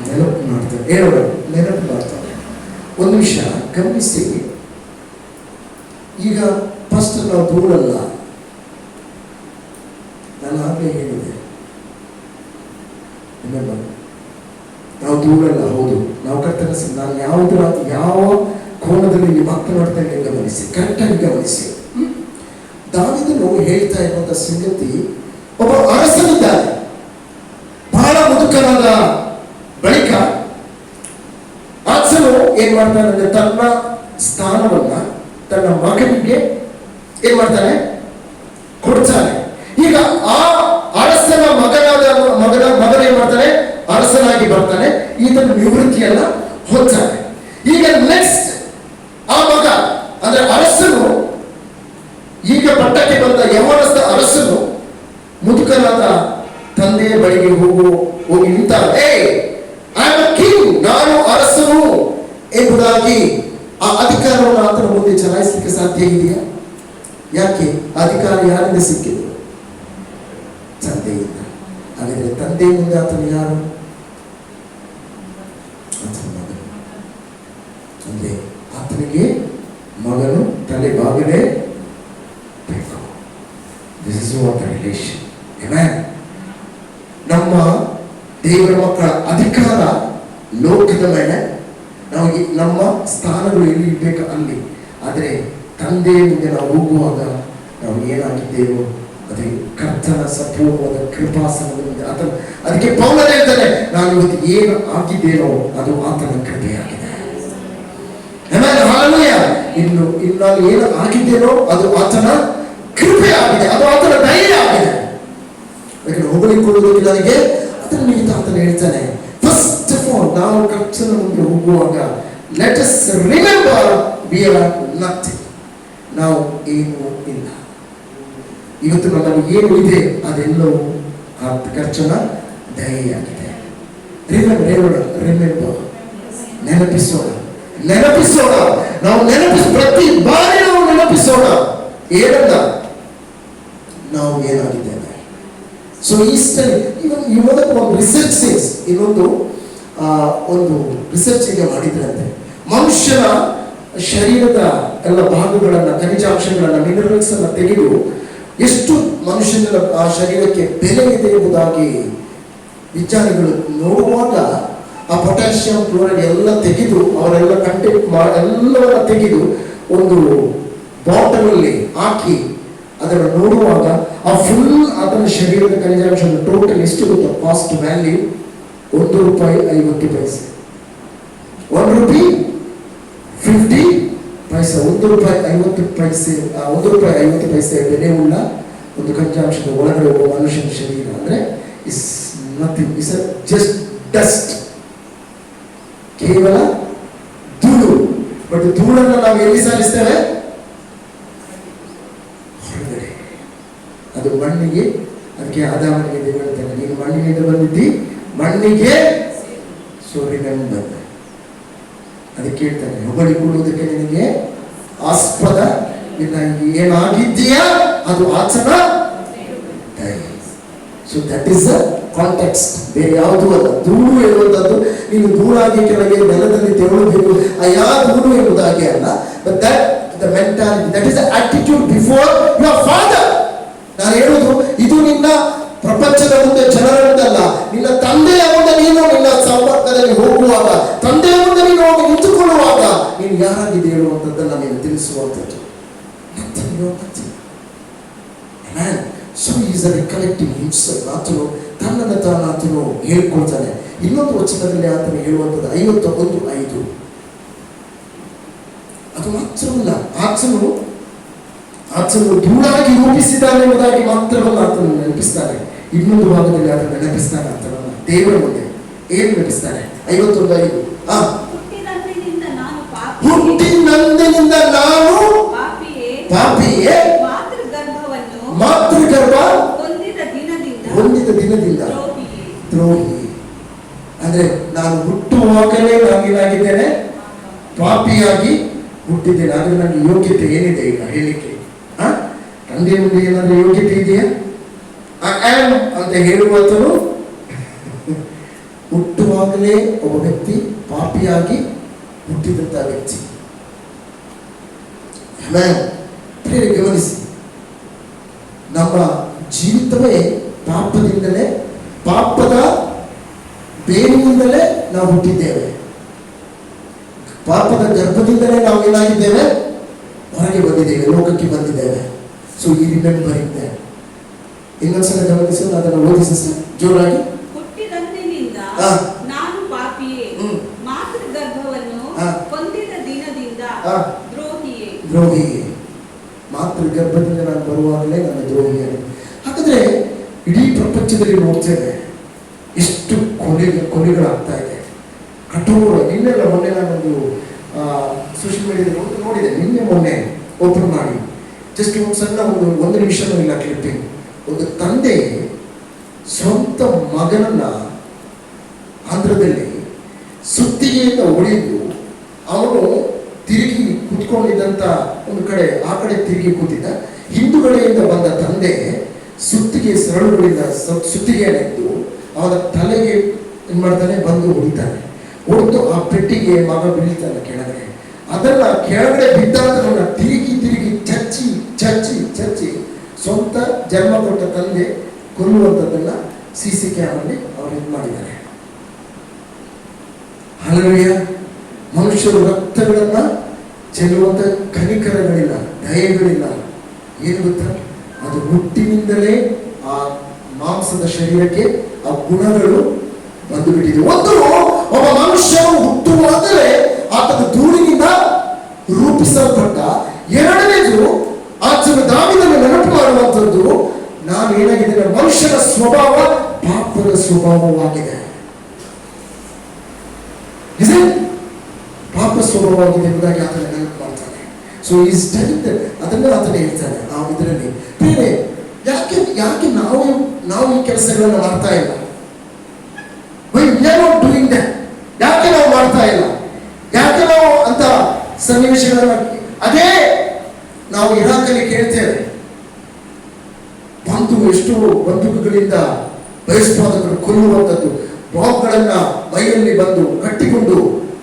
S2: ನೆನಪು ಮಾಡ್ತಾನೆ, ಹೇಳೋದು ನೆನಪು ಮಾಡ್ತಾನೆ. ಒಂದು ವಿಷಯ ಗಮನಿಸಿ, ಈಗ ಫಸ್ಟ್ ನಾವು ಧೂಳಲ್ಲ, ನಾನು ಆಗಲೇ ಹೇಳಿದೆ, ನಾವು ಧೂಳಲ್ಲ. ಹೌದು, ನಾವು ಕರ್ತನ ನಾನು ಯಾವ ಕೋನದಲ್ಲಿ ನೀವು ಮಾತನಾಡ್ತಾನೆ ಗಮನಿಸಿ, ಕರೆಕ್ಟಾಗಿ ಗಮನಿಸಿ. ದಾವೀದನು ಹೇಳ್ತಾ ಇರುವಂತ ಸಂಗತಿ, ಒಬ್ಬ ಅರಸನಿದ್ದಾನೆ, ಬಹಳ ಮುದುಕನಾದ ಬಳಿಕ ಅರಸನು ಏನ್ ಮಾಡ್ತಾನೆ ಅಂದ್ರೆ ತನ್ನ ಸ್ಥಾನವನ್ನ ತನ್ನ ಮಗನಿಗೆ ಏನ್ ಮಾಡ್ತಾನೆ, ಕೊಡ್ತಾನೆ. ಈಗ ಆ ಅರಸನ ಮಗನ ಏನ್ ಮಾಡ್ತಾನೆ, ಅರಸನಾಗಿ ಬರ್ತಾನೆ, ಇದನ್ನು ನಿವೃತ್ತಿಯನ್ನ ಹೊಂದ್ತಾನೆ. ಈಗ ನೆಕ್ಸ್ಟ್ ಆ ಮಗ ಅಂದ್ರೆ ಅರಸನು, ಈಗ ಪಟ್ಟಕ್ಕೆ ಬಂದ ಯೌವನಸ್ಥ ಅರಸನು ಮುದುಕನಾದ ತಂದೆಯ ಬಳಿಗೆ ಹೋಗಿ ನಿಂತ, ಐ ಆಮ್ ಅ ಕಿಂಗ್, ನಾನು ಅರಸನು ಎಂಬುದಾಗಿ ಆ ಅಧಿಕಾರವನ್ನು ಆತನ ಮುಂದೆ ಚಲಾಯಿಸಲಿಕ್ಕೆ ಸಾಧ್ಯ ಇದೆಯಾ? ಯಾಕೆ? ಅಧಿಕಾರ ಯಾರಿಂದ ಸಿಕ್ಕಿದೆ? ತಂದೆಯಿಂದ. ಹಾಗಾದ್ರೆ ತಂದೆ ಮುಂದೆ ಆತನು ಯಾರು? ಆತನ ಮಗನು. ಅಂದ್ರೆ ಆತನಿಗೆ ಮಗನು ತಲೆ ಬಾಗಲೇ ಬೇಕು. This is what relation. Amen. ನಮ್ಮ ದೇವರ ಮಕ್ಕಳ ಅಧಿಕಾರ ಲೋಕದ ಮೇಲೆ, ನಮಗೆ ನಮ್ಮ ಸ್ಥಾನಗಳು ಎಲ್ಲಿ ಇರ್ಬೇಕು ಅಲ್ಲಿ. ಆದರೆ ತಂದೆ ಮುಂದೆ ನಾವು ಹೋಗುವಾಗ ನಾವು ಏನಾಗಿದ್ದೇವೋ ಅದೇ ಕರ್ತನ ಸಂಪೂರ್ಣವಾದ ಕೃಪಾಸನದ ಮುಂದೆ ಆತನ. ಅದಕ್ಕೆ ಪೌಲ ಹೇಳ್ತಾನೆ, ನಾನು ಇವತ್ತು ಏನು ಆಗಿದ್ದೇನೋ ಅದು ಆತನ ಕೃಪೆಯಾಗಿದೆ. ಇನ್ನು ನಾನು ಏನು ಆಗಿದ್ದೇನೋ ಅದು ಆತನ ಕೃಪೆ ಆಗಿದೆ, ಅದು ಆತನ ಧೈರ್ಯ ಆಗಿದೆ. ಅದಕ್ಕೆ ಹೊಗಳಿಕೊಳ್ಳುವುದಕ್ಕೆ ನನಗೆ ಅದರ ನಿಮಿತ್ತ ಆತನ ಹೇಳ್ತಾನೆ, ಫಸ್ಟ್ ಆಫ್ ಆಲ್ ನಾವು ಕರ್ತನ ಮುಂದೆ ಹೋಗುವಾಗ let us remember we are nothing. ನಾವು ಏನೂ ಇಲ್ಲ. ಇವತ್ತು ನಮಗೆ ಏನು ಇದೆ ಅದೆಲ್ಲವೂ ಆ ಕರ್ತನ ದಯೆ ಆಗಿದೆ. ರಿಮೆಂಬರ್, ನೆನಪಿಸೋಣ. ನಾವು ಪ್ರತಿ ಬಾರಿ ನಾವು ನೆನಪಿಸೋಣ ಏನಂದ, ನಾವು ಏನಾಗಿದ್ದೇವೆ. ಸೊ ಈ ಸ್ಟಡಿ ಇವತ್ತು ಒಂದು ರಿಸರ್ಚ್ ಸೇಸ್, ಇನ್ನೊಂದು ಒಂದು ರಿಸರ್ಚ್ ಈಗ ಮಾಡಿದ್ರಂತೆ, ಮನುಷ್ಯನ ಶರೀರದ ಎಲ್ಲ ಭಾಗಗಳನ್ನ, ಖನಿಜಾಂಶಗಳನ್ನ, ಮಿನರಲ್ಸ್ ಅನ್ನ ತೆಗೆದು ಎಷ್ಟು ಮನುಷ್ಯನ ಆ ಶರೀರಕ್ಕೆ ಬೆಲೆ ಇದೆ ಎಂಬುದಾಗಿ ವಿಜ್ಞಾನಿಗಳು ನೋಡುವಾಗ, ಆ ಪೊಟ್ಯಾಷಿಯಂ ಕ್ಲೋರೈಡ್ ಎಲ್ಲ ತೆಗೆದು ಅವರೆಲ್ಲ ಕಂಟೆಂಟ್ ಎಲ್ಲವನ್ನ ತೆಗೆದು ಒಂದು ಬಾಟಲ್ ಅಲ್ಲಿ ಹಾಕಿ ಅದನ್ನು ನೋಡುವಾಗ ಆ ಫುಲ್ ಅದರ ಶರೀರದ ಖನಿಜಾಂಶ ಟೋಟಲ್ ಎಷ್ಟು ಗೊತ್ತಾ? Cost value ₹1.50. ₹1.50. ₹1.50 ಬೆಲೆ ಉಳ್ಳ ಒಂದು ಖನಿಜಾಂಶದ ಒಳಗಡೆ ಒಬ್ಬ ಮನುಷ್ಯನ ಶರೀರ ಅಂದ್ರೆ is nothing, is just dust, ಕೇವಲ ಧೂಳು. ಬಟ್ ಧೂಳನ್ನು ನಾವು ಎಲ್ಲಿ ಸಾರಿಸ್ತೇವೆ? ಹೊರಗಡೆ. ಅದು ಮಣ್ಣಿಗೆ. ಅದಕ್ಕೆ ಆದಾಮನಿಗೆ ದೇವರು ಹೇಳ್ತಾನೆ, ನೀನು ಮಣ್ಣಿನಿಂದ ಬಂದಿದ್ದಿ, ಮಣ್ಣಿಗೆ. So remember. ಅದಕ್ಕೆ ಹೇಳ್ತಾನೆ, ಹೊಗಳಿಕೊಳ್ಳುವುದಕ್ಕೆ ನಿನಗೆ ಆಸ್ಪದ ನಿನ್ನ ಏನಾಗಿದ್ದೀಯಾ ಅದು ಆಚನ ದಯೆ. So that is a context, ಬೇರೆ ಯಾವುದೂ ಅಲ್ಲ. ಧೂಳು ಎನ್ನುವಂಥದ್ದು ನೀನು ಧೂಳಾಗಿ ಕೆಳಗೆ ನೆಲದಲ್ಲಿ ತೆರಳಬೇಕು, ಯಾವ ಧೂಳು ಎಂಬುದಾಗಿ ಅಲ್ಲ. But that the mentality, that is the attitude before your father. ನಾನು ಹೇಳುವುದು ಇದು ನಿನ್ನ ಪ್ರಪಂಚದ ಮುಂದೆ, ಜನರ ಮುಂದಲ್ಲ, ನಿನ್ನ ತಂದೆಯ ಮುಂದೆ ನೀನು ನಿನ್ನ ಸಂಪರ್ಕದಲ್ಲಿ ಹೋಗುವಾಗ, ತಂದೆಯ ಮುಂದೆ ನೀನು ಹೋಗಿ ನಿಂತುಕೊಳ್ಳುವಾಗ ನೀನು ಯಾರಾಗಿದೆ ಹೇಳುವಂಥದ್ದನ್ನು ನೀನು ತಿಳಿಸುವಂಥದ್ದು. So is a recollecting himself. ಆತನು ತನ್ನನ್ನು ತಾನು ಹೇಳ್ಕೊಳ್ತಾನೆ. ಇನ್ನೊಂದು ವಚನದಲ್ಲಿ ಆತನು ಹೇಳುವಂಥದ್ದು 51:5. ಅದು ಮಾತ್ರವಲ್ಲ, ಆತನು ಧೂಳಾಗಿ ರೂಪಿಸಿದ್ದಾನೆ ಎಂಬುದಾಗಿ ಮಾತ್ರವಲ್ಲ ಆತನು ನೆನಪಿಸ್ತಾನೆ. ಇನ್ನೊಂದು ಭಾಗದಲ್ಲಿ ಆತನು ನೆನಪಿಸ್ತಾನೆ ಆತನನ್ನು ದೇವರ ಮುಂದೆ. ಏನು ನೆನಪಿಸ್ತಾನೆ? 51:5. ಹುಟ್ಟಿನಂದಿನಿಂದ ನಾನು ಪಾಪಿಯೇ, ಗರ್ಭ
S3: ಹೊಂದಿದ
S2: ದಿನದಿಂದ
S3: ದ್ರೋಹಿಯೇ.
S2: ದ್ರೋಹಿ. ಅಂದ್ರೆ ನಾನು ಹುಟ್ಟುವಾಗಲೇ ನಾನೇನಾಗಿದ್ದೇನೆ, ಪಾಪಿಯಾಗಿ ಹುಟ್ಟಿದ್ದೇನೆ. ಆದ್ರೆ ನನಗೆ ಯೋಗ್ಯತೆ ಏನಿದೆ ಈಗ ಹೇಳಲಿಕ್ಕೆ? ತಂದೆ ಮುಂದೆ ಏನಾದ್ರೂ ಯೋಗ್ಯತೆ ಇದೆಯಾ? ಐ ಆಮ್ ಅಂತ ಹೇಳುವಂತನು ಹುಟ್ಟುವಾಗಲೇ ಒಬ್ಬ ವ್ಯಕ್ತಿ ಪಾಪಿಯಾಗಿ ಹುಟ್ಟಿದಂತ ವ್ಯಕ್ತಿ. ಪ್ರಿಯರೇ, ಗಮನಿಸಿ, ನಮ್ಮ ಜೀವಿತವೇ ಪಾಪದಿಂದಲೇ, ಪಾಪದ ಬೇರಿನಿಂದಲೇ ನಾವು ಹುಟ್ಟಿದ್ದೇವೆ. ಪಾಪದ ಗರ್ಭದಿಂದಲೇ ನಾವು ಏನಾಗಿದ್ದೇವೆ, ಹೊರಗೆ ಬಂದಿದ್ದೇವೆ, ಲೋಕಕ್ಕೆ ಬಂದಿದ್ದೇವೆ. ಸೊ ಈ ರಿಮೆಂಬರಿಂಗ್ ದಟ್. ಇನ್ನೊಂದ್ಸಲ ಗಮನಿಸಿ, ಅದನ್ನು ಓದಿಸಿ ಜೋರಾಗಿ.
S3: ಹುಟ್ಟಿದಂದಿನಿಂದ ನಾನು ಪಾಪಿಯೇ, ಮಾತೃ ಗರ್ಭವನ್ನು ಹೊಂದಿದ ದಿನದಿಂದ ದ್ರೋಹಿಯೇ.
S2: ದ್ರೋಹಿಯೇ, ಮಾತೃ ಗರ್ಭದಿಂದ ನಾನು ಬರುವಾಗಲೇ ನನ್ನ ದ್ರೋಹಿಯೇ. ಹಾಗಾದ್ರೆ ಇಡೀ ಪ್ರಪಂಚದಲ್ಲಿ ನೋಡ್ತೇವೆ ಎಷ್ಟು ಕೊಲೆಗಳಾಗ್ತಾ ಇದೆ, ಕಠೋರ. ನಿನ್ನೆಲ್ಲ ಮೊನ್ನೆ ನಾನೊಂದು ಸೋಷಿಯಲ್ ಮೀಡಿಯಾದಲ್ಲಿ ನೋಡಿದೆ, ನಿನ್ನೆ ಮೊನ್ನೆ ಓಪನ್ ಮಾಡಿ ಜಸ್ಟ್ ಒಂದು ಸಣ್ಣ ಒಂದು ನಿಮಿಷನೂ ಇಲ್ಲ ಕ್ಲಿಪ್ಪಿಂಗ್. ಒಂದು ತಂದೆ ಸ್ವಂತ ಮಗನನ್ನ ಆಂಧ್ರದಲ್ಲಿ ಸುತ್ತಿಗೆಯಿಂದ ಹೊಡೆದು ಅವನು ತಿರುಗಿ ಕೂತ್ಕೊಂಡಿದ್ದಂತ ಒಂದು ಕಡೆ, ಆ ಕಡೆ ತಿರುಗಿ ಕೂತಿದ್ದ. ಹಿಂದುಗಡೆಯಿಂದ ಬಂದ ತಂದೆ ಸುತ್ತಿಗೆ ಸರಳುಗಳಿಂದ ಸುತ್ತಿಗೆಯನ್ನೆತ್ತು ಅವನ ತಲೆಗೆ ಏನ್ ಮಾಡ್ತಾನೆ, ಬಂದು ಹೊಡಿತಾನೆ. ಹೊಡೆದು ಆ ಪೆಟ್ಟಿಗೆ ಮಗ ಬೀಳ್ತಾನೆ ಕೆಳಗಡೆ. ಅದನ್ನ ಕೆಳಗಡೆ ಬಿದ್ದಾದನ್ನ ತಿರುಗಿ ತಿರುಗಿ ಚಚ್ಚಿ ಚಚ್ಚಿ ಚಚ್ಚಿ ಸ್ವಂತ ಜನ್ಮ ಕೊಟ್ಟ ತಂದೆ ಕೊಲ್ಲುವಂಥದ್ದನ್ನ CC ಕ್ಯಾಮಲ್ಲಿ ಅವ್ರು ಇದು ಮಾಡಿದ್ದಾರೆ. ಹಲ್ಲೆಲೂಯಾ. ಮನುಷ್ಯರು ರಕ್ತಗಳನ್ನ ಚೆಲ್ಲುವಂತ ಕನಿಕರಗಳಿಲ್ಲ, ದಯೆಗಳಿಲ್ಲ. ಏನು ಗೊತ್ತಾ, ಅದು ಹುಟ್ಟಿನಿಂದಲೇ ಆ ಮಾಂಸದ ಶರೀರಕ್ಕೆ ಆ ಗುಣಗಳು ಬಂದು ಬಿಟ್ಟಿದೆ. ಒಂದು, ಒಬ್ಬ ಮನುಷ್ಯನು ಹುಟ್ಟುವಾಗಲೇ ಆತನ ಧೂಳಿನಿಂದ ರೂಪಿಸಲ್ಪಟ್ಟ. ಎರಡನೇದು, ಆತನ ದಾವಿದನ್ನು ನೆನಪು ಮಾಡುವಂಥದ್ದು, ನಾನು ಏನಾಗಿದ್ದೇನೆ, ಮನುಷ್ಯನ ಸ್ವಭಾವ ಪಾಪದ ಸ್ವಭಾವವಾಗಿದೆ. ಪಾಪ ಸ್ವಭಾವವಾಗಿದೆ ಎಂಬುದಾಗಿ ಆತನ ನೆನಪು ಮಾಡ್ತಾನೆ. ಸೊ ಈಸ್ ಟೆಲಿಂಗ್ ದಟ್, ಅದನ್ನ ಆತನ ಹೇಳ್ತಾನೆ ನಾವು ಇದರಲ್ಲಿ. ಬೇರೆ ಯಾಕೆ ನಾವು ಈ ಕೆಲಸಗಳನ್ನು ಮಾಡ್ತಾ ಇಲ್ಲ? ಯಾಕೆ ನಾವು ಮಾಡ್ತಾ ಇಲ್ಲ? ಯಾಕೆ ನಾವು ಅಂತ ಸನ್ನಿವೇಶಗಳನ್ನ ಅದೇ ನಾವು ಇರಾಕಲ್ಲಿ ಕೇಳ್ತೇವೆ. ಎಷ್ಟು ಬಂದೂಕುಗಳಿಂದ ಭಯೋತ್ಪಾದಕರು ಕೊಲ್ಲುವಂಥದ್ದು, ಬಾಂಬ್ಗಳನ್ನ ಮೈಯಲ್ಲಿ ಬಂದು ಕಟ್ಟಿಕೊಂಡು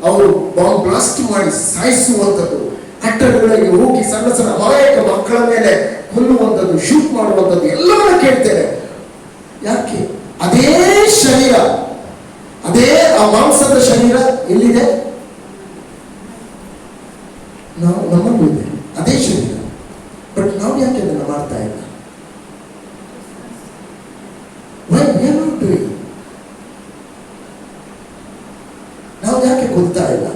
S2: ಅವರು ಬಾಂಬ್ ಬ್ಲಾಸ್ಟ್ ಮಾಡಿ ಸಾಯಿಸುವಂಥದ್ದು, ಕಟ್ಟಡಗಳಿಗೆ ಹೋಗಿ ಸಣ್ಣ ಸಣ್ಣ ಅಮಾಯಕ ಮಕ್ಕಳ ಮೇಲೆ ಕೊಲ್ಲುವಂಥದ್ದು, ಶೂಟ್ ಮಾಡುವಂಥದ್ದು ಎಲ್ಲವನ್ನ ಕೇಳ್ತೇವೆ. ಯಾಕೆ? ಅದೇ ಶರೀರ, ಅದೇ ಆ ಮಾಂಸದ ಶರೀರ ಎಲ್ಲಿದೆ? ನಾವು ನಮ್ಮಲ್ಲೂ ಇದೆ ಅದೇ ಶರೀರ. ಬಟ್ ನಾವು ಯಾಕೆ ಅದನ್ನು ಮಾಡ್ತಾ ಇಲ್ಲ? ನಾವು ಯಾಕೆ ಕೊಲ್ತಾ ಇಲ್ಲ?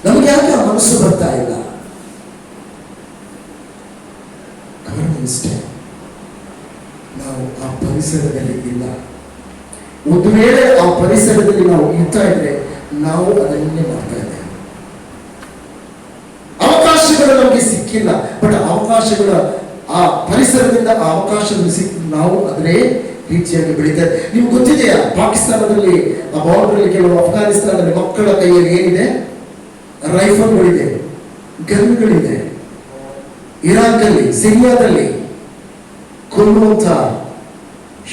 S2: ನಮಗೆ ಯಾಕೆ ಆ ಮನಸ್ಸು ಬರ್ತಾ ಇಲ್ಲ? ನಾವು ಆ ಪರಿಸರದಲ್ಲಿ ಇಲ್ಲ. ಒಂದು ವೇಳೆ ಆ ಪರಿಸರದಲ್ಲಿ ನಾವು ಇರ್ತಾ ಇದ್ರೆ ನಾವು ಅದನ್ನೇ ಮಾಡ್ತಾ ಇದ್ದೇವೆ. ಅವಕಾಶಗಳು ನಮಗೆ ಸಿಕ್ಕಿಲ್ಲ, ಬಟ್ ಅವಕಾಶಗಳ ಆ ಪರಿಸರದಿಂದ ಆ ಅವಕಾಶಗಳು ಸಿಕ್ಕಿ ನಾವು ಅದೇ ರೀತಿಯಾಗಿ ಬೆಳೀತಾರೆ. ನಿಮ್ಗೆ ಗೊತ್ತಿದೆಯಾ, ಪಾಕಿಸ್ತಾನದಲ್ಲಿ ಆ ಬಾರ್ಡರ್ ಕೆಲವು, ಅಫ್ಘಾನಿಸ್ತಾನದಲ್ಲಿ ಮಕ್ಕಳ ಕೈಯಲ್ಲಿ ಏನಿದೆ? ರೈಫಲ್ಗಳಿದೆ, ಗನ್ಗಳಿದೆ. ಇರಾಕ್ನಲ್ಲಿ, ಸಿರಿಯಾದಲ್ಲಿ ಕೊಲ್ಲುವಂತ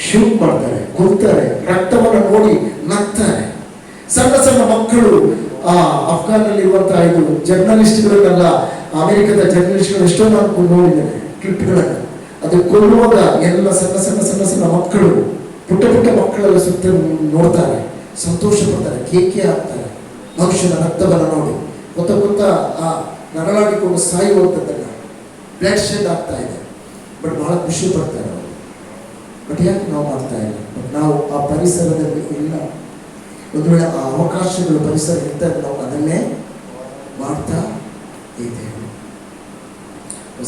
S2: ಶೂಟ್ ಮಾಡ್ತಾರೆ, ಕೊಲ್ತಾರೆ, ರಕ್ತವನ್ನು ನೋಡಿ ನಗ್ತಾರೆ. ಸಣ್ಣ ಸಣ್ಣ ಮಕ್ಕಳು, ಅಫ್ಘಾನಲ್ಲಿ ಇರುವಂತಹ ಇದು ಜರ್ನಲಿಸ್ಟ್ಗಳನ್ನೆಲ್ಲ, ಅಮೆರಿಕದ ಜರ್ನಲಿಸ್ಟ್ಗಳು ಎಷ್ಟೋ ನಾನು ನೋಡಿದ್ದೇನೆ ಕ್ಲಿಪ್ಗಳನ್ನು. ಅದು ಕೊಲ್ಲುವಾಗ ಎಲ್ಲ ಸಣ್ಣ ಸಣ್ಣ ಸಣ್ಣ ಸಣ್ಣ ಮಕ್ಕಳು, ಪುಟ್ಟ ಪುಟ್ಟ ಮಕ್ಕಳೆಲ್ಲ ಸುತ್ತ ನೋಡ್ತಾರೆ, ಸಂತೋಷ ಪಡ್ತಾರೆ, ಕೇಕೆ ಹಾಕ್ತಾರೆ. ಮನುಷ್ಯನ ರಕ್ತವನ್ನು ನೋಡಿ ಕೊತ್ತ ಆ ನರಳಾಡಿಕೊಂಡು ಸಾಯುವಂಥದ್ದನ್ನ, ಬ್ಲಡ್ ಶೆಡ್ ಆಗ್ತಾ ಇದೆ, ಬಟ್ ಬಹಳ ಖುಷಿ ಪಡ್ತಾರೆ ಅವರು. ಬಟ್ ಯಾಕೆ ನಾವು ಮಾಡ್ತಾ ಇಲ್ಲ? ಬಟ್ ನಾವು ಆ ಪರಿಸರದಲ್ಲಿ ಇಲ್ಲ. ಒಂದು ವೇಳೆ ಆ ಅವಕಾಶಗಳು ಪರಿಸರ ಇದ್ದಾಗ ನಾವು ಅದನ್ನೇ ಮಾಡ್ತಾ ಇದ್ದೇವೆ.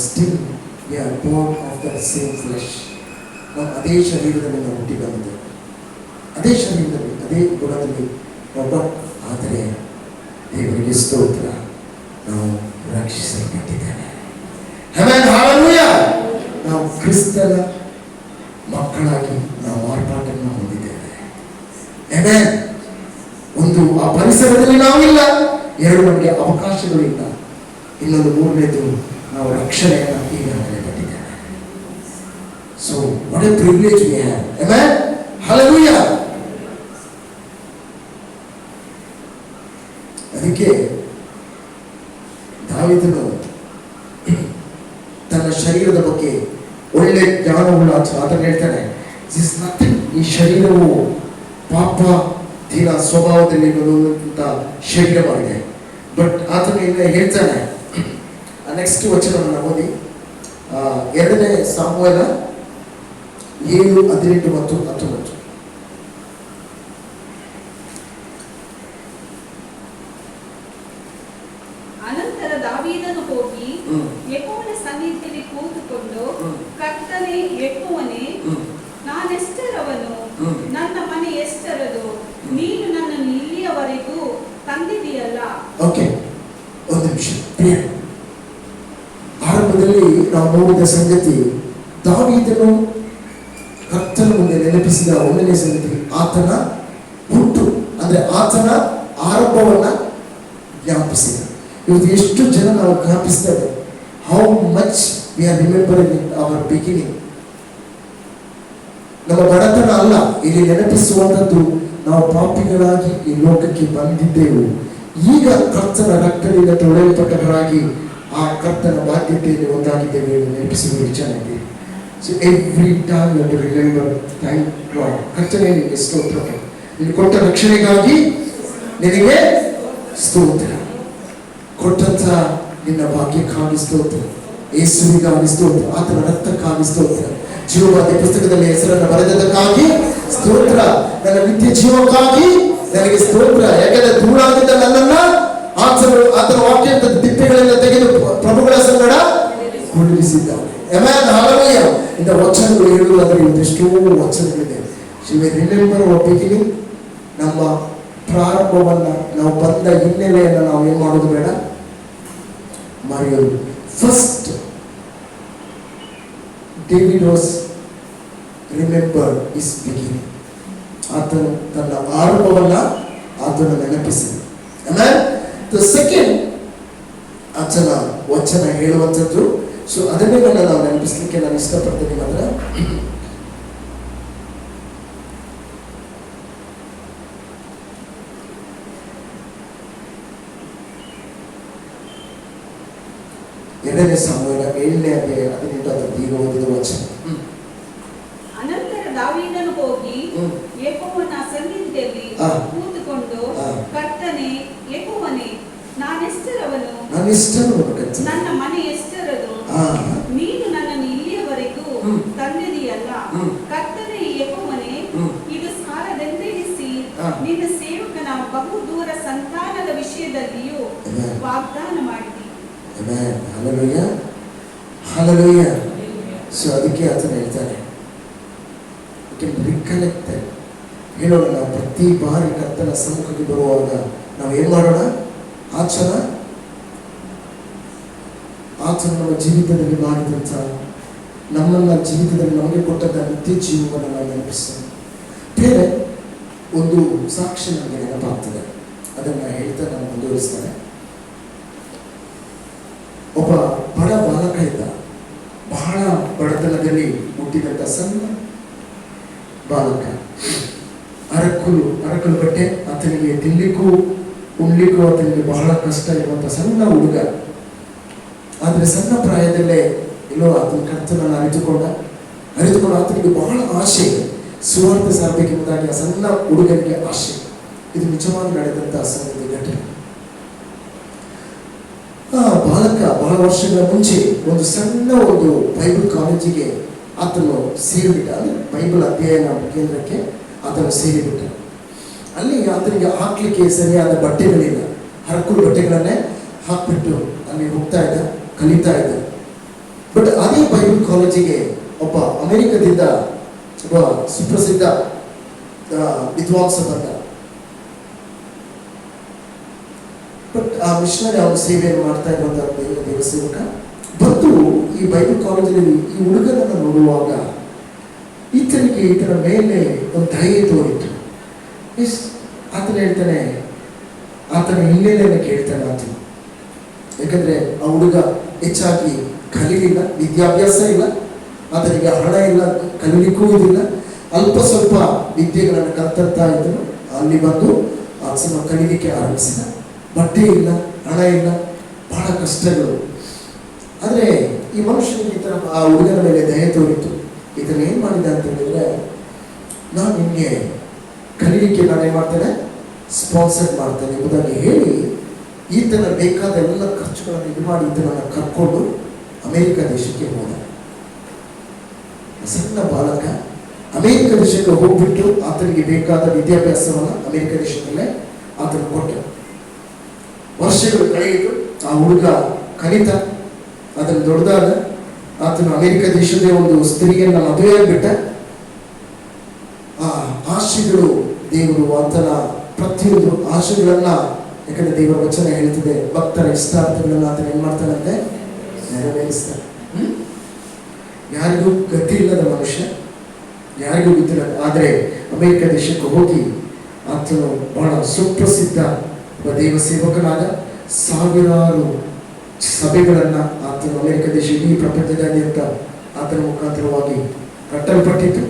S2: Still we are born of that same flesh. ನಾವು ಅದೇ ಶರೀರದಲ್ಲಿ ನಾವು ಹುಟ್ಟಿ ಬಂದಿದ್ದೇವೆ, ಅದೇ ಶರೀರದಲ್ಲಿ, ಅದೇ ಗುಣದಲ್ಲಿ ಒಬ್ಬ. ಆದರೆ ದೇವರಿಗೆ ಸ್ತೋತ್ರ, ನಾವು ರಕ್ಷಿಸಲ್ಪಟ್ಟಿದ್ದೇವೆ. Amen, hallelujah. ಕ್ರಿಸ್ತನ ಮಕ್ಕಳಾಗಿ ನಾವು ಮಾರ್ಪಾಟನ್ನು ಹೊಂದಿದ್ದೇವೆ. ಆಮೆನ್. ಒಂದು ಆ ಪರಿಸರದಲ್ಲಿ ನಾವಿಲ್ಲ, ಎರಡು ನಮಗೆ ಅವಕಾಶಗಳಿಲ್ಲ, ಇನ್ನೊಂದು ಮೂರನೇದು ನಾವು ರಕ್ಷಣೆಯನ್ನು ಈಗಾಗಲೇ ಪಟ್ಟಿದ್ದೇವೆ. So what a privilege we have. Amen. Hallelujah. ಅದಕ್ಕೆ ದಾವೀದನು ತನ್ನ ಶರೀರದ ಬಗ್ಗೆ ಒಳ್ಳೆ ಜ್ಞಾನವುಳ್ಳ ಆತನು ಹೇಳ್ತಾನೆ, ದಿಸ್ ನಥಿಂಗ್, ಈ ಶರೀರವು ಪಾಪ ದೀನ ಸ್ವಭಾವದಲ್ಲಿ ಇರುವಂತ ಶರೀರವಾಗಿದೆ. ಬಟ್ ಆತನು ಇನ್ನು ಹೇಳ್ತಾನೆ, ನೆಕ್ಸ್ಟ್ ವಚನವನ್ನು ಓದಿ, 2 ಸಾಮುವೇಲ 7:18 ಮತ್ತು 19.
S3: ಅನಂತರ ದಾವೀದನು ಹೋಗಿ ಯೆಹೋವನ ಸನ್ನಿಧಿಯಲ್ಲಿ ಕೂತುಕೊಂಡು, ಕರ್ತನೇ ಯೆಹೋವನೇ, ನಾನೆಷ್ಟರವನು, ನನ್ನ ಮನೆ ಎಷ್ಟರದು, ನೀನು ನನ್ನನ್ನು ಇಲ್ಲಿಯವರೆಗೂ ತಂದಿದೆಯಲ್ಲ.
S2: ಓಕೆ, ಒಂದು ನಿಮಿಷ. ಆರಂಭದಲ್ಲಿ ನಾವು ನೋಡಿದ ಸಂಗತಿ, ದಾವೀದನು ಕರ್ತನ ಮುಂದೆ ನೆನಪಿಸಿದ 1ನೇ ಸಂಗತಿ ಆತನ ಹುಟ್ಟು, ಅಂದ್ರೆ ಆತನ ಆರಂಭವನ್ನ ಜ್ಞಾಪಿಸಿದ. ಇವತ್ತು ಎಷ್ಟು ಜನ ನಾವು ಜ್ಞಾಪಿಸ್ತೇವೆ, how much we are remembering our beginning. ನಮ್ಮ ಬಡತನ ಅಲ್ಲ ಇಲ್ಲಿ ನೆನಪಿಸುವಂಥದ್ದು, ನಾವು ಪಾಪಿಗಳಾಗಿ ಈ ಲೋಕಕ್ಕೆ ಬಂದಿದ್ದೆವು, ಈಗ ಕರ್ತನ ರಕ್ತದಿಂದ ತೊಳೆಯಲ್ಪಟ್ಟವರಾಗಿ ಆ ಕರ್ತನ ಬಾಧ್ಯತೆಯಲ್ಲಿ ಒಂದಾಗಿದ್ದೇವೆ ಎಂದು ನೆನಪಿಸುವ ವಿಚಾರವಿದೆ. So every time you remember, thank God. ಕರ್ತನೇ ನಿನಗೆ ಸ್ತೋತ್ರ, ನೀನು ಕೊಟ್ಟ ರಕ್ಷಣೆಗಾಗಿ ನಿನಗೆ ಸ್ತೋತ್ರ, ಕೊಟ್ಟಂತ ನಿನ್ನ ಭಾಗ್ಯಕ್ಕಾಗಿ ಸ್ತೋತ್ರ, ಯೇಸುವಿಗಾಗಿ ಸ್ತೋತ್ರ, ಆತನ ರಕ್ತಕ್ಕಾಗಿ ಸ್ತೋತ್ರ, ಜೀವವಾದ ಪುಸ್ತಕದಲ್ಲಿ ಹೆಸರನ್ನು ಬರೆದಕ್ಕಾಗಿ ಸ್ತೋತ್ರ, ನನ್ನ ನಿತ್ಯ ಜೀವಕ್ಕಾಗಿ ನನಗೆ ಸ್ತೋತ್ರ. ಯಾಕಂದ್ರೆ ದೂರಾಗಿದ್ದ ನನ್ನನ್ನ ಆತನ ವಾಕ್ಯದ ತಿಪ್ಪೆಗಳಿಂದ ತೆಗೆದು ಪ್ರಭುಗಳ ಸಂಗಡ ಕುಳ್ಳಿರಿಸಿದ್ದಾನೆ. ಆಮೆನ್. ಹಲ್ಲೆಲೂಯಾ. ಇಂಥ ವಚನಗಳು ಹೇಳುವುದಾದರೆ ಇವತ್ತೆಷ್ಟೋ ವಚನಗಳಿದೆ. She will remember our beginning. ನಮ್ಮ ಪ್ರಾರಂಭವನ್ನ, ನಾವು ಬಂದ ಹಿನ್ನೆಲೆಯನ್ನು ನಾವು ಏನ್ ಮಾಡೋದು ಬೇಡ, ಮರೆಯೋದು. First David was remember his beginning. ಆತನು ತನ್ನ ಆರಂಭವನ್ನ ಆತನು ನೆನಪಿಸಿದ. ಆಮೆನ್. ದ ಸೆಕೆಂಡ್ ಆತನ ವಚನ ಹೇಳುವಂಥದ್ದು. ಸೊ ಅದನ್ನೇ ನಾವು ನೆನಪಿಸ್ಲಿಕ್ಕೆ ನಾನು ಇಷ್ಟಪಡ್ತೇನೆ. ಮಾತ್ರ ಎರಡನೇ ಸಾಮುವೇಲ 7ನೇ ಅಧ್ಯಾಯ 18 ಈಗ ಓದಿದ ವಚನ.
S3: ಅನಂತರ ದಾವೀದನು ಹೋಗಿ ಯೆಹೋವನ ಸನ್ನಿಧಿಯಲ್ಲಿ ಕೂತುಕೊಂಡು, ಕರ್ತನೇ ಯೆಹೋವನೇ, ನಾನೆಷ್ಟರವನು, ನನ್ನ ಮನೆ ಎಷ್ಟರದು, ನೀನು ನನ್ನನ್ನು ಇಲ್ಲಿಯವರೆಗೂ ತಂದಿದೆಯಲ್ಲ. ಕರ್ತನೇ ಯೆಹೋವನೇ, ಇದು ಸಾಲದೆಂದೆಣಿಸಿ ನಿನ್ನ ಸೇವಕನ ಬಹು ದೂರ ಸಂತಾನದ ವಿಷಯದಲ್ಲಿಯೂ ವಾಗ್ದಾನ ಮಾಡಿದಿ.
S2: Hallelujah, hallelujah. ಸೊ ಅದಕ್ಕೆ ಆತನು ಹೇಳ್ತಾನೆ, ರಿಕಲೆಕ್ಟ್ ಹೇಳೋಣ. ನಾವು ಪ್ರತಿ ಬಾರಿ ಕರ್ತನ ಸಮ್ಮುಖಕ್ಕೆ ಬರುವಾಗ ನಾವು ಏನ್ ಮಾಡೋಣ, ಆತನ ನಮ್ಮ ಜೀವಿತದಲ್ಲಿ ಮಾಡಿದಂಥ, ನಮ್ಮನ್ನ ಜೀವಿತದಲ್ಲಿ ನಮಗೆ ಕೊಟ್ಟಂತ ನಿತ್ಯ ಜೀವವನ್ನು ನಾವು ನೆನಪಿಸ್ತೇವೆ. ಬೇರೆ ಒಂದು ಸಾಕ್ಷಿ ನಮಗೆ ನೆನಪಾಗ್ತದೆ, ಅದನ್ನ ಹೇಳ್ತಾ ನಾನು ಮುಂದುವರಿಸ್ತೇನೆ. ಒಬ್ಬ ಬಡ ಬಾಲಕ ಇದ್ದ, ಬಹಳ ಬಡತನದಲ್ಲಿ ಹುಟ್ಟಿದಂಥ ಸಣ್ಣ ಬಾಲಕ. ಅರಕಲು ಬಟ್ಟೆ, ಆತನಿಗೆ ತಿನ್ಲಿಕ್ಕೂ ಉಣ್ಲಿಕ್ಕೂ ಆತನಿಗೆ ಬಹಳ ಕಷ್ಟ ಇರುವಂಥ ಸಣ್ಣ ಹುಡುಗ. ಆದರೆ ಸಣ್ಣ ಪ್ರಾಯದಲ್ಲೇ ಎಲ್ಲೋ ಆತನ ಕರ್ತನನ್ನು ಅರಿತುಕೊಂಡು ಆತನಿಗೆ ಬಹಳ ಆಸೆ, ಸುವಾರ್ಥ ಸಾರಬೇಕೆಂಬುದಾಗಿ ಆ ಸಣ್ಣ ಹುಡುಗನಿಗೆ ಆಸೆ. ಇದು ನಿಜವಾಗಿ ನಡೆದಂಥ ಸಂಗತಿ, ಘಟನೆ. ಬಾಲಕ ಬಹಳ ವರ್ಷಗಳ ಮುಂಚೆ ಒಂದು ಸಣ್ಣ ಬೈಬಲ್ ಕಾಲೇಜಿಗೆ ಆತನು ಸೇರಿಬಿಟ್ಟ. ಅಂದರೆ ಬೈಬಲ್ ಅಧ್ಯಯನ ಕೇಂದ್ರಕ್ಕೆ ಆತನು ಸೇರಿಬಿಟ್ಟ. ಅಲ್ಲಿ ಆತನಿಗೆ ಹಾಕ್ಲಿಕ್ಕೆ ಸರಿಯಾದ ಬಟ್ಟೆಗಳಿಲ್ಲ, ಹರಕುಲು ಬಟ್ಟೆಗಳನ್ನೇ ಹಾಕ್ಬಿಟ್ಟು ಅಲ್ಲಿ ಹೋಗ್ತಾ ಇದ್ದ, ಕಲಿತಾ ಇದ್ದ. ಬಟ್ ಅದೇ ಬೈಬಲ್ ಕಾಲೇಜಿಗೆ ಒಬ್ಬ ಅಮೆರಿಕದಿಂದ ಒಬ್ಬ ಸುಪ್ರಸಿದ್ಧ ವಿದ್ವಾಂಸ ಬಂದ. ಬಟ್ ಆ ಮಿಷನರಿ ಅವನ ಸೇವೆಯನ್ನು ಮಾಡ್ತಾ ಇರುವಂತಹ ದೇವ ಸೇವಕ ಬಂದು ಈ ಬೈಬಲ್ ಕಾಲೇಜಿನಲ್ಲಿ ಈ ಹುಡುಗನನ್ನು ನೋಡುವಾಗ ಈತನ ಮೇಲೆ ಒಂದು ದಯೆ ತೋರಿತು. ಆತನ ಹೇಳ್ತಾನೆ, ಆತನ ಹಿನ್ನೆಲೆಯನ್ನು ಕೇಳ್ತಾನೆ ಆತ. ಯಾಕಂದ್ರೆ ಆ ಹುಡುಗ ಹೆಚ್ಚಾಗಿ ಕಲೀಲಿಲ್ಲ, ವಿದ್ಯಾಭ್ಯಾಸ ಇಲ್ಲ, ಆತನಿಗೆ ಹಣ ಇಲ್ಲ, ಕಲೀಲಿಕ್ಕೂ ಇದಿಲ್ಲ. ಅಲ್ಪ ಸ್ವಲ್ಪ ವಿದ್ಯೆಗಳನ್ನು ಕಲ್ತಾ ಇದ್ದನು. ಅಲ್ಲಿ ಬಂದು ಆತನ ಕಲೀಲಿಕ್ಕೆ ಆರಂಭಿಸಿದ. ಬಟ್ಟೆ ಇಲ್ಲ, ಹಣ ಇಲ್ಲ, ಬಹಳ ಕಷ್ಟಗಳು. ಆದರೆ ಈ ಮನುಷ್ಯನಿಗೆ ಈ ಥರ ಆ ಹುಡುಗನ ಮೇಲೆ ದಯೆ ತೋರಿತು. ಇದನ್ನು ಏನು ಮಾಡಿದ ಅಂತ ಹೇಳಿದ್ರೆ, ನಾನು ನಿಮಗೆ ಕಲೀಲಿಕ್ಕೆ ನಾನೇನು ಮಾಡ್ತೇನೆ, ಸ್ಪಾನ್ಸರ್ ಮಾಡ್ತೇನೆ ಎಂಬುದಾಗಿ ಹೇಳಿ ಈತನ ಬೇಕಾದ ಎಲ್ಲ ಖರ್ಚುಗಳನ್ನು ಇದು ಮಾಡಿ ಈತನನ್ನು ಕರ್ಕೊಂಡು ಅಮೆರಿಕ ದೇಶಕ್ಕೆ ಹೋದ. ಸಣ್ಣ ಬಾಲಕ ಅಮೆರಿಕ ದೇಶಕ್ಕೆ ಹೋಗ್ಬಿಟ್ಟು ಆತನಿಗೆ ಬೇಕಾದ ವಿದ್ಯಾಭ್ಯಾಸವನ್ನು ಅಮೆರಿಕ ದೇಶದಲ್ಲೇ ಆತನು ಕೊಟ್ಟ. ವರ್ಷಗಳು ಕಳೆಯಿತು. ಆ ಹುಡುಗ ಕಲಿತ, ಅದನ್ನು ದೊಡ್ಡದಾದ. ಆತನು ಅಮೆರಿಕ ದೇಶದ ಒಂದು ಸ್ತ್ರೀಯನ್ನ ಮದುವೆಯಾಗ್ಬಿಟ್ಟ. ಆ ಆಶೆಗಳು, ದೇವರು ಆತನ ಪ್ರತಿಯೊಂದು ಆಶೆಗಳನ್ನ, ಯಾಕಂದ್ರೆ ದೇವರ ವಚನ ಹೇಳ್ತಿದೆ, ಭಕ್ತರ ಇಷ್ಟಾರ್ಥಗಳನ್ನ ಆತನ ಏನ್ ಮಾಡ್ತಾನಂತೆ, ನೆರವೇರಿಸ್ತಾನೆ. ಯಾರಿಗೂ ಗತಿ ಇಲ್ಲದ ಮನುಷ್ಯ, ಯಾರಿಗೂ ಗೊತ್ತಿಲ್ಲ. ಆದರೆ ಅಮೆರಿಕ ದೇಶಕ್ಕೆ ಹೋಗಿ ಆತನು ಬಹಳ ಸುಪ್ರಸಿದ್ಧ ಒಬ್ಬ ದೇವ ಸೇವಕನಾದ. ಸಾವಿರಾರು ಸಭೆಗಳನ್ನ ಆತನು ಅಮೆರಿಕ ದೇಶ ಇಡೀ ಪ್ರಪಂಚದಾದ್ಯಂತ ಆತನ ಮುಖಾಂತರವಾಗಿ ಕಟ್ಟಲ್ಪಟ್ಟಿತು.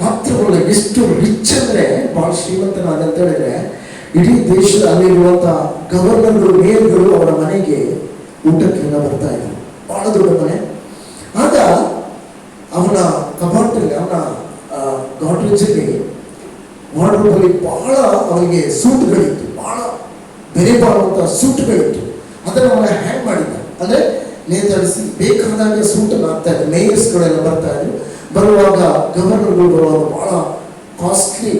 S2: ಮಾತ್ರವಲ್ಲ, ಎಷ್ಟು ರಿಚ್ ಅಂದ್ರೆ ಬಹಳ ಶ್ರೀಮಂತನಾದ ಅಂತ ಹೇಳಿದ್ರೆ, ಇಡೀ ದೇಶದ ಅಲ್ಲಿರುವಂತಹ ಗವರ್ನರ್ಗಳು, ಮೇಯರ್ಗಳು ಅವರ ಮನೆಗೆ ಊಟಕ್ಕೆಲ್ಲ ಬರ್ತಾ ಇದ್ರು. ಬಹಳ ದೊಡ್ಡ ಮನೆ. ಆಗ ಅವನ ಕಬಾಟಲ್ಲಿ, ಅವನ ಗಾಡ್ರೇಜಲ್ಲಿ, ವಾರ್ಡ್ರೋಬಲ್ಲಿ ಬಹಳ ಅವನಿಗೆ ಸೂಟ್ಗಳಿತ್ತು, ಬಹಳ ಬೆಲೆ ಬಾಳುವಂತಹ ಸೂಟ್ಗಳಿತ್ತು. ಅದನ್ನು ಅವನ ಹ್ಯಾಂಗ್ ಮಾಡಿದ್ದ, ಅಂದ್ರೆ ನೇತಾಡಿಸಿ ಬೇಕಾದಾಗ ಸೂಟನ್ನು ಹಾಕ್ತಾ ಇದ್ರು. ಮೇಯರ್ಸ್ಗಳೆಲ್ಲ ಬರ್ತಾ ಇದ್ರು. ಬರುವಾಗ ಗವರ್ನರ್ಗಳು ಬರುವಾಗ ಬಹಳ ಕಾಸ್ಟ್ಲಿ,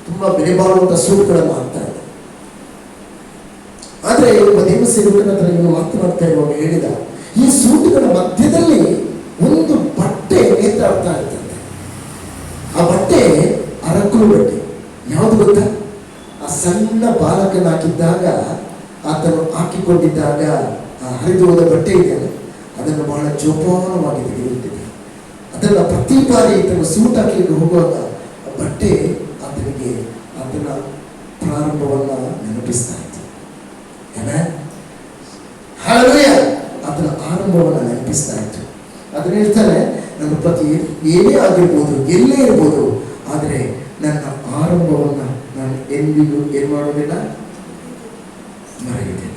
S2: ತುಂಬಾ ಬೆಲೆ ಬಾಳುವಂತಹ ಸೂಟ್ಗಳನ್ನು ಹಾಕ್ತಾ ಇದ್ರು. ಆದ್ರೆ ಒಬ್ಬ ದೇವ ಸೇವಕನ ಹತ್ರ ಇವನು ಮಾತನಾಡ್ತಾ ಇರುವಾಗ ಹೇಳಿದ, ಈ ಸೂಟುಗಳ ಮಧ್ಯದಲ್ಲಿ ಒಂದು ಬಟ್ಟೆ ನೇತಾಡ್ತಾ ಇರ್ತದೆ. ಆ ಬಟ್ಟೆ ಅರಕಲು ಬಟ್ಟೆ. ಯಾವುದು ಗೊತ್ತಾ? ಆ ಸಣ್ಣ ಬಾಲಕನಾಗಿದ್ದಾಗ ಆತನು ಹಾಕಿಕೊಂಡಿದ್ದಾಗ ಆ ಹರಿದು ಹೋದ ಬಟ್ಟೆ ಇದೆಯಲ್ಲ, ಅದನ್ನು ಬಹಳ ಜೋಪಾನವಾಗಿ ತೆಗೆದುಕೊಂಡಿದ್ದ. ಅದನ್ನು ಪ್ರತಿ ಬಾರಿ ಈತನು ಸೂಟ್ ಹಾಕಲಿಕ್ಕೆ ಹೋಗುವಾಗ ಆ ಬಟ್ಟೆ ಆತನಿಗೆ ಆತನ ಪ್ರಾರಂಭವನ್ನ ನೆನಪಿಸ್ತಾ ಇತ್ತು. ಆತನ ಆರಂಭವನ್ನ ನೆನಪಿಸ್ತಾ ಇತ್ತು. ಅದನ್ನ ಹೇಳ್ತಾನೆ, ನನ್ನ ಪ್ರತಿ ಏನೇ ಆಗಿರ್ಬೋದು, ಎಲ್ಲೇ ಇರ್ಬೋದು, ಆದರೆ ನನ್ನ ಆರಂಭವನ್ನ ನಾನು ಎಂದಿಗೂ ಏನ್ ಮಾಡೋದಿಲ್ಲ, ಮರೆಯುವುದಿಲ್ಲ.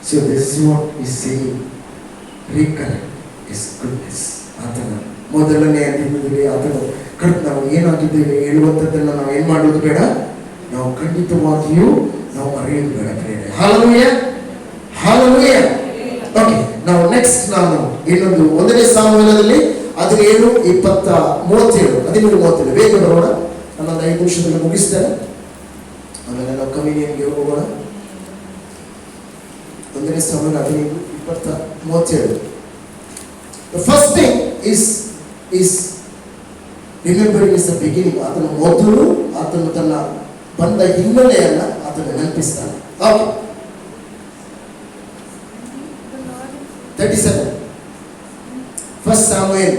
S2: So this is what is saying, recollect his goodness. ಆತನ ಮೊದಲನೇ ದಿನದಲ್ಲಿ ಆತನ ನಾವು ಏನಾಗಿದ್ದೇವೆ ಹೇಳುವಂಥದ್ದನ್ನು ನಾವು ಏನ್ ಮಾಡೋದು ಬೇಡ, ನಾವು ಖಂಡಿತವಾಗಿಯೂ ನಾವು ಮರೆಯೋದು ಬೇಡ ಪ್ರೇರಣೆ. Hallelujah, hallelujah. ಓಕೆ, ನಾವು ನೆಕ್ಸ್ಟ್ ನಾನು ಇನ್ನೊಂದು 1ನೇ ಸಾಮುವೇಲದಲ್ಲಿ 17:37 ಬೇಗ ಬರೋಣ. ನನ್ನೊಂದು 5 ನಿಮಿಷದಲ್ಲಿ ಮುಗಿಸ್ತೇನೆ, ಆಮೇಲೆ ನಾವು ಕಮ್ಯುನಿಯನ್ಗೆ ಹೋಗೋಣ. 1ನೇ ಸಾಮುವೇಲ 17:37. The first thing is remembering is the beginning. ಆತನು ಮೊದಲು ಆತನು ತನ್ನ ಬಂದ ಹಿನ್ನೆಲೆಯನ್ನ ಆತನು ನೆನಪಿಸ್ತಾನೆ. Okay, 37. First Samuel.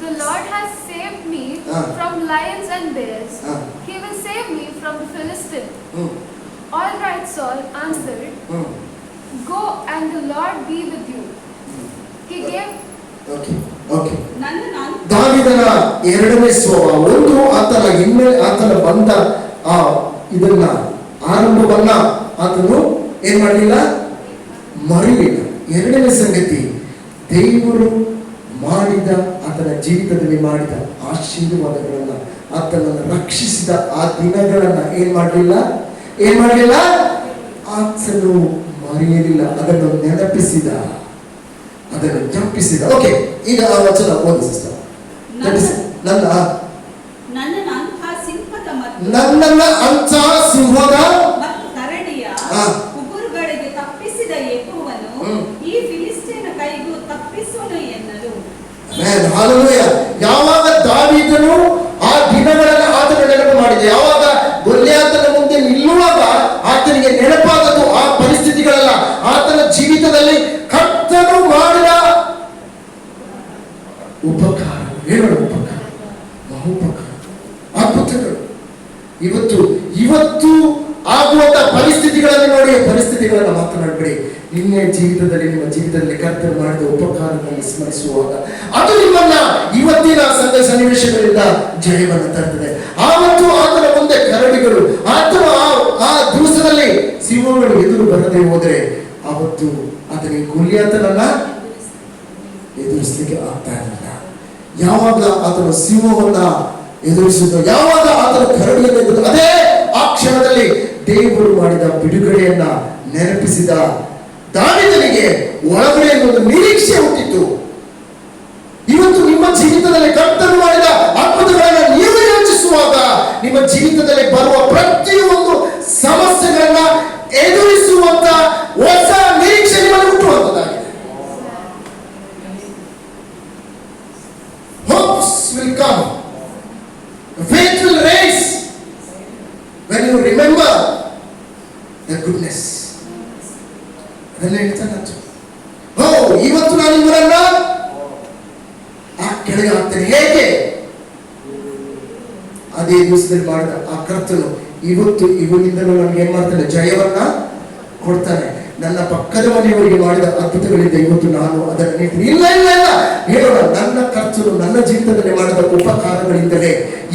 S4: The Lord has saved me from lions and bears. He will save me from the Philistine. All right, Saul answered, Go and the Lord be with you. He gave.
S2: Okay. ದಾವೀದನ ಎರಡನೇ ಸ್ವಭಾವ ಒಂದು, ಆತನ ಹಿನ್ನೆಲೆ, ಆತನ ಬಂದ ಆ ಇದನ್ನ ಆರಂಭವನ್ನ ಆತನು ಏನ್ ಮಾಡಲಿಲ್ಲ, ಮರಿಲಿಲ್ಲ. ಎರಡನೇ ಸಂಗತಿ, ದೇವರು ಮಾಡಿದ, ಆತನ ಜೀವಿತದಲ್ಲಿ ಮಾಡಿದ ಆಶೀರ್ವಾದಗಳನ್ನ, ಆತನನ್ನು ರಕ್ಷಿಸಿದ ಆ ದಿನಗಳನ್ನ ಏನ್ ಮಾಡಲಿಲ್ಲ, ಆತನು ಮರೆಯಲಿಲ್ಲ, ಅದನ್ನು ನೆನಪಿಸಿದ, ಅದನ್ನು ಜ್ಞಾಪಿಸಿದ. ಓಕೆ, ಈಗ ಆ ವಚನ ಓದಿ ಸಿಸ್ಟರ್. ನನ್ನನ್ನ ಅಂಥ ಸಿಂಹದ
S3: ಮತ್ತು ಕರಡಿಯ ಉಗುರುಗಳಿಗೆ ತಪ್ಪಿಸಿದ ಯೆಹೋವನು ಈ ಫಿಲಿಸ್ತೀನ ಕೈಗೂ ತಪ್ಪಿಸುವನು ಎನ್ನಲು.
S2: ಹಲ್ಲೆಲೂಯಾ. ಯಾವಾಗ ದಾವೀದನು ಆ ದಿನಗಳನ್ನು ಆತನ ನೆನಪು ಮಾಡಿದ, ಯಾವಾಗ ಗೊಲ್ಯಾತನ ಮುಂದೆ ನಿಲ್ಲುವಾಗ ಆತನಿಗೆ ನೆನಪಾದದ್ದು ಆ ಪರಿಸ್ಥಿತಿ ಉಪಕಾರ, ಹೇಳೋಣ ಉಪಕಾರ, ಮಹೋಪಕಾರ, ಅದ್ಭುತಗಳು. ಇವತ್ತು ಆಗುವಂತ ಪರಿಸ್ಥಿತಿಗಳನ್ನು ನೋಡಿ, ಪರಿಸ್ಥಿತಿಗಳನ್ನು ಮಾತನಾಡಬೇಡಿ. ನಿಮ್ಮ ಜೀವಿತದಲ್ಲಿ ಕರ್ತರು ಮಾಡಿದ ಉಪಕಾರಗಳನ್ನು ಸ್ಮರಿಸುವಾಗ ಅದು ನಿಮ್ಮನ್ನ ಇವತ್ತಿನ ಸನ್ನಿವೇಶಗಳಿಂದ ಜಯವನ್ನು ತರ್ತದೆ. ಆವತ್ತು ಆತನ ಮುಂದೆ ಕರಡಿಗಳು ಅಥವಾ ಆ ದಿವಸದಲ್ಲಿ ಸಿಂಹಗಳು ಎದುರು ಬರದೆ ಹೋದರೆ ಆವತ್ತು ಆತನಿಗೆ ಗೊಲಿಯಾತನನ್ನ ಎದುರಿಸಲಿಕ್ಕೆ ಆಗ್ತಾ ಇರಲಿಲ್ಲ. ಯಾವಾಗ ಆತನ ಸಿಂಹವನ್ನ ಎದುರಿಸಿದ, ಯಾವಾಗ ಆತನ ಕರಡಿಯನ್ನು ಎದುರು, ಅದೇ ಆ ಕ್ಷಣದಲ್ಲಿ ದೇವರು ಮಾಡಿದ ಬಿಡುಗಡೆಯನ್ನ ನೆನಪಿಸಿದ ದಾವೀದನಿಗೆ ಒಳಗಡೆ ಒಂದು ನಿರೀಕ್ಷೆ ಹುಟ್ಟಿತು. ಇವತ್ತು ನಿಮ್ಮ ಜೀವಿತದಲ್ಲಿ ಕರ್ತನು ಮಾಡಿದ ಅದ್ಭುತಗಳನ್ನ ನೀವು ಯೋಚಿಸುವಾಗ ನಿಮ್ಮ ಜೀವಿತದಲ್ಲಿ ಬರುವ ಪ್ರತಿಯೊಂದು ಸಮಸ್ಯೆಗಳನ್ನ ಎದುರಿಸುವಂತ ಹೊಸ ನಿರೀಕ್ಷೆ ನಿಮ್ಮಲ್ಲಿ ಹುಟ್ಟುವಂತದ್ದಾಗಿದೆ. Hopes will come. Faith will rise when you remember the goodness. ಅದನ್ನ ಹೇಳ್ತಾನೆ, ಇವತ್ತು ನಾನು ಇವರನ್ನ ಆ ಕೆಳಗೆ ಹಾಕ್ತೇನೆ. ಹೇಗೆ? ಅದೇ ದಿವಸದಲ್ಲಿ ಮಾಡಿದ ಆ ಕರ್ತನು ಇವತ್ತು ಇವನಿಂದಲೂ ನಮ್ಗೆ ಏನ್ ಮಾಡ್ತಾನೆ? ಜಯವನ್ನ ಕೊಡ್ತಾನೆ. ನನ್ನ ಪಕ್ಕದ ಮನೆಯವರಿಗೆ ಮಾಡಿದ ಅದ್ಭುತಗಳಿಂದ ಇವತ್ತು ನಾನು ಅದನ್ನು ಇಲ್ಲ ಹೇಳೋಣ, ನನ್ನ ಕರ್ತನು ನನ್ನ ಜೀವಿತದಲ್ಲಿ ಮಾಡಿದ ಉಪಕಾರಗಳಿಂದಲೇ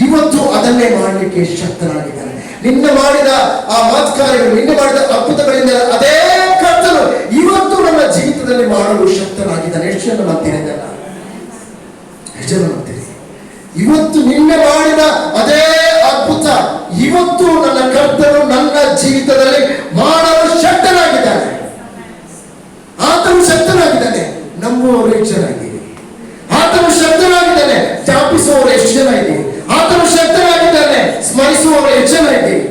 S2: ಇವತ್ತು ಅದನ್ನೇ ಮಾಡಲಿಕ್ಕೆ ಶಕ್ತನಾಗಿದ್ದಾನೆ. ನಿನ್ನ ಮಾಡಿದ ಆ ಮಾತುಕಾರ್ಯಗಳು, ನಿನ್ನ ಮಾಡಿದ ಅದ್ಭುತಗಳಿಂದ ಅದೇ ಕರ್ತನು ಇವತ್ತು ನನ್ನ ಜೀವಿತದಲ್ಲಿ ಮಾಡಲು ಶಕ್ತನಾಗಿದ್ದಾನೆ. ಎಷ್ಟು ಜನ ನಂಬ್ತೀರಿ? ಎಷ್ಟು ಜನ ನಂಬ್ತೀರಿ? ಇವತ್ತು ನಿನ್ನೆ ಮಾಡಿದ ಅದೇ ಅದ್ಭುತ ಇವತ್ತು ನನ್ನ ಕರ್ತನು ನನ್ನ ಜೀವಿತದಲ್ಲಿ ಮಾಡಲು ಶಕ್ತನಾಗಿದ್ದಾನೆ. ಆತನು ಶಕ್ತನಾಗಿದ್ದಾನೆ. ನಂಬುವವರು ಎಷ್ಟು ಜನ ಇದ್ದೀರಿ? ಆತನು ಶಕ್ತನಾಗಿದ್ದಾನೆ. ಜ್ಞಾಪಿಸುವವರು ಎಷ್ಟು ಜನ ಇದ್ದೀರಿ? ಆತನು ಶಕ್ತನಾಗಿದ್ದಾನೆ. ಸ್ಮರಿಸುವವರು ಎಷ್ಟು ಜನ ಇದ್ದೀರಿ?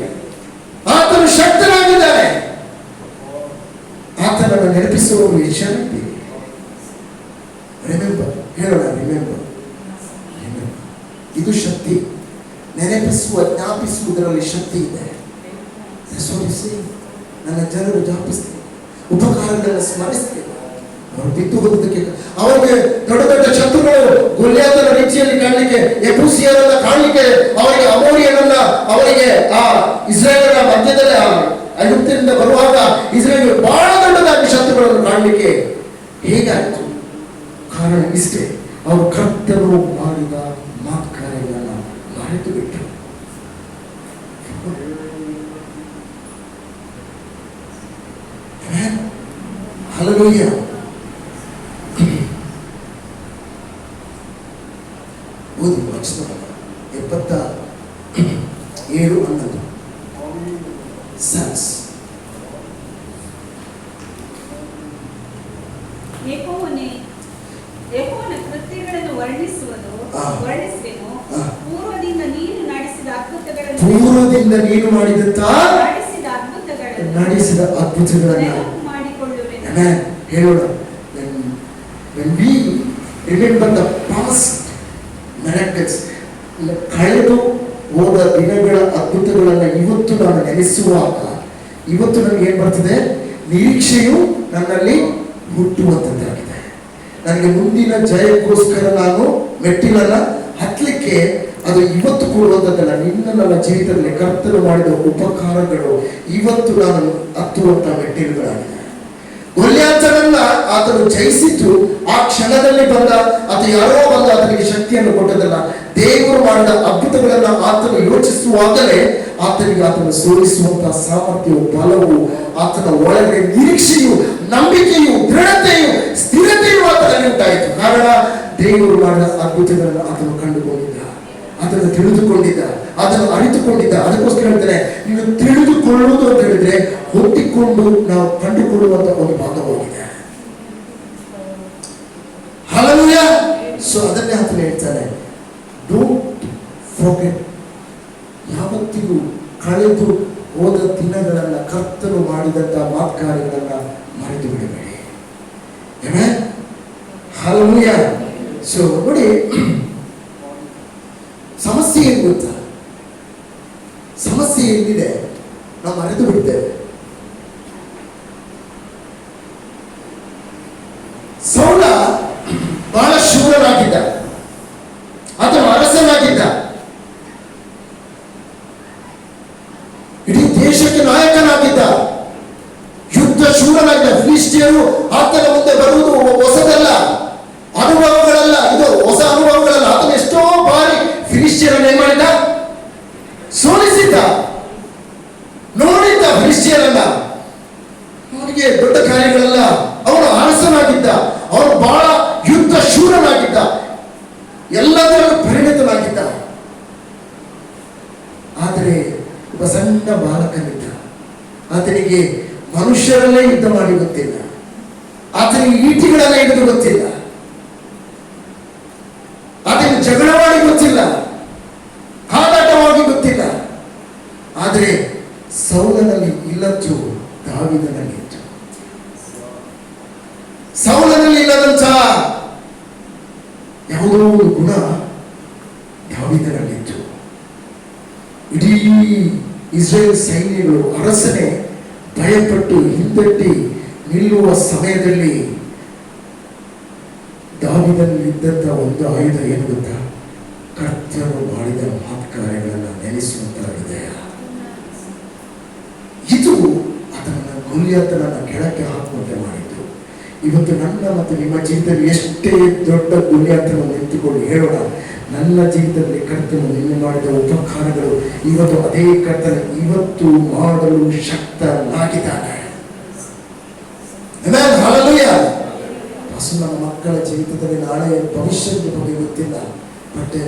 S2: ಆತನು ಶಕ್ತನಾಗಿದ್ದಾನೆ. ಆತನನ್ನು ನೆನಪಿಸುವವರು ಎಷ್ಟು ಜನ ಇದ್ದೀರಿ? ರಿಮೆಂಬರ್, ಹೇಳೋಣ, ರಿಮೆಂಬರ್. ಇದು ಶಕ್ತಿ. ನೆನಪಿಸುವ, ಜ್ಞಾಪಿಸುವುದರಲ್ಲಿ ಶಕ್ತಿ ಇದೆ. ನನ್ನ ಜನರು ಜ್ಞಾಪಿಸ್ತೀನಿ, ಉಪಕಾರಗಳನ್ನು ಸ್ಮರಿಸ್ತೀನಿ. ಅವರು ಬಿದ್ದು ಹೋದಕ್ಕೆ, ಅವರಿಗೆ ದೊಡ್ಡ ದೊಡ್ಡ ಶತ್ರುಗಳು ಗೊಲ್ಯಾತನ ರೀತಿಯಲ್ಲಿ ಕಾಣಲಿಕ್ಕೆ, ಯೆಬೂಸಿಯರನ್ನ ಕಾಣಲಿಕ್ಕೆ, ಅವರಿಗೆ ಅಮೋರಿಯರನ್ನ, ಅವರಿಗೆ ಆ ಇಸ್ರಾಯೇಲರ ಮಧ್ಯದಲ್ಲಿ ಐಗುಪ್ತದಿಂದ ಬರುವಾಗ ಇಸ್ರಾಯೇಲ್ ಬಹಳ ದೊಡ್ಡದಾಗಿ ಶತ್ರುಗಳನ್ನು ಕಾಣಲಿಕ್ಕೆ ಹೇಗಾಯಿತು? ಕಾರಣ ಇಷ್ಟೇ, ಅವರು ಕರ್ತನು ಮಾಡಿದ ಮಾತುಕಾರ್ಯಗಳನ್ನು ಮರೆತು ಬಿಟ್ಟರು. ಹಲ್ಲೆಲೂಯಾ. ಓದಿ ವಚನ 77:11. ಸನ್ಸ್.
S3: ಯೆಹೋವನ ಕೃತ್ಯಗಳನ್ನು ವರ್ಣಿಸುವೆನು. ಪೂರ್ವದಿಂದ ನೀನು ನಡೆಸಿದ ಅದ್ಭುತಗಳನ್ನು ಮಾಡಿಕೊಳ್ಳುವೆನು.
S2: ಹೇಳೋಣ, when we remember the past miracles, ಕಳೆದು ಹೋದ ದಿನಗಳ ಅದ್ಭುತಗಳನ್ನು ಇವತ್ತು ನಾನು ನೆನೆಸುವಾಗ ಇವತ್ತು ನನಗೆ ಏನ್ ಬರ್ತದೆ? ನಿರೀಕ್ಷೆಯು ನನ್ನಲ್ಲಿ ಹುಟ್ಟುವಂತದ್ದಾಗಿದೆ. ನನಗೆ ಮುಂದಿನ ಜಯಕ್ಕೋಸ್ಕರ ನಾನು ಮೆಟ್ಟಿಲನ್ನ ಹತ್ತಲಿಕ್ಕೆ ಅದು ಇವತ್ತು ಕೊಡುವಂಥದ್ದಲ್ಲ. ನನ್ನ ಜೀವಿತದಲ್ಲಿ ಕರ್ತನು ಮಾಡಿದ ಉಪಕಾರಗಳು ಇವತ್ತು ನಾನು ಹತ್ತುವಂತ ಮೆಟ್ಟಿಲುಗಳಾಗಿದೆ. ಗೊಲ್ಯಾತನನ್ನ ಆತನು ಜಯಿಸಿದ್ದು ಆ ಕ್ಷಣದಲ್ಲಿ ಬಂದ, ಅಥವಾ ಯಾರೋ ಬಂದ ಆತನಿಗೆ ಶಕ್ತಿಯನ್ನು ಕೊಟ್ಟದಲ್ಲ. ದೇವರು ಮಾಡಿದ ಅದ್ಭುತಗಳನ್ನ ಆತನು ಯೋಚಿಸುವಾಗಲೇ ಆತನು ಸೋಲಿಸುವಂತಹ ಸಾಮರ್ಥ್ಯವು, ಬಲವು, ಆತನ ಒಳಗಡೆ ನಿರೀಕ್ಷೆಯು, ನಂಬಿಕೆಯು, ದೃಢತೆಯು, ಸ್ಥಿರತೆಯು ಆತನಲ್ಲಿ ಉಂಟಾಯಿತು. ಕಾರಣ ದೇವರು ಮಾಡಿದ ಅದ್ಭುತಗಳನ್ನು ಆತನು ಕಂಡುಕೊಂಡಿದ್ದ, ಅದನ್ನು ತಿಳಿದುಕೊಂಡಿದ್ದ, ಅದನ್ನು ಅರಿತುಕೊಂಡಿದ್ದ. ಅದಕ್ಕೋಸ್ಕರ ಹೇಳ್ತಾನೆ, ನೀನು ತಿಳಿದುಕೊಳ್ಳುವುದು ಅಂತ ಹೇಳಿದ್ರೆ ಹೊತ್ತಿಕೊಂಡು ನಾವು ಕಂಡುಕೊಳ್ಳುವಂತ ಒಂದು ಭಾಗವಾಗಿದೆ. ಹಲ್ಲೆಲೂಯಾ. ಸೊ ಅದನ್ನೇ ಆತನು ಹೇಳ್ತಾನೆ, ಡೋಂಟ್ ಫಾರ್ಗೆಟ್. ಯಾವತ್ತಿಗೂ ಕಳೆದು ಹೋದ ದಿನಗಳನ್ನ, ಕರ್ತನು ಮಾಡಿದಂತ ಮಾತುಕಾರ್ಯಗಳನ್ನ ಮರೆತು ಬಿಡಬೇಡಿ. ಹಲ್ಲೆಲೂಯಾ. ಸೊ ನೋಡಿ, ಸಮಸ್ಯೆ ಏನು ಗೊತ್ತಾ? ಸಮಸ್ಯೆ ಏನಿದೆ ನಾವು ಮರೆತು ಬಿಡ್ತೇವೆ. ಸೌಲ ಬಹಳ ಶೂರನಾಗಿದ್ದ. ಎಲ್ಲದರಲ್ಲೂ ಪರಿಣಿತನಾಗಿದ್ದ. ಆದರೆ ಒಬ್ಬ ಸಣ್ಣ ಬಾಲಕನಿದ್ದ. ಆತನಿಗೆ ಮನುಷ್ಯರಲ್ಲೇ ಯುದ್ಧ ಮಾಡಿ ಗೊತ್ತಿಲ್ಲ, ಆತನಿಗೆ ಈಟಿಗಳನ್ನ ಹಿಡಿದು ಗೊತ್ತಿಲ್ಲ, ಆತನಿಗೆ ಜಗಳವಾಡಿ ಗೊತ್ತಿಲ್ಲ, ಹಾರಾಟವಾಗಿ ಗೊತ್ತಿಲ್ಲ. ಆದರೆ ಸೌಲನಲ್ಲಿ ಇಲ್ಲದ್ದು ದಾವೀದನಲ್ಲಿತ್ತು. ಸೌಲನಲ್ಲಿ ಇಲ್ಲದಂತಹ ಯಾವುದೋ ಒಂದು ಗುಣ ದಾವೀದನಲ್ಲಿತ್ತು. ಇಡೀ ಇಸ್ರೇಲ್ ಸೈನ್ಯಗಳು ಅರಸನೇ ಭಯಪಟ್ಟು ಹಿಂದಟ್ಟಿ ನಿಲ್ಲುವ ಸಮಯದಲ್ಲಿ ದಾವೀದನಲ್ಲಿದ್ದಂಥ ಒಂದು ಆಯುಧ ಏನು ಗೊತ್ತಾ? ಕರ್ತನು ಮಾಡಿದ ಮಹತ್ಕಾರ್ಯಗಳನ್ನು ನೆನೆಸುವಂತಹ ಹೃದಯ. ಇದು ಅದನ್ನು ಗೊಲಿಯಾತನನ್ನ ಕೆಳಕ್ಕೆ ಹಾಕುವಂತೆ ಮಾಡಿತು. ಇವತ್ತು ನನ್ನ ಮತ್ತು ನಿಮ್ಮ ಜೀವಿತದಲ್ಲಿ ಎಷ್ಟೇ ದೊಡ್ಡ ಗೊಲಿಯಾತನ ನಿಂತುಕೊಂಡು ಹೇಳೋಣ, ನನ್ನ ಜೀವಿತದಲ್ಲಿ ಕರ್ತನು ನಿನ್ನೆ ಮಾಡಿದ ಉಪಕಾರಗಳು ಇವತ್ತು ಅದೇ ಕರ್ತನ ಇವತ್ತು ಮಾಡಲು ಶಕ್ತನಾಗಿದ್ದಾನೆ. ಹಲ್ಲೆಲೂಯಾ. ನಮ್ಮ ಮಕ್ಕಳ ಜೀವಿತದಲ್ಲಿ ನಾಳೆ ಭವಿಷ್ಯದ ಬಗ್ಗೆ ಗೊತ್ತಿಲ್ಲ, ಬಟ್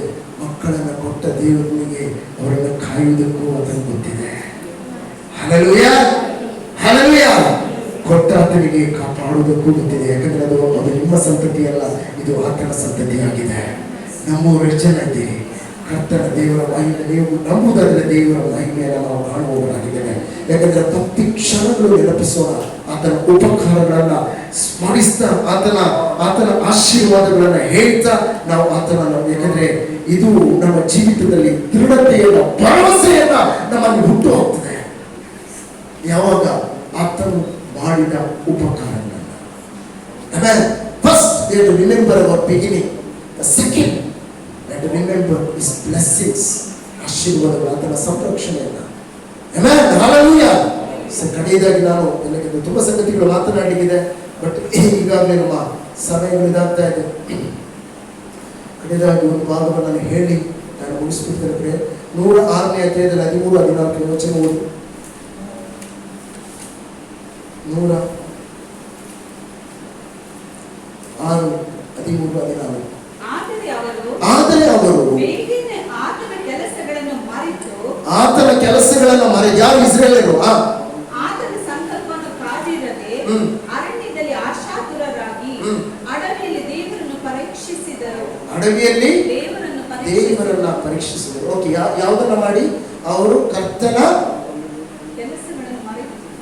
S2: ಮಕ್ಕಳನ್ನು ಕೊಟ್ಟ ದೇವರಿಗೆ ಅವರನ್ನು ಕಾಯುವುದಕ್ಕೂ ಅದನ್ನು ಗೊತ್ತಿದೆ. Hallelujah, hallelujah. ಕೊಟ್ಟ ಆತನಿಗೆ ಕಾಪಾಡುವುದಕ್ಕೂ ಗೊತ್ತಿದೆ. ಯಾಕಂದ್ರೆ ಅದು ನಿಮ್ಮ ಸಂತತಿ ಅಲ್ಲ, ಇದು ಆತನ ಸಂತತಿಯಾಗಿದೆ. ನಮ್ಮವರು ಎಷ್ಟು ಜನ ಇದ್ದೀರಿ? ಕರ್ತನ ದೇವರ ಮಹಿಮೆ ನೀವು ನಂಬುವುದಾದರೆ ದೇವರ ಮಹಿಮೆಯನ್ನು ನಾವು ಕಾಣುವವರಾಗಿದ್ದೇವೆ. ಯಾಕಂದ್ರೆ ಪ್ರತಿ ಕ್ಷಣಗಳು ನೆನಪಿಸೋಣ ಆತನ ಉಪಕಾರಗಳನ್ನ ಸ್ಮರಿಸ್ತಾ, ಆತನ ಆಶೀರ್ವಾದಗಳನ್ನ ಹೇಳ್ತಾ ನಾವು ಆತನನ್ನು, ಯಾಕಂದ್ರೆ ಇದು ನಮ್ಮ ಜೀವಿತದಲ್ಲಿ ದೃಢತೆಯನ್ನ ಭರವಸೆಯನ್ನ ನಮ್ಮಲ್ಲಿ ಹುಟ್ಟು ಹೋಗ್ತದೆ. ಯಾವಾಗ ಆತನು ಮಾಡಿದ ಉಪಕಾರಗಳನ್ನ. First we have to remember our beginning. The second we have to remember his blessings. ಆಶೀರ್ವಾದಗಳು, ಆತನ ಸಂರಕ್ಷಣೆಯನ್ನ. Amen, hallelujah. ಕಡೆಯದಾಗಿ ನಾನು ಎಲ್ಲಕ್ಕಿಂತ ತುಂಬಾ ಸಂಗತಿಗಳು ಮಾತನಾಡಿದೆ, ಬಟ್ ಈಗಾಗಲೇ ನಮ್ಮ ಸಮಯಗಳು ಇದಾಗ್ತಾ ಇದೆ. ಕಡೆಯದಾಗಿ ಒಂದು ಭಾಗವನ್ನು ನಾನು ಹೇಳಿ ನಾನು ಮುಗಿಸ್ಬಿಡ್ತೇನೆ. 106ನೇ ಅಧ್ಯಾಯದಲ್ಲಿ 13-14 ವಚನ ಓದಿ. 106:13-14. ಆದರೆ ಅವರು ಆತನ ಕೆಲಸಗಳನ್ನು ಮರೆತು, ಯಾರು? ಇಸ್ರಾಯೇಲರು.
S3: ಆತನ ಸಂಕಲ್ಪವನ್ನು ಕಾದಿರದೆ ಅರಣ್ಯದಲ್ಲಿ ಆಶಾತುರರಾಗಿ ಅಡವಿಯಲ್ಲಿ ದೇವರನ್ನು ಪರೀಕ್ಷಿಸಿದರು.
S2: ಅಡವಿಯಲ್ಲಿ ದೇವರನ್ನ ಪರೀಕ್ಷಿಸಿದರು. ಓಕೆ, ಯಾವುದನ್ನ ಮಾಡಿ? ಅವರು ಕರ್ತನ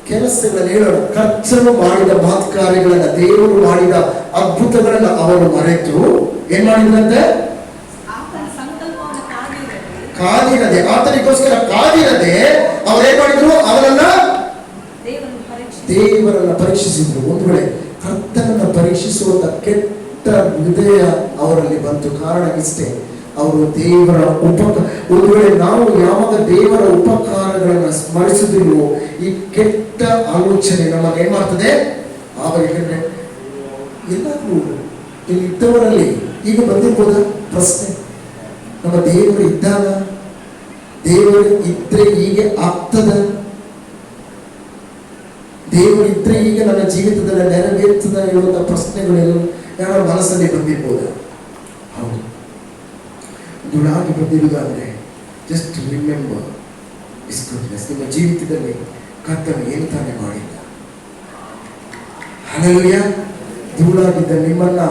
S2: ಕೆಲಸಗಳನ್ನು ಹೇಳೋಣ. ಕರ್ತನು ಮಾಡಿದ ಮಹತ್ಕಾರ್ಯಗಳನ್ನ, ದೇವರು ಮಾಡಿದ ಅದ್ಭುತಗಳನ್ನ ಅವರು ಮರೆತು ಏನ್ ಮಾಡಿದ್ರಂತೆ? ಕಾದಿರದೆ, ಆತನಿಗೋಸ್ಕರ ಕಾದಿರದೆ ಅವರೇನ್ ಮಾಡಿದ್ರು? ಅವರನ್ನ ದೇವರನ್ನ ಪರೀಕ್ಷಿಸಿದ್ರು. ಒಂದು ವೇಳೆ ಕರ್ತನನ್ನ ಪರೀಕ್ಷಿಸುವಂತ ಕೆಟ್ಟ ಹೃದಯ ಅವರಲ್ಲಿ ಬಂತು. ಕಾರಣ ಇಷ್ಟೇ, ಅವರು ದೇವರ ಒಂದು ವೇಳೆ ನಾವು ಯಾವಾಗ ದೇವರ ಉಪಕಾರಗಳನ್ನ ಸ್ಮರಿಸುವುದಿಲ್ವೋ ಈ ಕೆಟ್ಟ ಆಲೋಚನೆ ನಮಗೆ ಏನ್ ಮಾಡ್ತದೆ? ಯಾಕಂದ್ರೆ ಎಲ್ಲರೂ ಇಲ್ಲಿ ಇದ್ದವರಲ್ಲಿ ಈಗ ಬಂದಿರ್ಬೋದ ಪ್ರಶ್ನೆ, ನಮ್ಮ ದೇವರು ಇದ್ದಾಗ, ದೇವರು ಇದ್ರೆ ಹೀಗೆ ಆಗ್ತದ, ದೇವರು ಇದ್ರೆ ಈಗ ನನ್ನ ಜೀವಿತದಲ್ಲಿ ನೆರವೇರ್ತದ ಹೇಳುವಂತ ಪ್ರಶ್ನೆಗಳೆಲ್ಲ ಯಾರ ಮನಸ್ಸಲ್ಲಿ ಬಂದಿರ್ಬೋದ? ಹೌದು, ದುಡಾಗಿ ಬಂದಿರುವುದಾದ್ರೆ ಜಸ್ಟ್ ರಿಮೆಂಬರ್ ಇಸ್ ಗುಡ್ನೆಸ್. ನಿಮ್ಮ ಜೀವಿತದಲ್ಲಿ ಕರ್ತನು ಏನು ತಾನೇ ಮಾಡಿಲ್ಲ. ಹಲ್ಲೆಲೂಯಾ. ಧೂಳಾಗಿದ್ದ ನಿಮ್ಮನ್ನ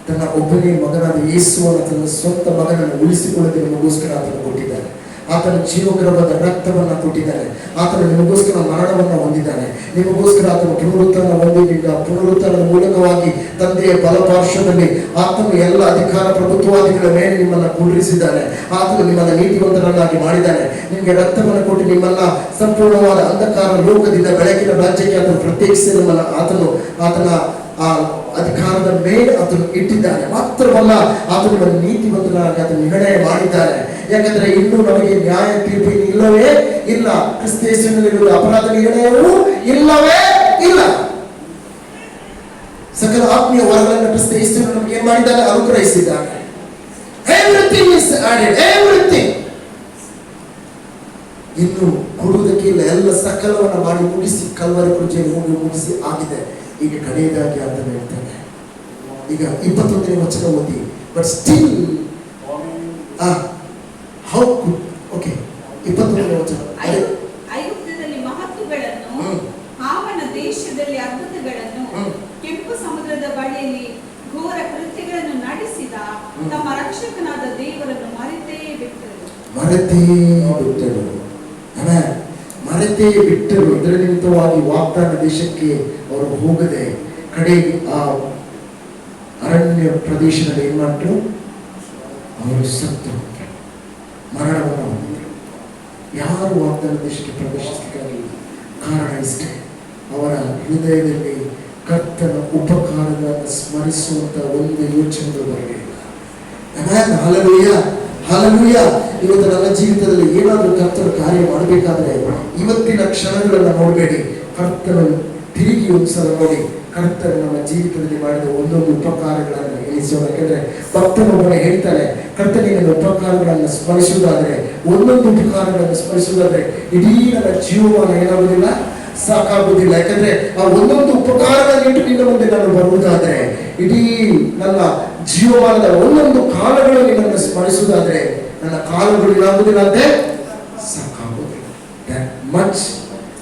S2: ತನ್ನ ಒಬ್ಬನೇ ಮಗನಾದ ಯೇಸುವನ್ನು, ತನ್ನ ಸ್ವಂತ ಮಗನನ್ನು ಉಳಿಸಿಕೊಳ್ಳದೆ ನಿಮಗೋಸ್ಕರ ಆತನು ಕೊಟ್ಟಿದ್ದಾನೆ. ಆತನ ಜೀವಕರವಾದ ರಕ್ತವನ್ನ ಕೊಟ್ಟಿದ್ದಾನೆ. ಆತನು ನಿಮಗೋಸ್ಕರ ಮರಣವನ್ನ ಹೊಂದಿದ್ದಾನೆ. ನಿಮಗೋಸ್ಕರ ಆತನು ಪುನರುತ್ಥಾನ ಹೊಂದಿದ್ದ ಪುನರುತ್ಥಾನದ ಮೂಲಕವಾಗಿ ತಂದೆಯ ಬಲಪಾರ್ಶ್ವದಲ್ಲಿ ಆತನು ಎಲ್ಲ ಅಧಿಕಾರ ಪ್ರಭುತ್ವಾದಿಗಳ ಮೇಲೆ ನಿಮ್ಮನ್ನ ಕುಳ್ಳಿರಿಸಿದ್ದಾನೆ. ಆತನು ನಿಮ್ಮನ್ನ ನೀತಿವಂತರನ್ನಾಗಿ ಮಾಡಿದ್ದಾನೆ. ನಿಮಗೆ ರಕ್ತವನ್ನು ಕೊಟ್ಟು ನಿಮ್ಮನ್ನ ಸಂಪೂರ್ಣವಾದ ಅಂಧಕಾರ ಲೋಕದಿಂದ ಬೆಳಕಿನ ರಾಜ್ಯಕ್ಕೆ ಆತನು ಪ್ರತ್ಯೇಕಿಸಿ ನಿಮ್ಮನ್ನ ಆತನ ಆ ಅಧಿಕಾರದ ಮೇಲೆ ಆತನು ಇಟ್ಟಿದ್ದಾನೆ. ಮಾತ್ರವಲ್ಲ, ಆತನು ನಿಮ್ಮನ್ನು ನೀತಿವಂತನಾಗಿ ಆತನು ನಿರ್ಣಯ ಮಾಡಿದ್ದಾನೆ. ಯಾಕಂದ್ರೆ ಇನ್ನೂ ನಮಗೆ ನ್ಯಾಯ ತೀರ್ಪು ಇಲ್ಲವೇ ಇಲ್ಲ. ಕ್ರಿಸ್ತ ಯೇಸುವಿನಲ್ಲಿರುವ ಅಪರಾಧ ನಿರ್ಣಯವೂ ಇಲ್ಲವೇ ಇಲ್ಲ. ಸಕಲ ಆತ್ಮೀಯ ವರಗಳನ್ನು ಕ್ರಿಸ್ತ ಯೇಸುವಿನ ನಮಗೆ ಏನ್ ಮಾಡಿದ್ದಾನೆ? ಅನುಗ್ರಹಿಸಿದ್ದಾನೆ. Everything is added, everything. ಇನ್ನು ಕೊಡುವುದಕ್ಕೆ ಇಲ್ಲ, ಎಲ್ಲ ಸಕಲವನ್ನ ಮಾಡಿ ಮುಗಿಸಿ ಕಲ್ವರಿ ಕುರ್ಚಿಯಲ್ಲಿ ಮುಗಿಸಿ ಆಗಿದೆ. ಈಗ ಕಡೆಯದಾಗಿ ಆತನು ಹೇಳ್ತಾನೆ. ಈಗ 21ನೇ ವಚನ ಓದಿ. But still how good. Okay, 21ನೇ ವಚನ.
S3: ಐಗುಪ್ತದಲ್ಲಿ ಮಹತ್ತುಗಳನ್ನು,
S2: ಹ್ಮ್.
S3: ಹಾವನ ದೇಶದಲ್ಲಿ ಅದ್ಭುತಗಳನ್ನು, ಕೆಂಪು ಸಮುದ್ರದ ಬಳಿಯಲ್ಲಿ ಘೋರ ಕೃತ್ಯಗಳನ್ನು ನಡೆಸಿದ ತಮ್ಮ ರಕ್ಷಕನಾದ ದೇವರನ್ನು ಮರೆತೇ ಬಿಟ್ಟರು. ಮರೆತೇ ಬಿಟ್ಟರು.
S2: ಇದರ ನಿಮಿತ್ತವಾಗಿ ವಾಗ್ದಾನ ದೇಶಕ್ಕೆ ಅವರು ಹೋಗದೆ ಕಡೆಗೆ ಆ ಅರಣ್ಯ ಪ್ರದೇಶದಲ್ಲಿ ಏನ್ ಮಾಡ್ರು, ಅವರು ಸತ್ತು ಮರಣವನ್ನು ಹೊಂದಿದ್ರು. ಯಾರು ವಾಗ್ದಾನ ದೇಶಕ್ಕೆ ಪ್ರವೇಶಿಸಲಿಕ್ಕಾಗಲಿಲ್ಲ. ಕಾರಣ ಇಷ್ಟೇ, ಅವರ ಹೃದಯದಲ್ಲಿ ಕರ್ತನ ಉಪಕಾರಗಳನ್ನು ಸ್ಮರಿಸುವಂತ ಒಂದು ಯೋಚನೆಗಳು ಬರಲಿಲ್ಲ. Hallelujah, hallelujah. ಇವತ್ತು ನನ್ನ ಜೀವಿತದಲ್ಲಿ ಏನಾದರೂ ಕರ್ತನ ಕಾರ್ಯ ಮಾಡಬೇಕಾದ್ರೆ ಇವತ್ತಿನ ಕ್ಷಣಗಳನ್ನು ನೋಡಬೇಡಿ, ಕರ್ತನ ತಿರುಗಿ ಒಂದ್ಸಲ ನೋಡಿ. ಕರ್ತನ ನಮ್ಮ ಜೀವಿತದಲ್ಲಿ ಮಾಡಿದ ಒಂದೊಂದು ಉಪಕಾರಗಳನ್ನು ಎಣಿಸೋಣ. ಯಾಕಂದ್ರೆ ಭಕ್ತನೊಬ್ಬನೇ ಹೇಳ್ತಾನೆ, ಕರ್ತನಿಗೆ ಉಪಕಾರಗಳನ್ನು ಸ್ಮರಿಸುವುದಾದ್ರೆ, ಒಂದೊಂದು ಉಪಕಾರಗಳನ್ನು ಸ್ಮರಿಸುವುದಾದ್ರೆ ಇಡೀ ನನ್ನ ಜೀವಮಾನ ಏನಾಗುವುದಿಲ್ಲ, ಸಾಕಾಗುವುದಿಲ್ಲ. ಯಾಕಂದ್ರೆ ಆ ಒಂದೊಂದು ಉಪಕಾರಗಳಿಟ್ಟು ನಿನ್ನ ಮುಂದೆ ನಾನು ಬರುವುದಾದ್ರೆ, ಇಡೀ ನನ್ನ ಜೀವಮಾನದ ಒಂದೊಂದು ಕಾಲಗಳು ನಿನ್ನನ್ನು ಸ್ಮರಿಸುವುದಾದ್ರೆ ನನ್ನ ಕಾಲಗಳು ಏನಾಗುವುದಿಲ್ಲ ಅಂತೆ, ಸಾಕಾಗುವುದಿಲ್ಲ. ದಟ್ ಮಚ್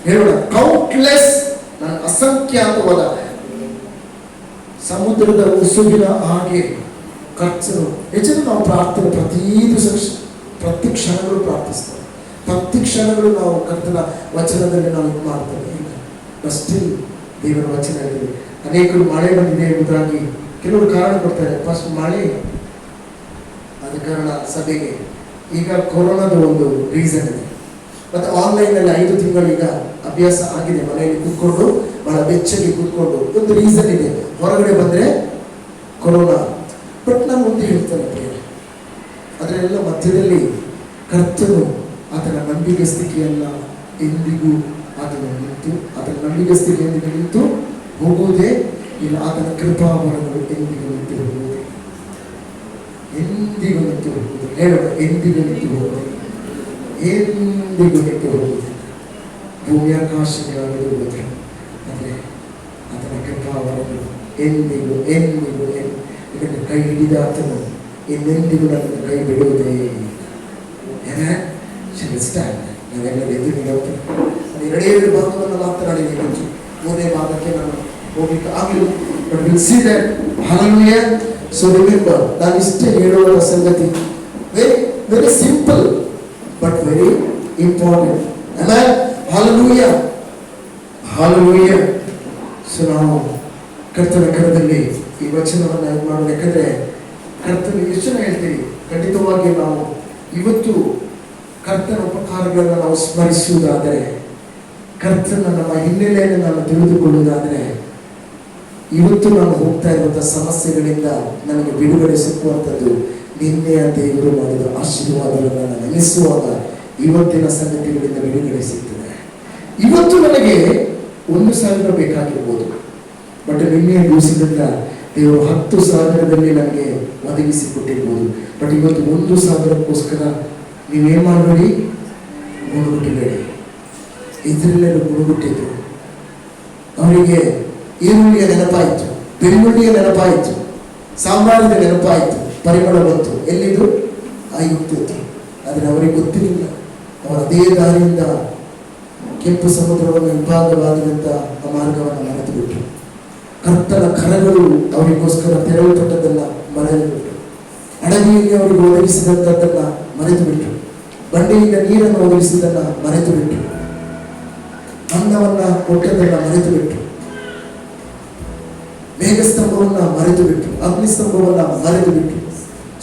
S2: ಹೇಳೋಣ, ಕೌಂಟ್ಲೆಸ್, ನನ್ನ ಅಸಂಖ್ಯಾತವಾದ ಸಮುದ್ರದ ಉಸುಗಿನ ಹಾಗೆ ಖರ್ಚು ಹೆಚ್ಚು. ನಾವು ಪ್ರಾರ್ಥನೆ ಪ್ರತಿ ಕ್ಷಣಗಳು ಪ್ರಾರ್ಥಿಸ್ತೇವೆ, ಪ್ರತಿ ಕ್ಷಣಗಳು ನಾವು ಕರ್ತನ ವಚನದಲ್ಲಿ ನಾವು ಇದು ಮಾಡ್ತೇವೆ. ಈಗ ಸ್ಟಿಲ್ ದೇವರ ವಚನ ಇದೆ. ಅನೇಕರು ಮಳೆ ಬಂದಿದೆ ಎಂಬುದಾಗಿ ಕೆಲವರು ಕಾರಣ ಕೊಡ್ತಾರೆ. ಫಸ್ಟ್ ಮಳೆ, ಆದ ಕಾರಣ ಸಭೆಗೆ. ಈಗ ಕೊರೋನಾದ ಒಂದು ರೀಸನ್ ಇದೆ. ಮತ್ತೆ ಆನ್ಲೈನಲ್ಲಿ 5 ತಿಂಗಳು ಈಗ ಅಭ್ಯಾಸ ಆಗಿದೆ. ಮನೆಯಲ್ಲಿ ಕೂತ್ಕೊಂಡು ಬಹಳ ಬೆಚ್ಚಗೆ ಕೂತ್ಕೊಂಡು ಒಂದು ರೀಸನ್ ಇದೆ. ಹೊರಗಡೆ ಬಂದ್ರೆ ಕೊರೋನಾ. ಬಟ್ ನಾನು ಒಂದು ಹೇಳ್ತೇನೆ ಪ್ರಿಯರೇ, ಅದರೆಲ್ಲ ಮಧ್ಯದಲ್ಲಿ ಕರ್ತನು ಆತನ ನಂಬಿಗಸ್ತಿಕೆಯನ್ನ ಎಂದಿಗೂ ಆತನ ನಿಂತು, ಆತನ ನಂಬಿಗಸ್ತಿಕೆ ಎಂದಿಗೂ ನಿಂತು ಹೋಗುವುದೇ ಇಲ್ಲ. ಆತನ ಕೃಪಾವರಗಳು ಎಂದಿಗೂ ನಿಂತು ಹೋಗುವುದೇ, ಎಂದಿಗೂ ನಿಂತು ಹೋಗುವುದು. ಹೇಳೋಣ, ಎಂದಿಗೂ ನಿಂತು ಹೋಗುವುದು, ಎಂದಿಗೂ ನಿಂತು ಹೋಗುವುದು. ಭೂಮಿ ಆಕಾಶಗಳಾಗಲು ಹೋದ್ರೆ ಆದರೆ ಆತನ ಕೃಪಾವರಗಳು ಎಂದಿಗೂ ಎಂದಿಗೂ ಇದನ್ನು ಕೈ ಹಿಡಿದ ಆತನು ಇನ್ನೆಂದಿಗೂ ನನ್ನನ್ನು ಕೈ ಬಿಡುವುದೇ. ನಾವೆಲ್ಲ ಎದುರು ಎರಡೇ ಭಾಗವನ್ನು ಮಾತನಾಡಿದೆ. ಮೂರನೇ ಭಾಗಕ್ಕೆ ನಾನು ಹೋಗ್ಲಿಕ್ಕೆ ಆಗಲಿಲ್ಲ. But will see that. Hallelujah. So remember, ನಾನು ಇಷ್ಟೇ ಹೇಳುವ ಸಂಗತಿ very very simple but very important. Amen. Hallelujah, hallelujah. So ನಾವು ಕರ್ತನ ಕರದಲ್ಲಿ ಈ ವಚನವನ್ನು ಇದು ಮಾಡೋದು. ಯಾಕಂದ್ರೆ ಕರ್ತನ ಎಷ್ಟು ಜನ ಹೇಳ್ತೀರಿ, ಖಂಡಿತವಾಗಿ ನಾವು ಇವತ್ತು ಕರ್ತನ ಉಪಕಾರಗಳನ್ನು ನಾವು ಸ್ಮರಿಸುವುದಾದರೆ, ಕರ್ತನ ನಮ್ಮ ಹಿನ್ನೆಲೆಯನ್ನು ನಾನು ತಿಳಿದುಕೊಳ್ಳುವುದಾದರೆ, ಇವತ್ತು ನಾನು ಹೋಗ್ತಾ ಇರುವಂತಹ ಸಮಸ್ಯೆಗಳಿಂದ ನನಗೆ ಬಿಡುಗಡೆ ಸಿಕ್ಕುವಂಥದ್ದು ನಿನ್ನೆಯ ದೇವರು ಮಾಡಿದ ಆಶೀರ್ವಾದಗಳನ್ನು ನಾನು ನೆನೆಸುವಾಗ ಇವತ್ತಿನ ಸಂಗತಿಗಳಿಂದ ಬಿಡುಗಡೆ ಸಿಗ್ತದೆ. ಇವತ್ತು ನನಗೆ 1,000 ಬೇಕಾಗಿರ್ಬೋದು, ಬಟ್ ನಿನ್ನೆಯ ದಿವಸದಿಂದ ದೇವರು 10,000ದಲ್ಲಿ ನನಗೆ ಒದಗಿಸಿ ಕೊಟ್ಟಿರ್ಬೋದು. ಬಟ್ ಇವತ್ತು 1,000ಕ್ಕೋಸ್ಕರ ನೀವೇನ್ ಮಾಡಬೇಡಿ, ಗುಣಗುಟ್ಟಬೇಡಿ. ಇದ್ರಲ್ಲೆಲ್ಲ ಗುಣಗುಟ್ಟಿದ್ರು. ಅವರಿಗೆ ಈರುಳ್ಳಿಯ ನೆನಪಾಯಿತು, ಬೆಳ್ಳುಳ್ಳಿಯ ನೆನಪಾಯಿತು, ಸಾಂಬಾರಿನ ನೆನಪಾಯಿತು, ಪರಿಮಳ ಬಂತು. ಎಲ್ಲಿದು? ಐಗುಪ್ತಿತ್ತು. ಆದರೆ ಅವರಿಗೆ ಗೊತ್ತಿರಲಿಲ್ಲ. ಅವರು ಅದೇ ದಾರಿಯಿಂದ ಕೆಂಪು ಸಮುದ್ರವನ್ನು ವಿಭಾಗವಾದಂಥ ಆ ಮಾರ್ಗವನ್ನು ಮರೆತು ಬಿಟ್ಟರು. ಕರ್ತನ ಕರಗಳು ಅವರಿಗೋಸ್ಕರ ತೆರಳಲ್ಪಟ್ಟದನ್ನ ಮರೆತು ಬಿಟ್ಟರು. ಅಡವಿಯಲ್ಲಿ ಅವರಿಗೆ ಒದಗಿಸಿದಂಥದ್ದನ್ನ ಮರೆತು ಬಿಟ್ಟರು. ಬಂಡೆಯಿಂದ ನೀರನ್ನು ಒದಗಿಸಿದ್ದನ್ನ ಮರೆತು ಬಿಟ್ಟರು. ಅನ್ನವನ್ನ ಕೊಟ್ಟದನ್ನ ಮರೆತು ಬಿಟ್ಟರು. ಮೇಘಸ್ತಂಭವನ್ನ ಮರೆತು ಬಿಟ್ಟರು. ಅಗ್ನಿಸ್ತಂಭವನ್ನ ಮರೆತು ಬಿಟ್ಟರು.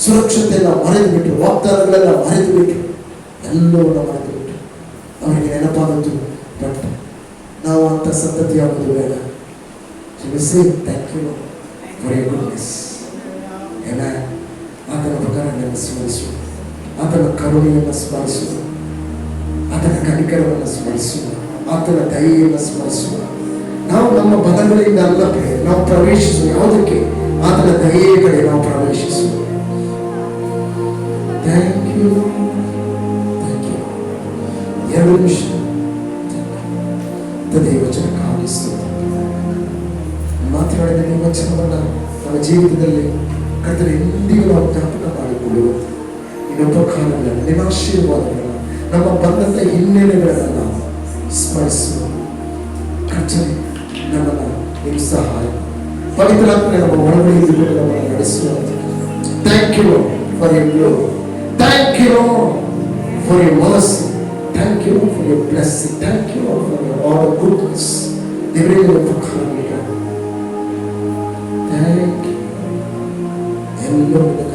S2: ಸುರಕ್ಷತೆಯನ್ನ ಮರೆತು ಬಿಟ್ಟರು. ವಾಗ್ದಾನಗಳೆಲ್ಲ ಮರೆತು ಬಿಟ್ಟರು. ಎಲ್ಲವನ್ನ ಮರೆತು ಬಿಟ್ಟರು. ಅವರಿಗೆ ನೆನಪಾದದ್ದು. ಬಟ್ ನಾವು ಅಂತ ಸಂತತಿಯಾಗುವುದು ಬೇಡ. Thank you for your goodness. ಆತನ ಪ್ರಕಾರಗಳನ್ನು ಸ್ಮರಿಸು, ಆತನ ಕರುಣೆಯನ್ನು ಸ್ಮರಿಸು, ಆತನ ಕನಿಕರವನ್ನು ಸ್ಮರಿಸು, ಆತನ ದಯೆಯನ್ನು ಸ್ಮರಿಸು. ನಾವು ನಮ್ಮ ಬಲಗಳಿಂದ ಅಲ್ಲ ನಾವು ಪ್ರವೇಶಿಸು. ಯಾವುದಕ್ಕೆ? ಆತನ ದಯೆಯ ಕಡೆ ನಾವು ಪ್ರವೇಶಿಸು. Thank you, thank you. 2 ನಿಮಿಷ ವಚನಕ್ಕಾಗಿ ಮಾತನಾಡಿದ ನಿಮ್ಮ ವಚನವನ್ನು ನಮ್ಮ ಜೀವಿತದಲ್ಲಿ ಕರ್ತನ ಎಂದಿಗೂ ನಾವು ಜ್ಞಾಪಕ ಮಾಡಿಕೊಳ್ಳುವ. ಈಗ ಉಪಕಾರಗಳನ್ನು, ನಿನ್ನ ಆಶೀರ್ವಾದಗಳನ್ನು, ನಮ್ಮ ಬಂದಂಥ ಹಿನ್ನೆಲೆಗಳನ್ನು ನಾವು ಸ್ಮರಿಸುವ ಕರ್ತನೆ, ನಮ್ಮನ್ನು ನಿಮ್ಮ ಸಹಾಯ ಪವಿತ್ರಾತ್ಮೆ ನಮ್ಮ ಒಳಗಡೆ ಇದ್ದುಕೊಂಡು ನಮ್ಮನ್ನು ನಡೆಸುವಂತ. Thank you for your glory. Thank you Lord for your mercy. Thank you for your blessing. Thank you Lord for your all the goodness. ದೇವರೇ ಉಪಕಾರಗಳಿಗೆ ಥ್ಯಾಂಕ್ ಯು. ಎಲ್ಲರೂ